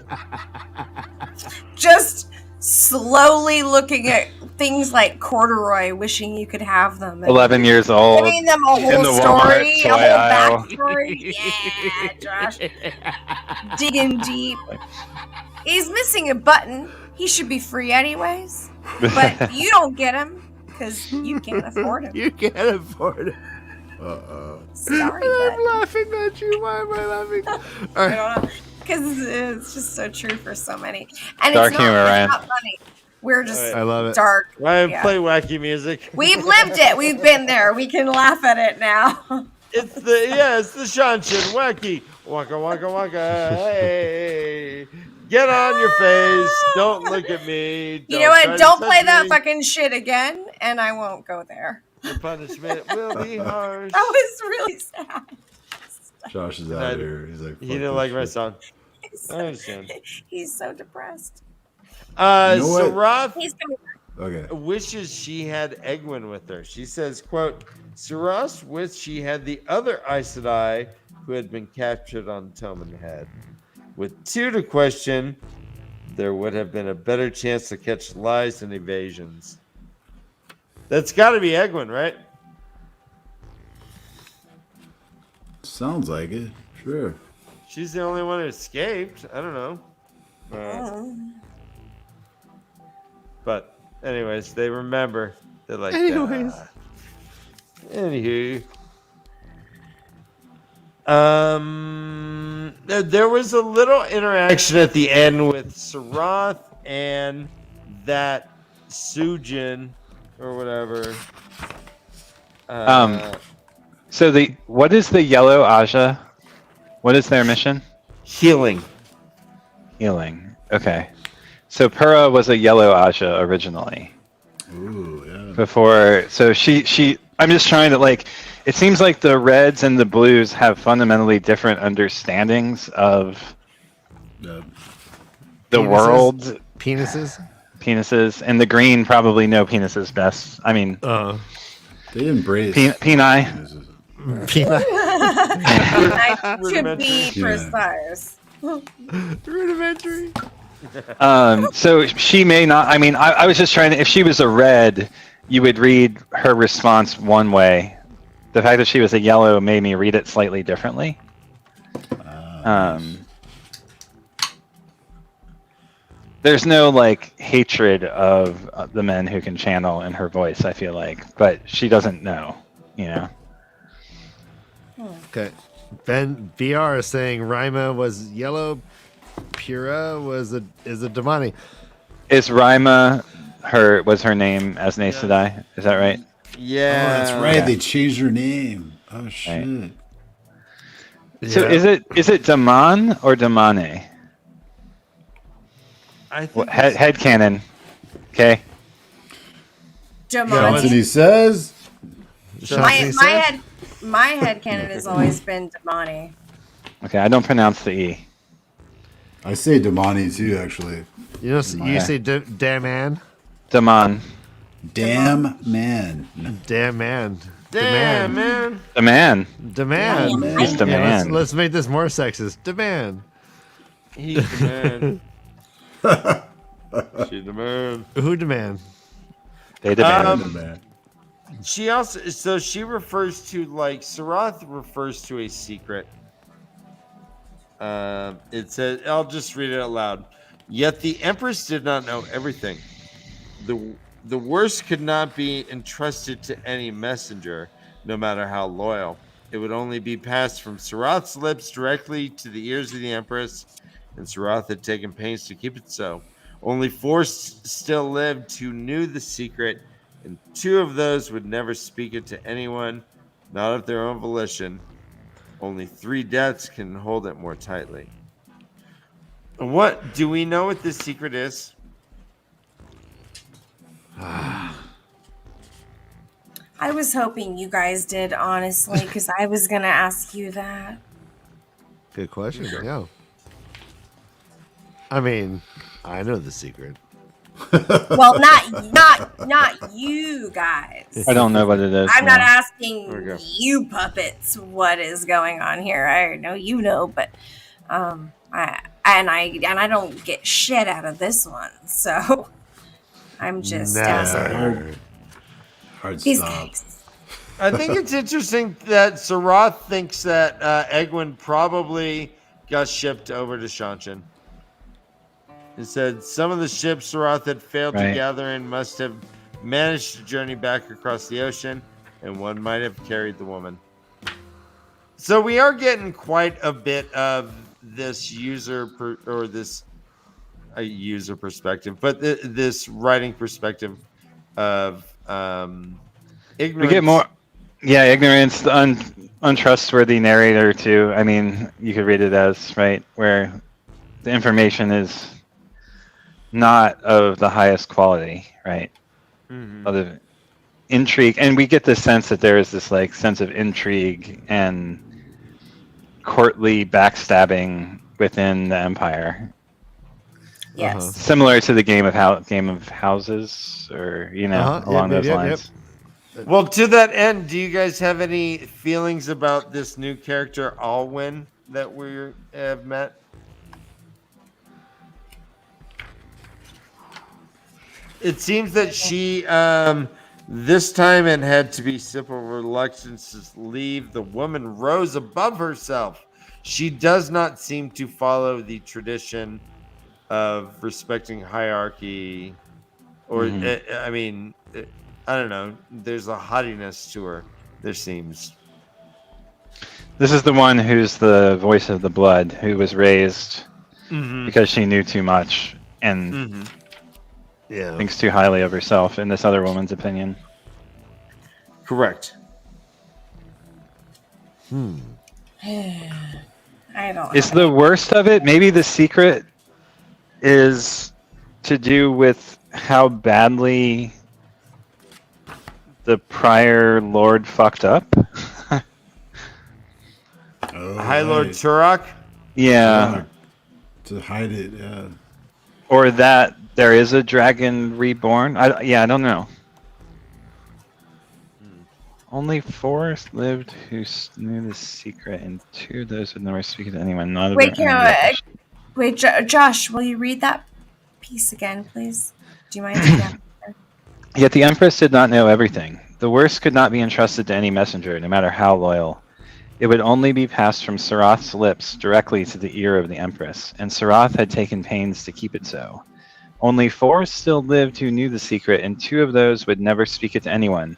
Just slowly looking at things like corduroy, wishing you could have them. And 11 years old. giving them a in whole the story, Walmart a toy whole aisle. backstory. Yeah, Josh. Digging deep. He's missing a button. He should be free anyways. But you don't get him because you can't afford him. You can't afford it. Sorry, I'm bud. laughing at you. Why am I laughing? All I right. don't know. Because it's just so true for so many. And Dark humor, Ryan. it's not funny. We're just Alright. I love it. dark. Ryan, Yeah. play wacky music. We've lived it. We've been there. We can laugh at it now. It's the Sean Shin wacky. Waka waka waka. Hey. Get on your face. Don't look at me. You know what? try to Don't touch play that me. fucking shit again, and I won't go there. The punishment will be harsh. That was really sad. Josh is out here. He's like, He "Fuck didn't this like my shit." song. He's I understand. He's so depressed. You know what? Sarath He's coming back. Okay. wishes she had Egwin with her. She says, quote, Sarath wished she had the other Aes Sedai who had been captured on Toman Head. With 2 to question, there would have been a better chance to catch lies and evasions. That's got to be Egwin, right? Sounds like it. Sure. She's the only one who escaped. I don't know. But anyways, they remember. They're like, Anyways. Anywho. There was a little interaction at the end with Sarath and that Sujin or whatever. So what is the yellow Aja? What is their mission? Healing. Healing. Okay. So Pura was a yellow Aja originally. Ooh, yeah. Before, so she. I'm just trying to like. It seems like the reds and the blues have fundamentally different understandings of Yeah. the Penises? world. Penises. And the green probably know penises best. I mean, They embrace. peni. Peanut. To be Yeah. precise. Rudimentary. So she may not. I mean, I was just trying to. If she was a red, you would read her response one way. The fact that she was a yellow made me read it slightly differently. There's no like hatred of the men who can channel in her voice. I feel like, but she doesn't know. You know. Okay. Ben VR is saying Rima was yellow. Pura is a Damani. Is Rima was her name as an Aes Sedai? Is that right? Yeah. Oh, that's right. They changed her name. Oh shit. So Yeah. is it Daman or Damane? I think Head canon. Okay. That's what Damani. he says. My head canon has always been Damani. Okay. I don't pronounce the E. I say Damani too, actually. You know, you say damn man. Daman. Damn man. Damn man. Damn, man. The man. Demand. Damn He's the Yeah, man. let's make this more sexist. Demand. He's the man. She's the man. Who demand? They demand. Damn man. She also, so she refers to, like, Sarath refers to a secret. It says, I'll just read it out loud. Yet the Empress did not know everything. The worst could not be entrusted to any messenger, no matter how loyal. It would only be passed from Sarath's lips directly to the ears of the Empress, and Sarath had taken pains to keep it so. Only 4 still lived who knew the secret, and 2 of those would never speak it to anyone, not of their own volition. Only 3 deaths can hold it more tightly. What do we know what this secret is? I was hoping you guys did, honestly, because I was going to ask you that. Good question. Yeah. I mean, I know the secret. Well, not you guys. I don't know what it is. I'm not no. asking There we go. you puppets what is going on here. I know you know, but I don't get shit out of this one. So I'm just asking Hard these stop. guys. I think it's interesting that Sarath thinks that Egwin probably got shipped over to Shanshan. He said some of the ships Sarath had failed to Right. gather in must have managed to journey back across the ocean, and one might have carried the woman. So we are getting quite a bit of this user perspective, but this writing perspective of ignorance. We get more. Yeah, ignorance, the untrustworthy narrator too. I mean, you could read it as right where the information is not of the highest quality, right? Mhm. Other intrigue, and we get the sense that there is this like sense of intrigue and courtly backstabbing within the empire, Yes. similar to the game of houses, or along those lines. Well, to that end, do you guys have any feelings about this new character Alwyn that we have met? It seems that she this time it had to be simple reluctance to leave. The woman rose above herself. She does not seem to follow the tradition of respecting hierarchy, or I mean, I don't know. There's a haughtiness to her. There seems. This is the one who's the voice of the blood, who was raised because she knew too much and thinks too highly of herself, in this other woman's opinion. Correct. I don't. Is the worst of it maybe the secret is to do with how badly the prior lord fucked up? High Lord Turok? Yeah. To hide it, yeah. Or that there is a dragon reborn? I don't know. Only 4 lived who knew the secret, and 2 of those would never speak to anyone. None of Wait, them. Josh, will you read that piece again, please? Do you mind? Yeah. Yet the Empress did not know everything. The worst could not be entrusted to any messenger, no matter how loyal. It would only be passed from Sarath's lips directly to the ear of the Empress, and Sarath had taken pains to keep it so. Only 4 still lived who knew the secret, and 2 of those would never speak it to anyone,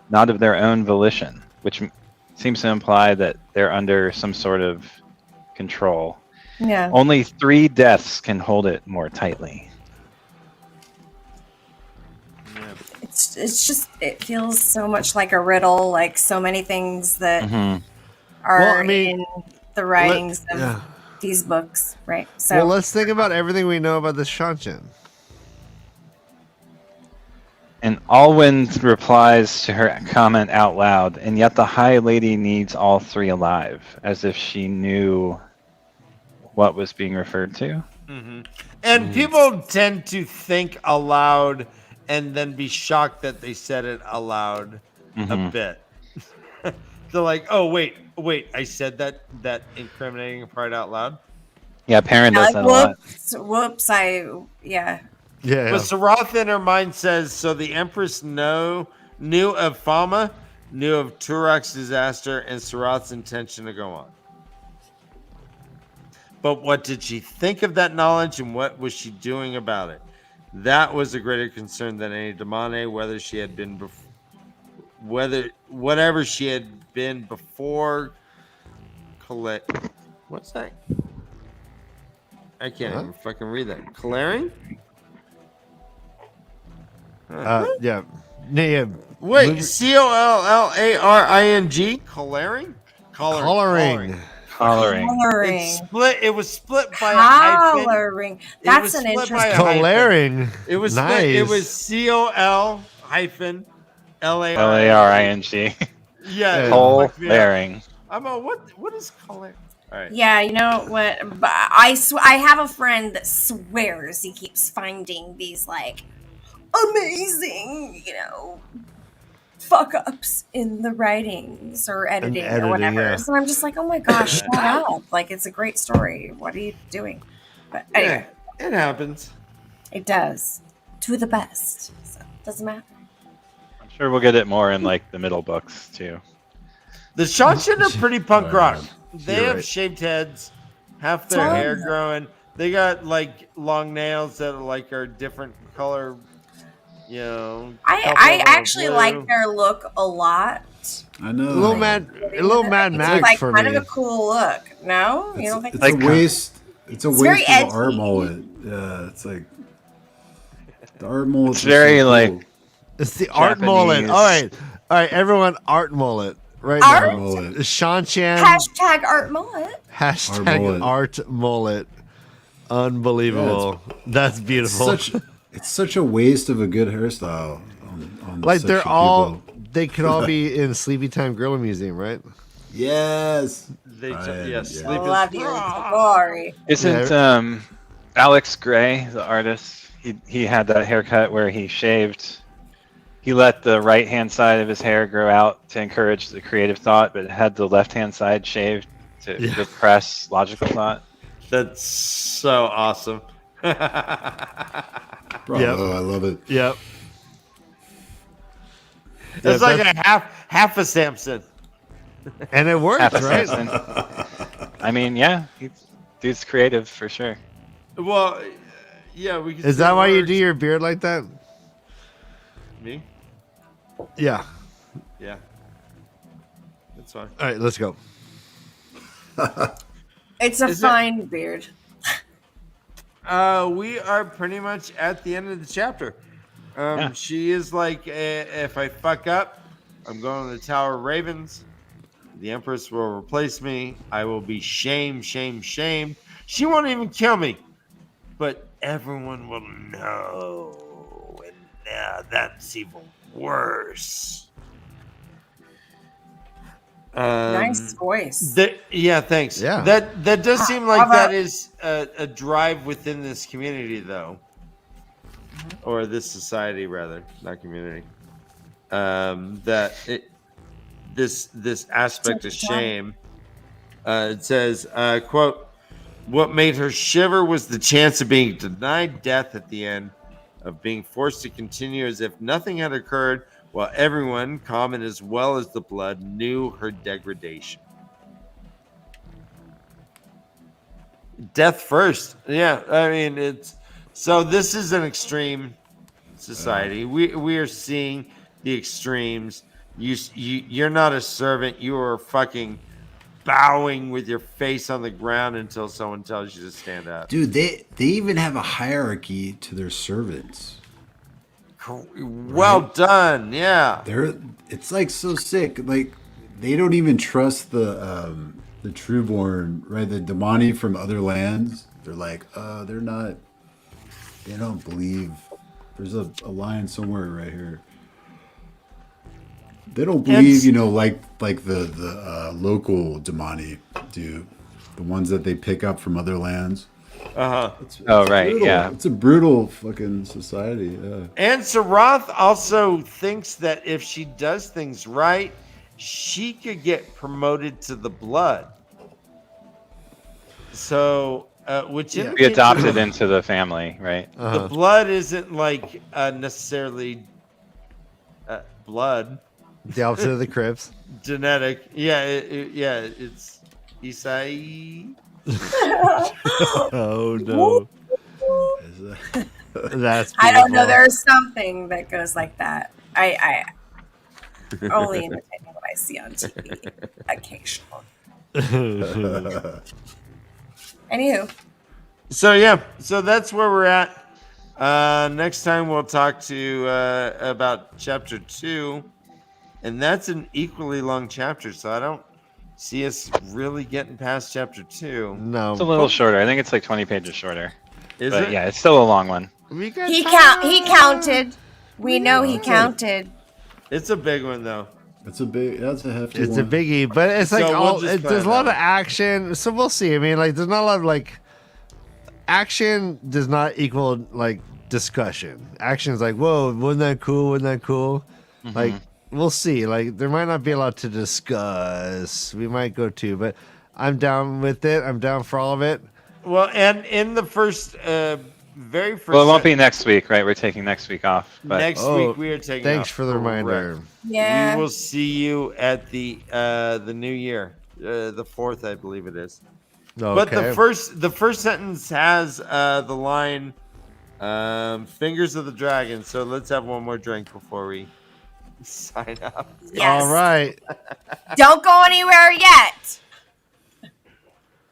not of their own volition, which seems to imply that they're under some sort of control. Yeah. Only 3 deaths can hold it more tightly. It's just, it feels so much like a riddle, like so many things that are Well, I mean, in the writings of these books, right? So Well, let's think about everything we know about the Shanshan. And Alwyn replies to her comment out loud, and yet the High Lady needs all 3 alive, as if she knew what was being referred to. And people tend to think aloud and then be shocked that they said it aloud a bit. They're like, oh, wait, I said that incriminating part out loud? Yeah, Perrin does that a lot. whoops, Yeah. But Sarath in her mind says, so the Empress knew of Fama, knew of Turok's disaster, and Sarath's intention to go on. But what did she think of that knowledge, and what was she doing about it? That was a greater concern than any demone, whether she had been whatever she had been before. What's that? I can't even fucking read that. Clearing? Yeah. Yeah. Wait, Collaring? Coloring? Coloring. Coloring. It was split by a hyphen. Coloring. That's an interesting. Coloring. It was nice. split. It was COL hyphen LARING. LARING. Yeah. Coloring. I'm a, what is coloring? All right. Yeah, you know what? But I have a friend that swears he keeps finding these like amazing, fuck ups in the writings or editing or editing, whatever. yeah. So I'm just like, oh my gosh, shut up! Like it's a great story. What are you doing? But anyway, Yeah, it happens. it does to the best. So it doesn't matter. I'm sure we'll get it more in like the middle books too. The Shanshin are pretty punk rock. They You're have right. shaved heads, half their Fun. hair growing. They got like long nails that are different color. Couple I of them are actually blue. like their look a lot. I know. A little Mad It's Max like for kind me. of a cool look. No, you It's, don't think it's so? Like- a waste. It's a very waste of edgy. the art mullet. Yeah, it's like the art mullet. It's very, like, It's the art mullet. Japanese. All right, everyone, art mullet right Art? now. mullet. Shanshan Hashtag art mullet. hashtag art mullet. Unbelievable. That's beautiful. It's such a waste of a good hairstyle. On Like they're sexual all, people. they could all be in Sleepy Time Gorilla Museum, right? Yes. They Right, yes, yeah. sleep Love is. you, Tabori. Isn't Alex Gray, the artist, he had that haircut where he shaved, he let the right hand side of his hair grow out to encourage the creative thought, but had the left hand side shaved to repress logical thought. That's so awesome. Bravo, I love it. Yep. It's like a half a Samson. And it works, Half a right? Samson. I mean, yeah, dude's creative for sure. Well, yeah, we. Can Is say that why you words. do your beard like that? Me? Yeah. Yeah. That's fine. All right, let's go. It's a Is it- fine beard. We are pretty much at the end of the chapter. Yeah. She is like, if I fuck up, I'm going to the Tower of Ravens. The Empress will replace me. I will be shamed. She won't even kill me, but everyone will know, and that's even worse. Nice voice. Yeah, thanks. Yeah. That does seem like How about- that is a drive within this community, though, or this society, rather, not community. This aspect of shame. It says, "quote: What made her shiver was the chance of being denied death at the end, of being forced to continue as if nothing had occurred." While everyone, common as well as the blood, knew her degradation. Death first. Yeah, I mean, it's... So this is an extreme society. We are seeing the extremes. You're not a servant. You are fucking bowing with your face on the ground until someone tells you to stand up. Dude, they even have a hierarchy to their servants. Well done. Yeah. It's like so sick. Like they don't even trust the Trueborn, right? The Damani from other lands. They're like, they're not. They don't believe. There's a line somewhere right here. They don't believe, like the local Damani do, the ones that they pick up from other lands. It's right, brutal. yeah. It's a brutal fucking society. Yeah. And Saroth also thinks that if she does things right, she could get promoted to the blood. So, which Yeah. indicates Be adopted into the family, right? the blood isn't like necessarily blood, The opposite of the Crips. genetic. Yeah, it's Isai. Oh no. That's I don't know. beautiful. There's something that goes like that. I only imitating what I see on TV occasionally. Anywho, So that's where we're at. Next time we'll talk to about chapter 2, and that's an equally long chapter. So I don't see us really getting past chapter 2. No. It's a little shorter. I think it's like 20 pages shorter. Is But it? yeah, it's still a long one. We got he time. counted. We know he counted. It's a big one though. That's a hefty It's one. a biggie, but it's like So we'll just there's a plan lot of that. action. So we'll see. I mean, like, there's not a lot of like action does not equal like discussion. Action is like, whoa, wasn't that cool? Wasn't that cool? Like, we'll see. Like, there might not be a lot to discuss. We might go to, but I'm down with it. I'm down for all of it. Well, and in the very first. Well, it won't be next week, right? We're taking next week off. But Next Oh, week we are taking. Thanks off. for the reminder. Correct. Yeah. We will see you at the new year, the 4th, I believe it is. Okay. But the first sentence has the line, "Fingers of the Dragon." So let's have one more drink before we sign up. Yes. All right. Don't go anywhere yet.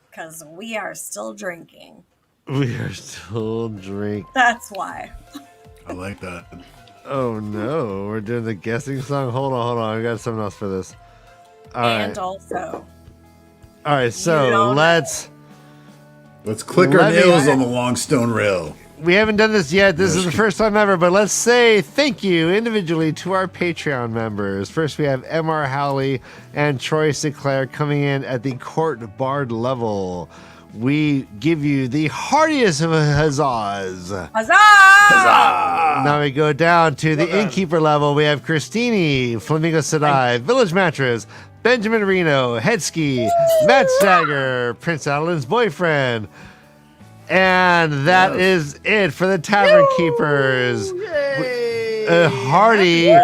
Because we are still drinking. We are still drinking. That's why. I like that. Oh no, we're doing the guessing song. Hold on. I got something else for this. All right. And also, All right. You So don't let's. Let's click our Let me- nails on the long stone rail. We haven't done this yet. This is the first time ever, but let's say thank you individually to our Patreon members. First, we have MrHowley and Troy Sinclair coming in at the court bard level. We give you the heartiest of huzzahs. huzzah! Now we go down to the innkeeper level. We have Christini, Flamingo Sedai, Village Mattress, Benjamin Reno, Hedski, MaTsDaGgerX, Prince Adolin's boyfriend. And that is it for the Tavern Keepers. A hearty,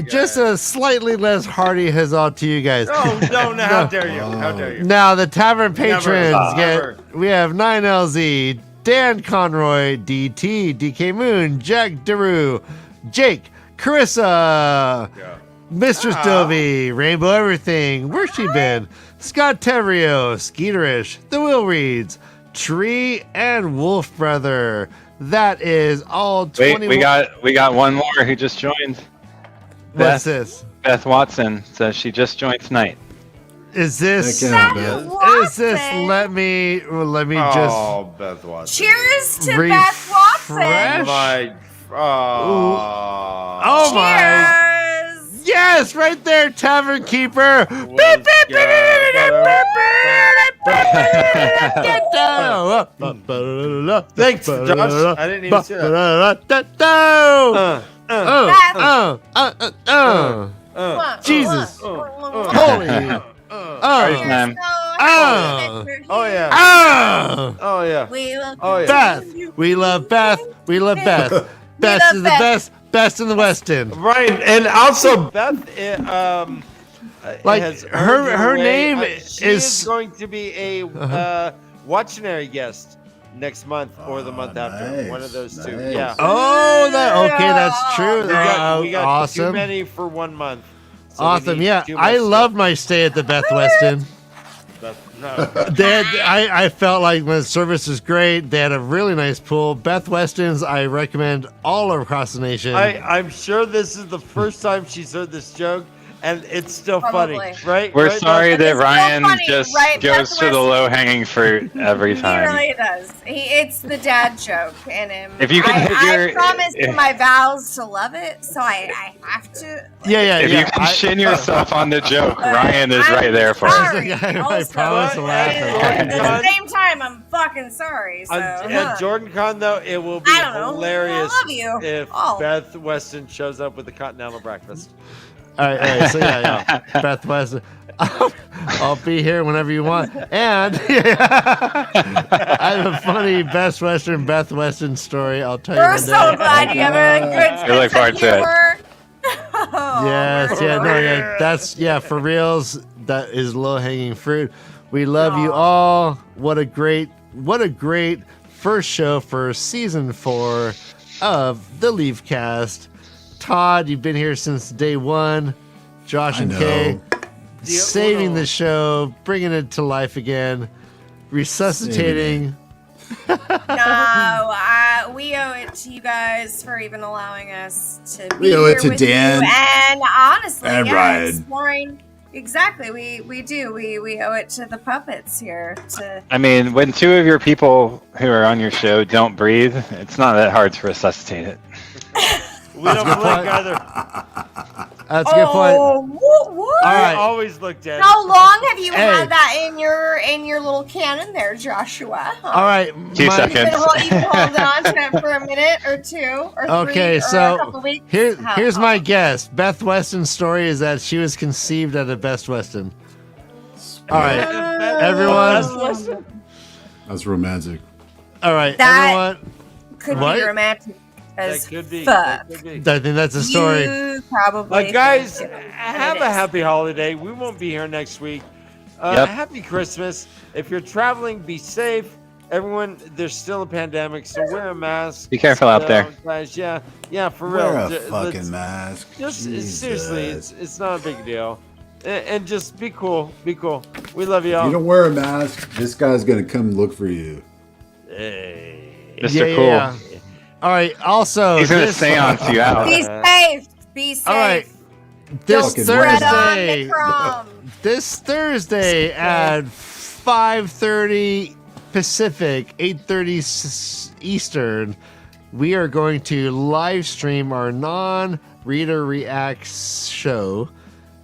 just a slightly less hearty huzzah to you guys. Oh no! How dare you? How dare you? Now the Tavern patrons Never. we have 9LZ, Dan Conroy, DeeTee, DKmoon, Jack Daru, Jake, Carissa, Mr. Stovey, RainbowEverything, Where's She Been, Scott Tevrio, Skeeterish, The Will Reads, Tree, and Wolf Brother. That is all 20. Wait, we got one more who just joined. What's this? Beth Watson says she just joined tonight. Is this? Heck yeah, Beth. Is this? Let me just. Oh, Beth Watson. Cheers to Refresh. Beth Watson. My. Oh my! Cheers. Yes, right there, Tavern Keeper. Thanks, Josh. I didn't even see Jesus. Holy. Party time. Oh yeah. Oh yeah. We will Oh, yeah. Beth. We love Beth. We love Beth. Beth love is the Beth. best in the West End. Right, and also Beth. Like, has her- earned her way- name she is- going to be a watchionary guest next month or the month after. nice, One of those two. nice. Yeah. Oh, okay, that's true. We got too Awesome. many for 1 month. So we Awesome. need Yeah, too I much love my stay at the Beth Weston. stuff. No. I felt like the service was great. They had a really nice pool. Beth Weston's, I recommend all across the nation. I'm sure this is the first time she's heard this joke, and it's still Probably. funny, right? We're Right, sorry Beth? that It's so Ryan funny, just right? goes Beth to the Weston- low-hanging fruit every He time. really does. It's the dad joke in him. If you can hit I your- promised in my vows to love it, so I have to. yeah. If you can shin yourself on the joke, Ryan is right there for it. Sorry. I Also, promise to laugh at at all. the same time, I'm fucking sorry. So, At Jordan Con, though, it will be I don't know. hilarious I love you. if Oh. Beth Weston shows up with a continental breakfast. All right. So yeah. Beth Weston. I'll be here whenever you want. And I have a funny Beth Weston story. I'll tell you we're one so day. glad you have a good We look forward to it. humor. Yes, that's for reals. That is low hanging fruit. We love you all. What a great first show for season 4 of the LeafCast. Todd, you've been here since day 1. Josh and I Kay, know. saving the show, bringing it to life again, resuscitating. No, we owe it to you guys for even allowing us to be We owe here it to with Dan you. And honestly, and yeah, Ryan. exploring. Exactly, we do. We owe it to the puppets here. I mean, when 2 of your people who are on your show don't breathe, it's not that hard to resuscitate it. We don't blink either. That's a good point. Oh, right. always look dead. How long have you Hey. had that in your little cannon there, Joshua? Huh? All right. 2 my- seconds. You've been holding on to it for a minute or two or Okay, three or a so couple weeks. here's my guess. Beth Weston's story is that she was conceived at a Best Weston. All right, everyone. That's romantic. All right, That- everyone. Could What? be romantic That as could be. fuck. That could be. I think that's a story. You probably. But guys, think it have is. a happy holiday. We won't be here next week. Yep. Happy Christmas. If you're traveling, be safe. Everyone, there's still a pandemic, so wear a mask. Be careful out there. guys. Yeah, for real. Wear a Let's- fucking mask. Just Jesus. seriously, it's not a big deal. And just be cool. Be cool. We love If y'all. you don't wear a mask, this guy's gonna come look for you. Hey. Mr. Cool. Yeah. All right. Also, He's gonna this, seance you out. Be safe. Be safe. All right. This Fucking Spread Thursday. Omicron. This Thursday at 5:30 Pacific, 8:30 Eastern, we are going to live stream our non-reader reacts show.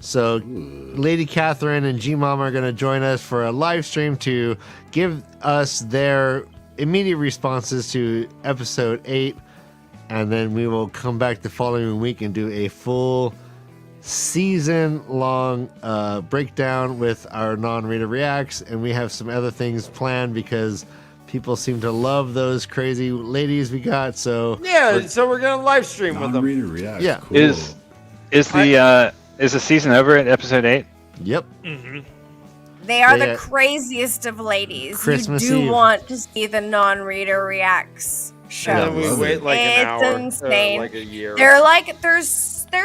So, Lady Catherine and G Mom are going to join us for a live stream to give us their immediate responses to episode 8, and then we will come back the following week and do a full season-long breakdown with our non-reader reacts, and we have some other things planned because people seem to love those crazy ladies we got. So Yeah, so we're gonna live stream with them. Non-reader reacts. Yeah. Cool. Is the season over at episode 8? yep. They are Yeah. the craziest of ladies. Christmas you do Eve. want to see the non-reader reacts show. And then we love wait it. like an It's hour, insane. like a year. They're like they're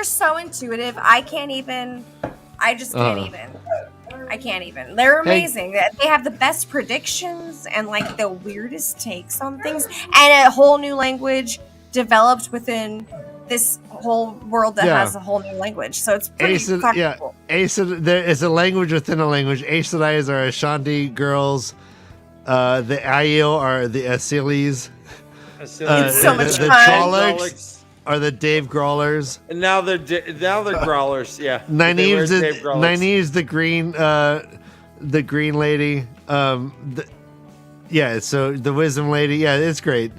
so intuitive. I just can't even. I can't even. They're Hey. amazing. They have the best predictions and like the weirdest takes on things, and a whole new language developed within this whole world that Yeah. has a whole new language. So it's pretty Ace, fucking yeah, cool. there is a language within a language. Aes Sedais are Ashanti girls. The Aiel are the Asilis. It's so much the fun. Trollocs are the Dave Grawlers. And now they're growlers. Yeah. Nynaeve's They wear Dave Grawlers. Nynaeve's the green lady. Yeah, so the wisdom lady. Yeah, it's great.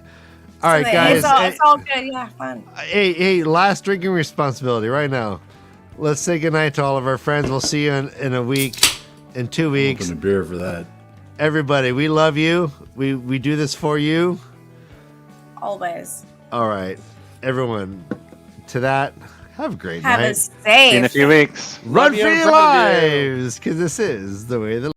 All right, guys. It's all good. Yeah, fun. Hey, last drinking responsibility right now. Let's say goodnight to all of our friends. We'll see you in a week, in 2 weeks. Open a beer for that. Everybody, we love you. We do this for you. Always. All right, everyone. To that, have a great Have a night. safe. In a few weeks. Run Love you for in your front of you. lives, because this is the way the